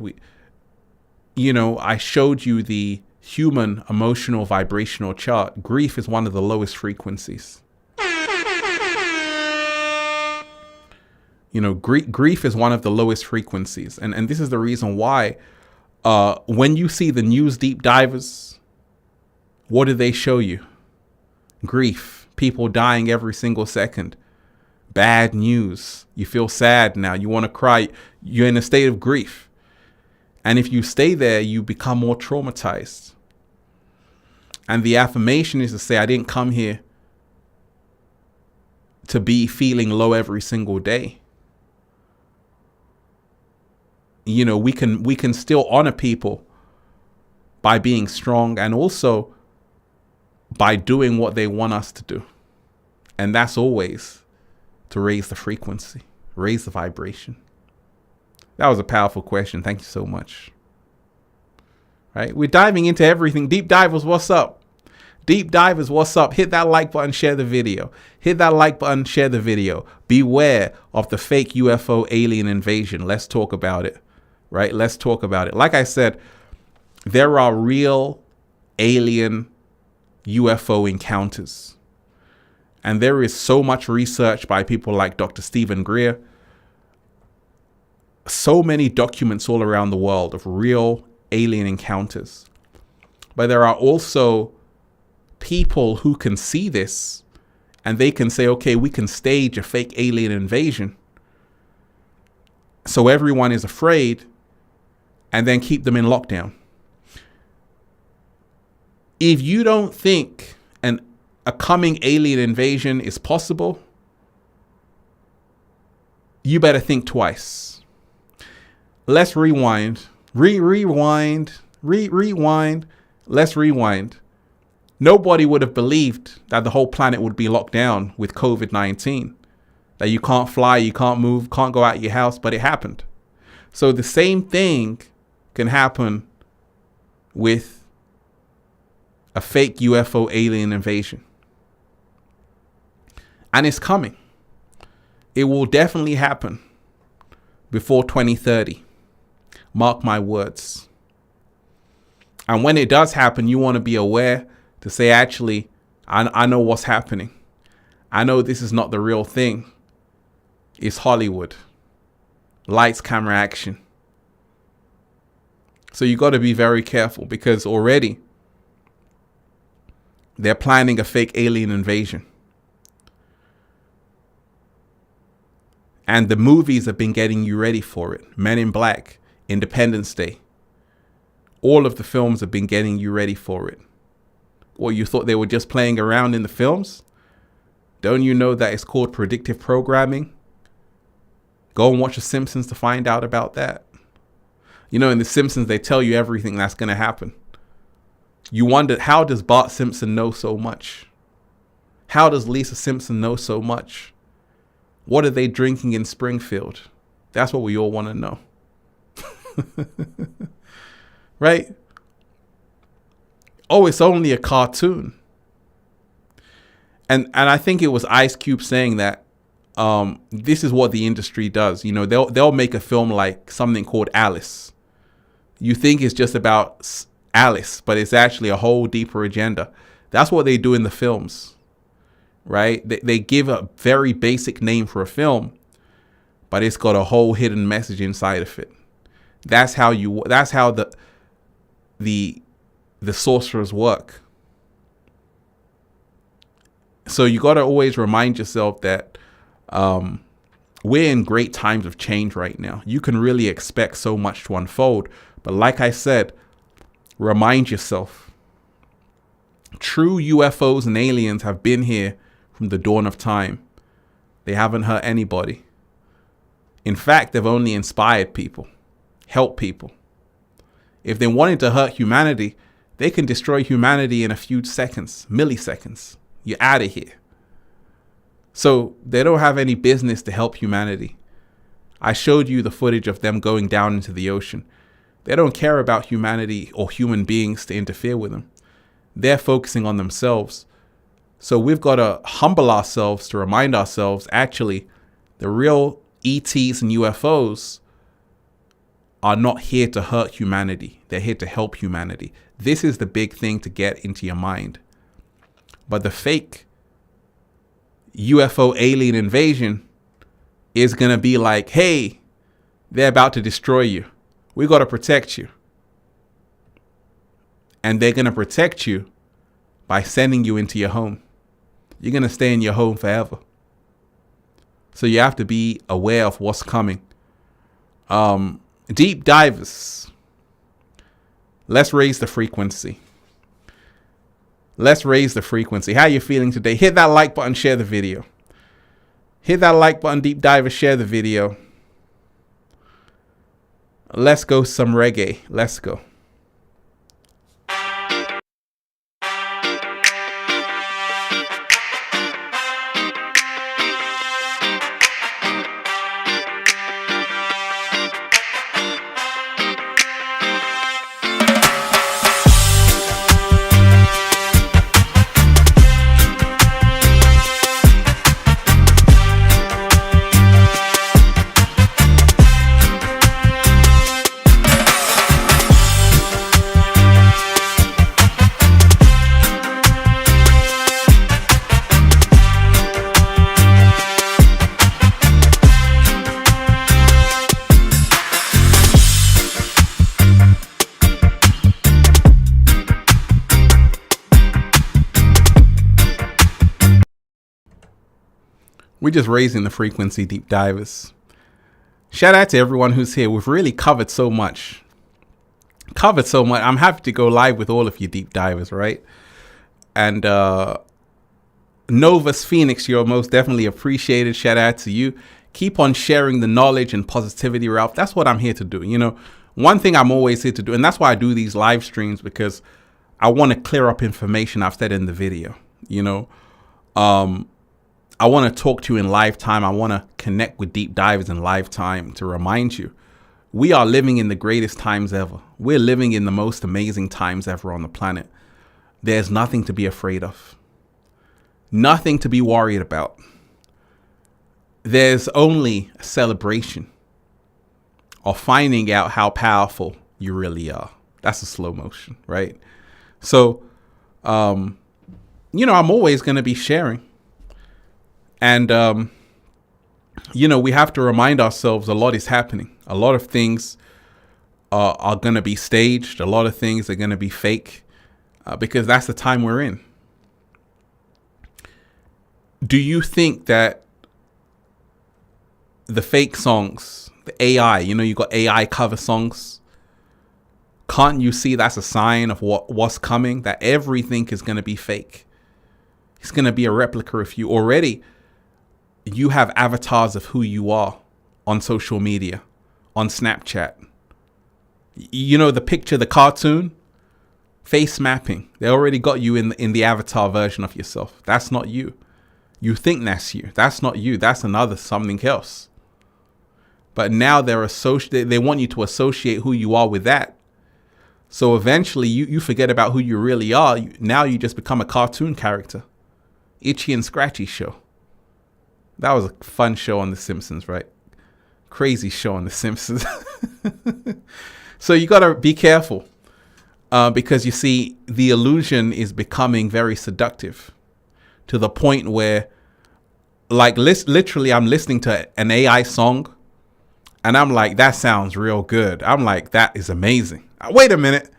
I showed you the human emotional vibrational chart. Grief is one of the lowest frequencies. Grief is one of the lowest frequencies. And this is the reason why when you see the news deep divers, what do they show you? Grief. People dying every single second. Bad news. You feel sad now. You want to cry. You're in a state of grief. And if you stay there, you become more traumatized. And the affirmation is to say, I didn't come here to be feeling low every single day. We can still honor people by being strong and also by doing what they want us to do. And that's always to raise the frequency, raise the vibration. That was a powerful question. Thank you so much. Right? We're diving into everything. Deep divers, what's up? Deep divers, what's up? Hit that like button, share the video. Hit that like button, share the video. Beware of the fake UFO alien invasion. Let's talk about it. Right? Let's talk about it. Like I said, there are real alien UFO encounters. And there is so much research by people like Dr. Stephen Greer. So many documents all around the world of real alien encounters. But there are also people who can see this and they can say, okay, we can stage a fake alien invasion. so everyone is afraid, and then keep them in lockdown. If you don't think a coming alien invasion is possible, you better think twice. Let's rewind. Rewind. Let's rewind. Nobody would have believed that the whole planet would be locked down with COVID-19. That you can't fly, you can't move, can't go out of your house, but it happened. So the same thing can happen with a fake UFO alien invasion. And it's coming. It will definitely happen before 2030. Mark my words. And when it does happen, you want to be aware to say, actually, I know what's happening. I know this is not the real thing. It's Hollywood. Lights, camera, action. So you got to be very careful, because already they're planning a fake alien invasion. And the movies have been getting you ready for it. Men in Black, Independence Day. All of the films have been getting you ready for it. Well, you thought they were just playing around in the films? Don't you know that it's called predictive programming? Go and watch The Simpsons to find out about that. You know, in The Simpsons, they tell you everything that's going to happen. You wonder, how does Bart Simpson know so much? How does Lisa Simpson know so much? What are they drinking in Springfield? That's what we all want to know. Right? Oh, it's only a cartoon. And I think it was Ice Cube saying that this is what the industry does. You know, they'll make a film like something called Alice. You think it's just about Alice, but it's actually a whole deeper agenda. That's what they do in the films, right? They give a very basic name for a film, but it's got a whole hidden message inside of it. That's how the sorcerers work. So you got to always remind yourself that we're in great times of change right now. You can really expect so much to unfold. But like I said, remind yourself, true UFOs and aliens have been here from the dawn of time. They haven't hurt anybody. In fact, they've only inspired people, helped people. If they wanted to hurt humanity, they can destroy humanity in a few seconds, milliseconds. You're out of here. So they don't have any business to help humanity. I showed you the footage of them going down into the ocean. They don't care about humanity or human beings to interfere with them. They're focusing on themselves. So we've got to humble ourselves to remind ourselves, actually, the real ETs and UFOs are not here to hurt humanity. They're here to help humanity. This is the big thing to get into your mind. But the fake UFO alien invasion is going to be like, hey, they're about to destroy you. We got to protect you. And they're going to protect you by sending you into your home. You're going to stay in your home forever. So you have to be aware of what's coming. Deep divers. Let's raise the frequency. Let's raise the frequency. How are you feeling today? Hit that like button, share the video. Hit that like button, deep divers, share the video. Let's go some reggae. Let's go. We're just raising the frequency, deep divers. Shout out to everyone who's here. We've really covered so much. I'm happy to go live with all of you deep divers, right? And Novus Phoenix, you're most definitely appreciated. Shout out to you. Keep on sharing the knowledge and positivity, Ralph. That's what I'm here to do. You know, one thing I'm always here to do, and that's why I do these live streams, because I want to clear up information I've said in the video. You know, I want to talk to you in live time. I want to connect with deep divers in live time to remind you, we are living in the greatest times ever. We're living in the most amazing times ever on the planet. There's nothing to be afraid of. Nothing to be worried about. There's only a celebration of finding out how powerful you really are. That's a slow motion, right? So, you know, I'm always going to be sharing. And, you know, we have to remind ourselves a lot is happening. A lot of things are going to be staged. A lot of things are going to be fake because that's the time we're in. Do you think that the fake songs, the AI, you know, you got AI cover songs. Can't you see that's a sign of what's coming? That everything is going to be fake. It's going to be a replica of you. Already, you have avatars of who you are on social media, on Snapchat. You know, the picture, the cartoon, face mapping. They already got you in the avatar version of yourself. That's not you. You think that's you. That's not you. That's another something else. But now they want you to associate who you are with that. So eventually you forget about who you really are. Now you just become a cartoon character. Itchy and Scratchy show. That was a fun show on The Simpsons, right? Crazy show on The Simpsons. So you got to be careful because you see, the illusion is becoming very seductive to the point where, like, literally I'm listening to an AI song and I'm like, that sounds real good. I'm like, that is amazing. Wait a minute.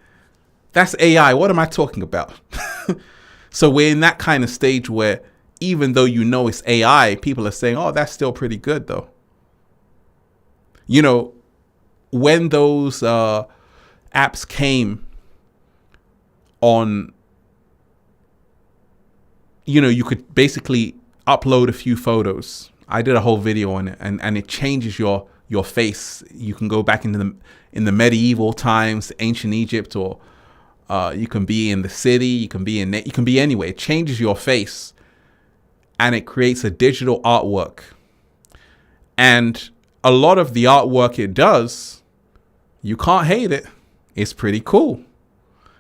That's AI. What am I talking about? So we're in that kind of stage where even though you know it's AI, people are saying, oh, that's still pretty good though. You know, when those apps came on, you know, you could basically upload a few photos. I did a whole video on it, and it changes your face. You can go back into the medieval times, ancient Egypt, or you can be in the city, you can be anywhere. It changes your face and it creates a digital artwork. And a lot of the artwork it does, you can't hate it. It's pretty cool.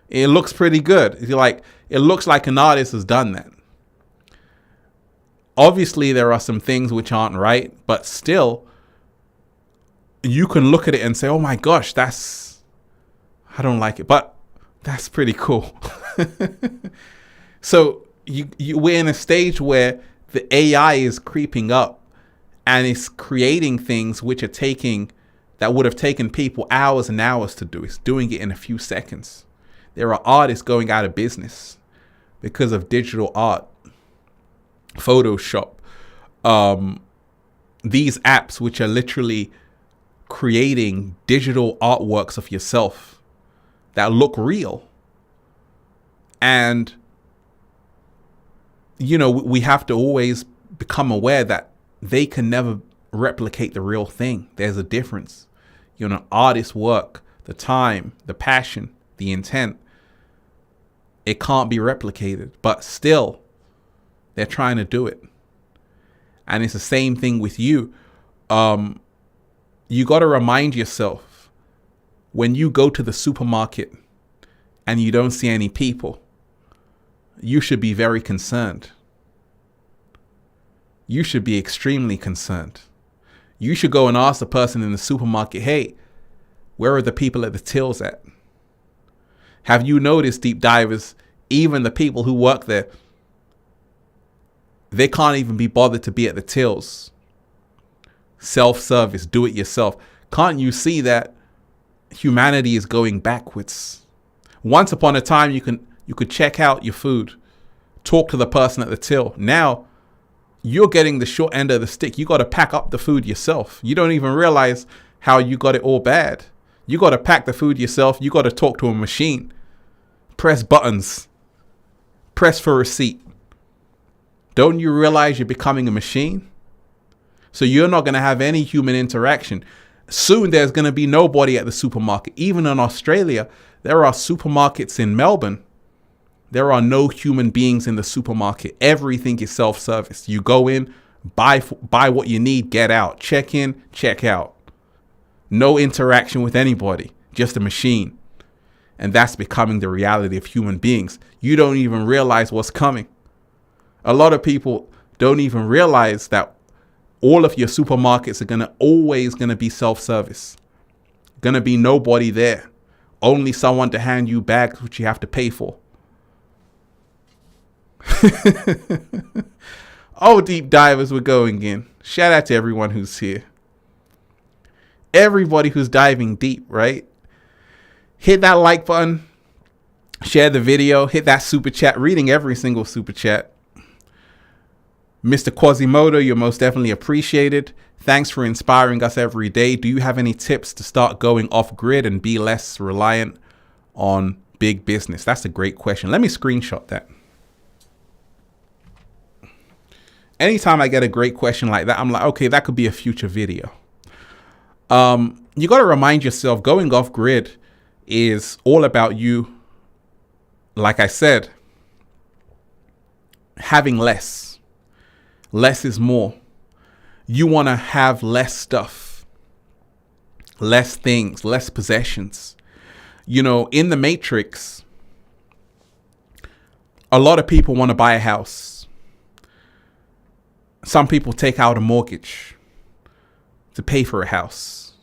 It looks pretty good. It looks like an artist has done that. Obviously, there are some things which aren't right, but still, you can look at it and say, oh my gosh, I don't like it, but that's pretty cool. So we're in a stage where the AI is creeping up and it's creating things which are that would have taken people hours and hours to do. It's doing it in a few seconds. There are artists going out of business because of digital art, Photoshop, these apps which are literally creating digital artworks of yourself that look real. And, you know, we have to always become aware that they can never replicate the real thing. There's a difference. You know, artist's work, the time, the passion, the intent, it can't be replicated, but still they're trying to do it. And it's the same thing with you. You got to remind yourself, when you go to the supermarket and you don't see any people, you should be very concerned. You should be extremely concerned. You should go and ask the person in the supermarket, hey, where are the people at the tills at? Have you noticed, deep divers, even the people who work there, they can't even be bothered to be at the tills. Self-service, do it yourself. Can't you see that humanity is going backwards? Once upon a time, you could check out your food, talk to the person at the till. Now, you're getting the short end of the stick. You got to pack up the food yourself. You don't even realize how you got it all bad. You got to pack the food yourself. You got to talk to a machine. Press buttons. Press for receipt. Don't you realize you're becoming a machine? So you're not going to have any human interaction. Soon there's going to be nobody at the supermarket. Even in Australia, there are supermarkets in Melbourne. There are no human beings in the supermarket. Everything is self-service. You go in, buy what you need, get out. Check in, check out. No interaction with anybody. Just a machine. And that's becoming the reality of human beings. You don't even realize what's coming. A lot of people don't even realize that all of your supermarkets are always going to be self-service. Going to be nobody there. Only someone to hand you bags which you have to pay for. Oh, deep divers, we're going in. Shout out to everyone who's here. Everybody who's diving deep, right? Hit that like button. Share the video. Hit that super chat. Reading every single super chat. Mr. Quasimodo, you're most definitely appreciated. Thanks for inspiring us every day. Do you have any tips to start going off grid and be less reliant on big business? That's a great question. Let me screenshot that. Anytime I get a great question like that, I'm like, okay, that could be a future video. You got to remind yourself going off grid is all about you. Like I said, having less. Less is more. You want to have less stuff, less things, less possessions. You know, in the Matrix, a lot of people want to buy a house. Some people take out a mortgage to pay for a house.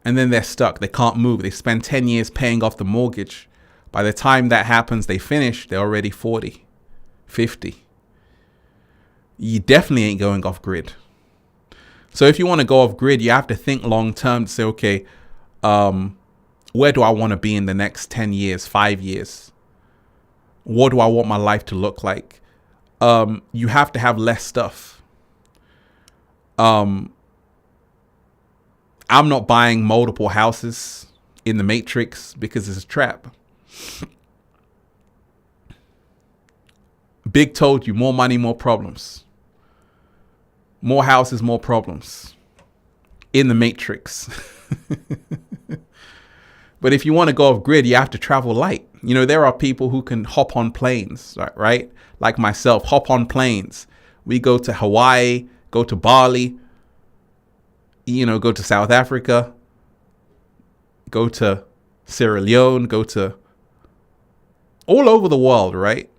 And then they're stuck. They can't move. They spend 10 years paying off the mortgage. By the time that happens, they finish, they're already 40, 50. You definitely ain't going off grid. So if you want to go off grid, you have to think long term to say, okay, where do I want to be in the next 10 years, 5 years? What do I want my life to look like? You have to have less stuff. I'm not buying multiple houses in the Matrix because it's a trap. Big told you, more money, more problems. More houses, more problems. In the Matrix. But if you want to go off grid, you have to travel light. You know, there are people who can hop on planes, right? Like myself, hop on planes. We go to Hawaii, go to Bali, you know, go to South Africa, go to Sierra Leone, go to all over the world, right?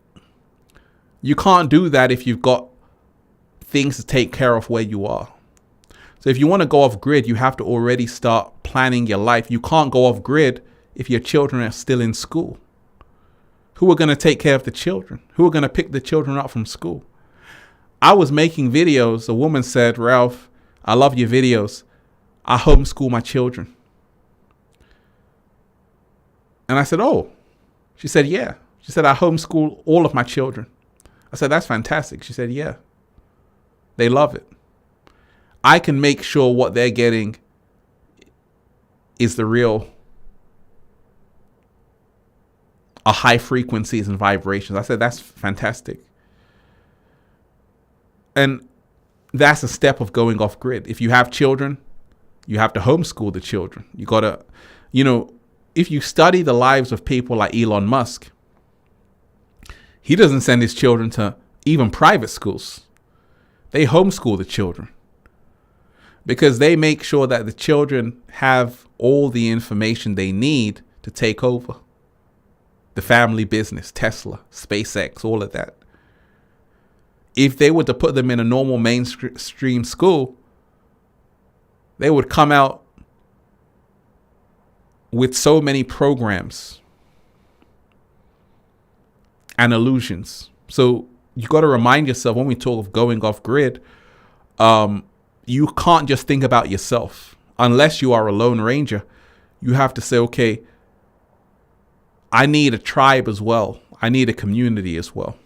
You can't do that if you've got things to take care of where you are. So if you want to go off grid, you have to already start planning your life. You can't go off grid if your children are still in school. Who are going to take care of the children? Who are going to pick the children up from school? I was making videos. A woman said, Ralph, I love your videos. I homeschool my children. And I said, oh. She said, yeah. She said, I homeschool all of my children. I said, that's fantastic. She said, yeah. They love it. I can make sure what they're getting is the real high frequencies and vibrations. I said, that's fantastic. And that's a step of going off grid. If you have children, you have to homeschool the children. You got to, you know, if you study the lives of people like Elon Musk, he doesn't send his children to even private schools. They homeschool the children because they make sure that the children have all the information they need to take over the family business, Tesla, SpaceX, all of that. If they were to put them in a normal mainstream school, they would come out with so many programs and illusions. So you got to remind yourself when we talk of going off grid, you can't just think about yourself. Unless you are a lone ranger, you have to say, okay, I need a tribe as well. I need a community as well.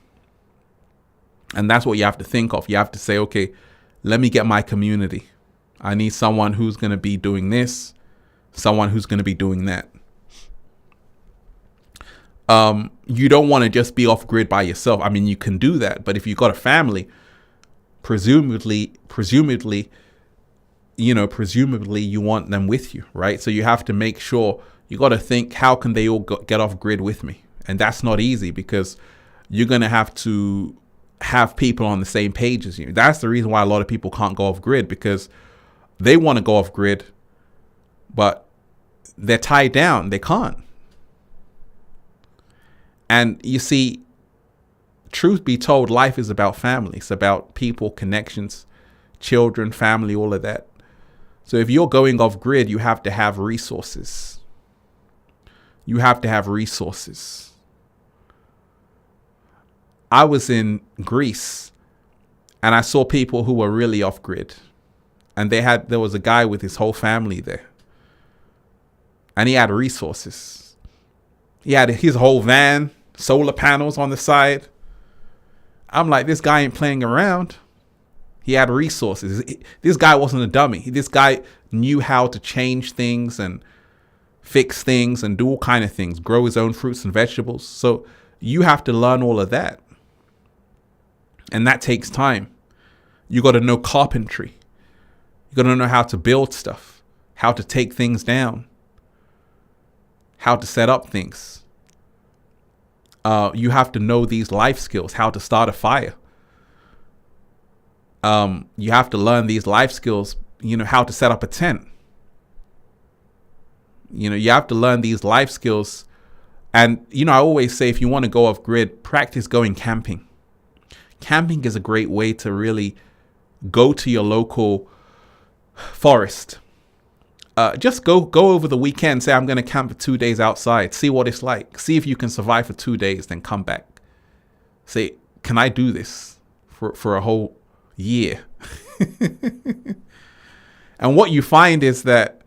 And that's what you have to think of. You have to say, okay, let me get my community. I need someone who's going to be doing this, someone who's going to be doing that. You don't want to just be off grid by yourself. I mean, you can do that, but if you've got a family, presumably, you want them with you, right? So you have to make sure, you got to think, how can they all get off grid with me? And that's not easy, because you're going to have people on the same page as you. That's the reason why a lot of people can't go off grid, because they want to go off grid, but they're tied down. They can't. And you see, truth be told, life is about family. It's about people, connections, children, family, all of that. So if you're going off grid, you have to have resources. You have to have resources. I was in Greece and I saw people who were really off grid, and there was a guy with his whole family there, and he had resources. He had his whole van, solar panels on the side. I'm like, this guy ain't playing around. He had resources. This guy wasn't a dummy. This guy knew how to change things and fix things and do all kind of things, grow his own fruits and vegetables. So you have to learn all of that. And that takes time. You got to know carpentry. You got to know how to build stuff, how to take things down, how to set up things. You have to know these life skills, how to start a fire. You have to learn these life skills, how to set up a tent. You have to learn these life skills. And, I always say, if you want to go off grid, practice going camping. Camping is a great way to really go to your local forest. Just go over the weekend, say, I'm going to camp for 2 days outside, see what it's like. See if you can survive for 2 days, then come back. Say, can I do this for a whole year? And what you find is that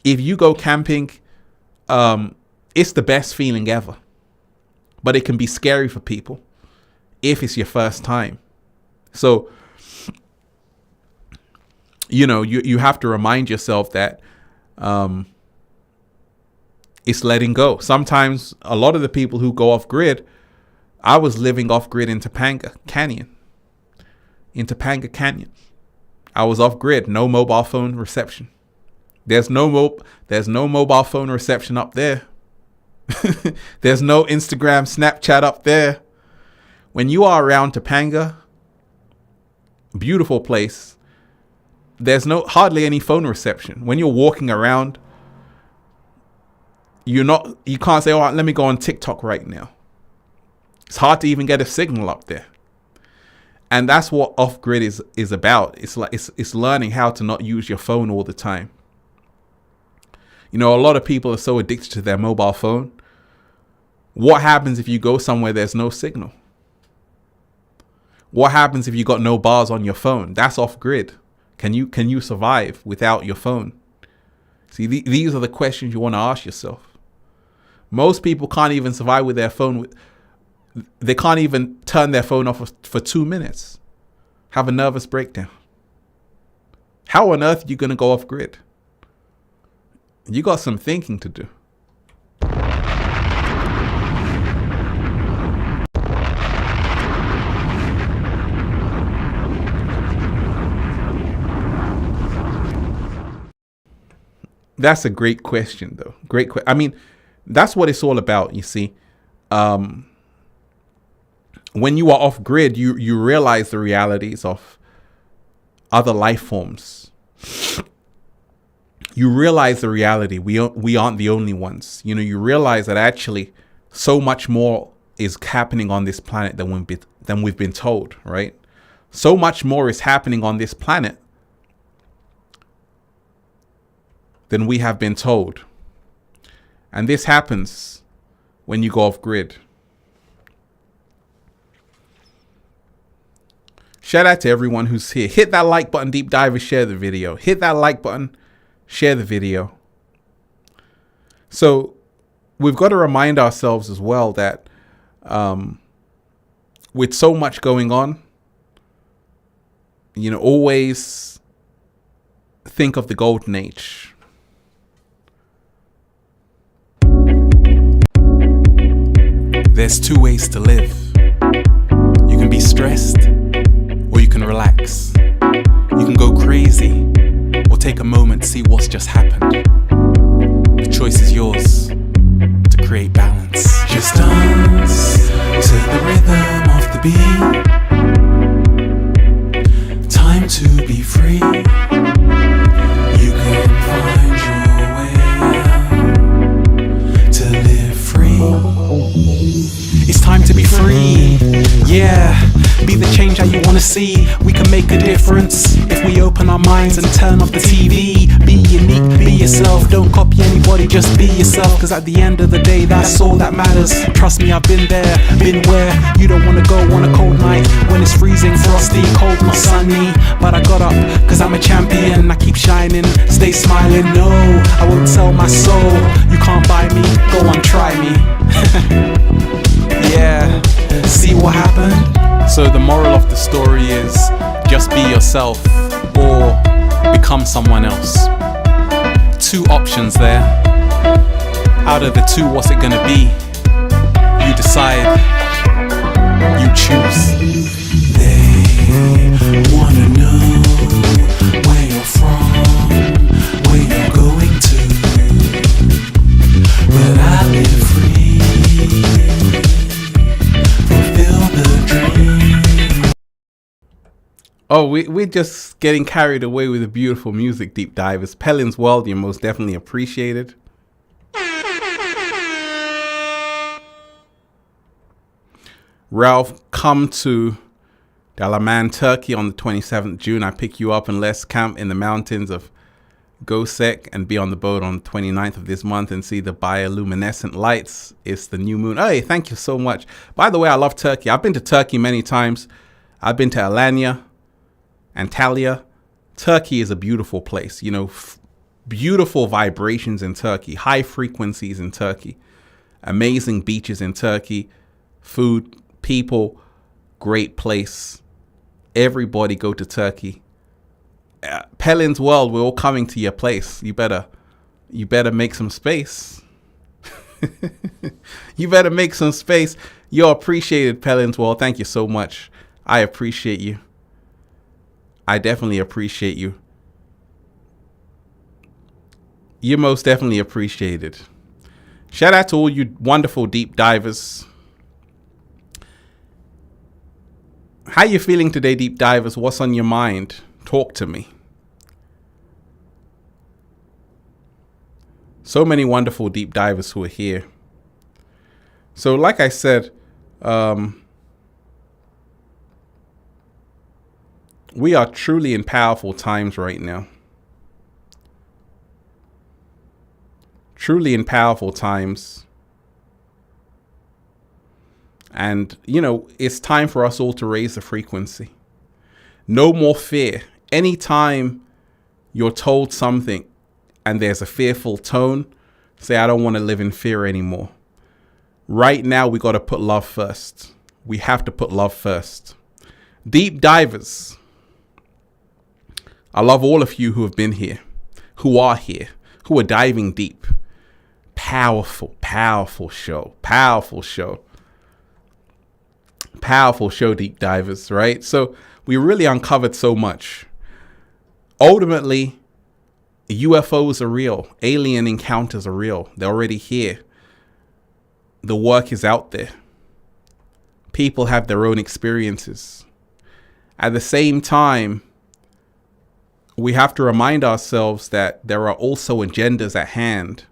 if you go camping, it's the best feeling ever. But it can be scary for people if it's your first time. So, you have to remind yourself that it's letting go. Sometimes a lot of the people who go off grid, I was living off grid in Topanga Canyon. I was off grid, no mobile phone reception. There's no mobile phone reception up there. There's no Instagram, Snapchat up there. When you are around Topanga, beautiful place, there's hardly any phone reception. When you're walking around, you can't say, let me go on TikTok right now. It's hard to even get a signal up there. And that's what off grid is about. It's learning how to not use your phone all the time. A lot of people are so addicted to their mobile phone. What happens if you go somewhere there's no signal? What happens if you got no bars on your phone? That's off grid. Can you survive without your phone? See, these are the questions you want to ask yourself. Most people can't even survive with their phone. They can't even turn their phone off for 2 minutes. Have a nervous breakdown. How on earth are you going to go off grid? You got some thinking to do. That's a great question, though. I mean, that's what it's all about, you see. When you are off grid, you realize the realities of other life forms. You realize the reality. We aren't the only ones. You realize that actually so much more is happening on this planet than we've been told, right? So much more is happening on this planet than we have been told. And this happens when you go off grid. Shout out to everyone who's here. Hit that like button, deep divers, share the video. Hit that like button, share the video. So we've got to remind ourselves as well that with so much going on, you know, always think of the golden age. There's two ways to live. You can be stressed, or you can relax. You can go crazy, or take a moment to see what's just happened. The choice is yours to create balance. Just dance to the rhythm of the beat. Time to be free. You can find your way out to live free. It's time to be free. Yeah, be the change that you want to see. We can make a difference if we open our minds and turn off the TV. Be unique, be yourself. Don't copy anybody, just be yourself. Cause at the end of the day, that's all that matters. Trust me, I've been there, been where you don't want to go on a cold night when it's freezing, frosty, cold, not sunny. But I got up cause I'm a champion. I keep shining, stay smiling. No, I won't sell my soul. You can't buy me, go on, try me. Yeah, see what happened? So the moral of the story is just be yourself or become someone else. Two options there. Out of the two, what's it gonna be? You decide, you choose. They wanna know where you're from, where you're going to, but I live free. Oh, we're just getting carried away with the beautiful music, deep divers. Pelin's World, you're most definitely appreciated. Ralph, come to Dalaman, Turkey on the 27th June. I pick you up and let's camp in the mountains of Gosek and be on the boat on the 29th of this month and see the bioluminescent lights. It's the new moon. Hey, thank you so much. By the way, I love Turkey. I've been to Turkey many times. I've been to Alanya, Antalya. Turkey is a beautiful place. You know, beautiful vibrations in Turkey, high frequencies in Turkey, amazing beaches in Turkey, food, people, great place. Everybody go to Turkey. Pelin's World, we're all coming to your place. You better make some space. You better make some space. You're appreciated, Pelin's World. Thank you so much. I appreciate you. I definitely appreciate you. You're most definitely appreciated. Shout out to all you wonderful deep divers. How you feeling today, deep divers? What's on your mind? Talk to me. So many wonderful deep divers who are here. So like I said, we are truly in powerful times right now. Truly in powerful times. And, you know, it's time for us all to raise the frequency. No more fear. Anytime you're told something and there's a fearful tone, say, I don't want to live in fear anymore. Right now, we got to put love first. We have to put love first. Deep divers. I love all of you who have been here, who are here, who are diving deep. Powerful, powerful show. Powerful show. Powerful show, deep divers, right? So we really uncovered so much. Ultimately, UFOs are real. Alien encounters are real. They're already here. The work is out there. People have their own experiences. At the same time, we have to remind ourselves that there are also agendas at hand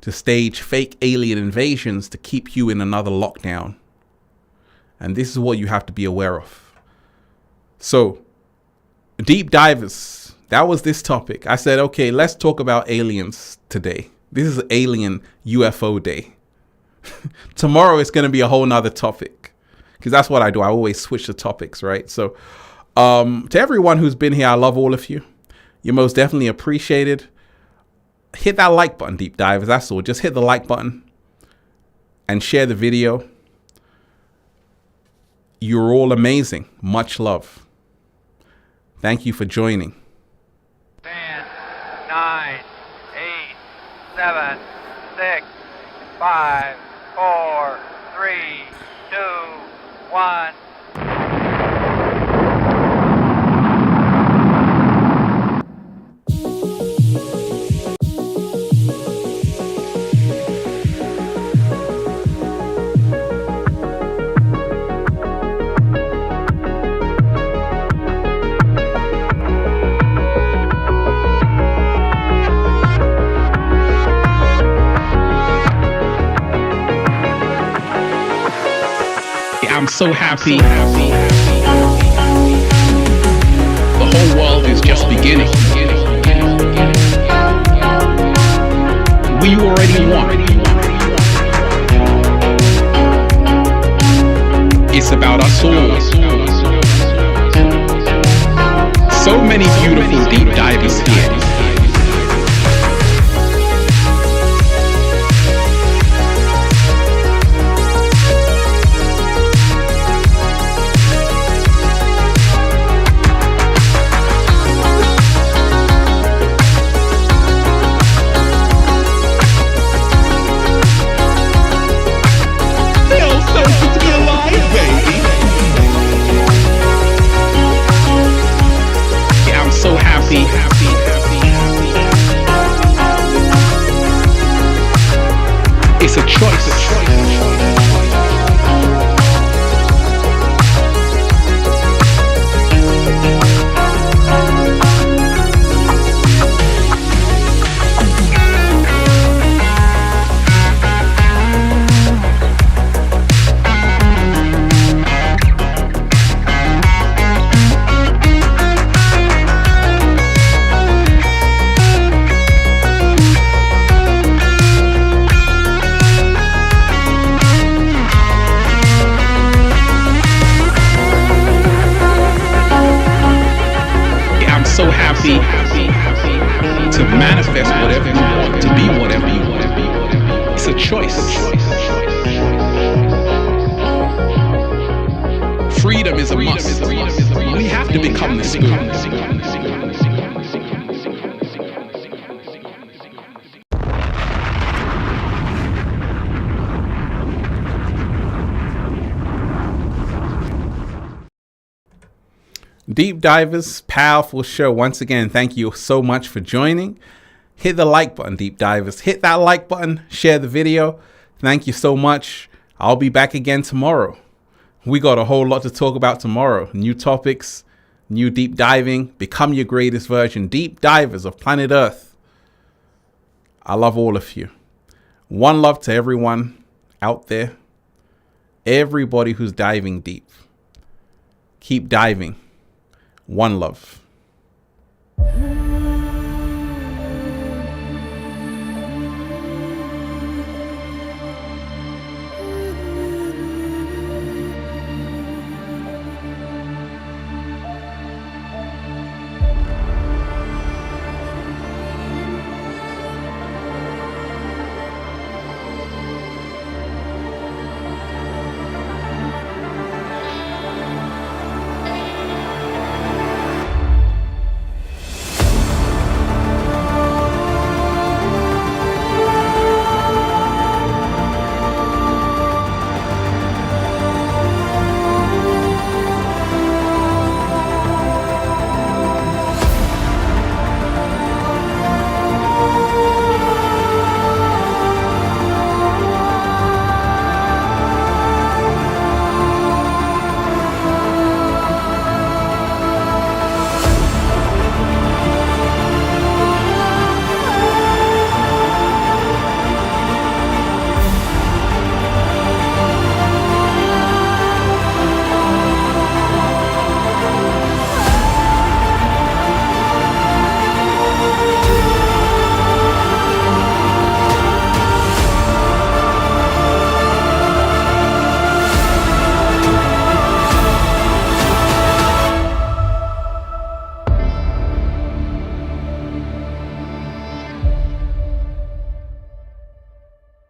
to stage fake alien invasions to keep you in another lockdown. And this is what you have to be aware of. So, deep divers, that was this topic. I said, okay, let's talk about aliens today. This is Alien UFO Day. Tomorrow it's going to be a whole nother topic. Because that's what I do. I always switch the topics, right? So, to everyone who's been here, I love all of you. You're most definitely appreciated. Hit that like button, deep divers. That's all. Just hit the like button and share the video. You're all amazing. Much love. Thank you for joining. 10, 9, 8, 7, 6, 5, 4, 3, 2, 1. I'm so happy. The whole world is just beginning. We already won. It's about us all. So many beautiful deep divers here. It's a choice. So happy to manifest whatever you want, to be whatever you want. It's a choice. Freedom is a must. We have to become the spoon. Deep Divers, powerful show. Once again, thank you so much for joining. Hit the like button, Deep Divers. Hit that like button. Share the video. Thank you so much. I'll be back again tomorrow. We got a whole lot to talk about tomorrow. New topics, new deep diving. Become your greatest version. Deep Divers of planet Earth. I love all of you. One love to everyone out there. Everybody who's diving deep. Keep diving. One love.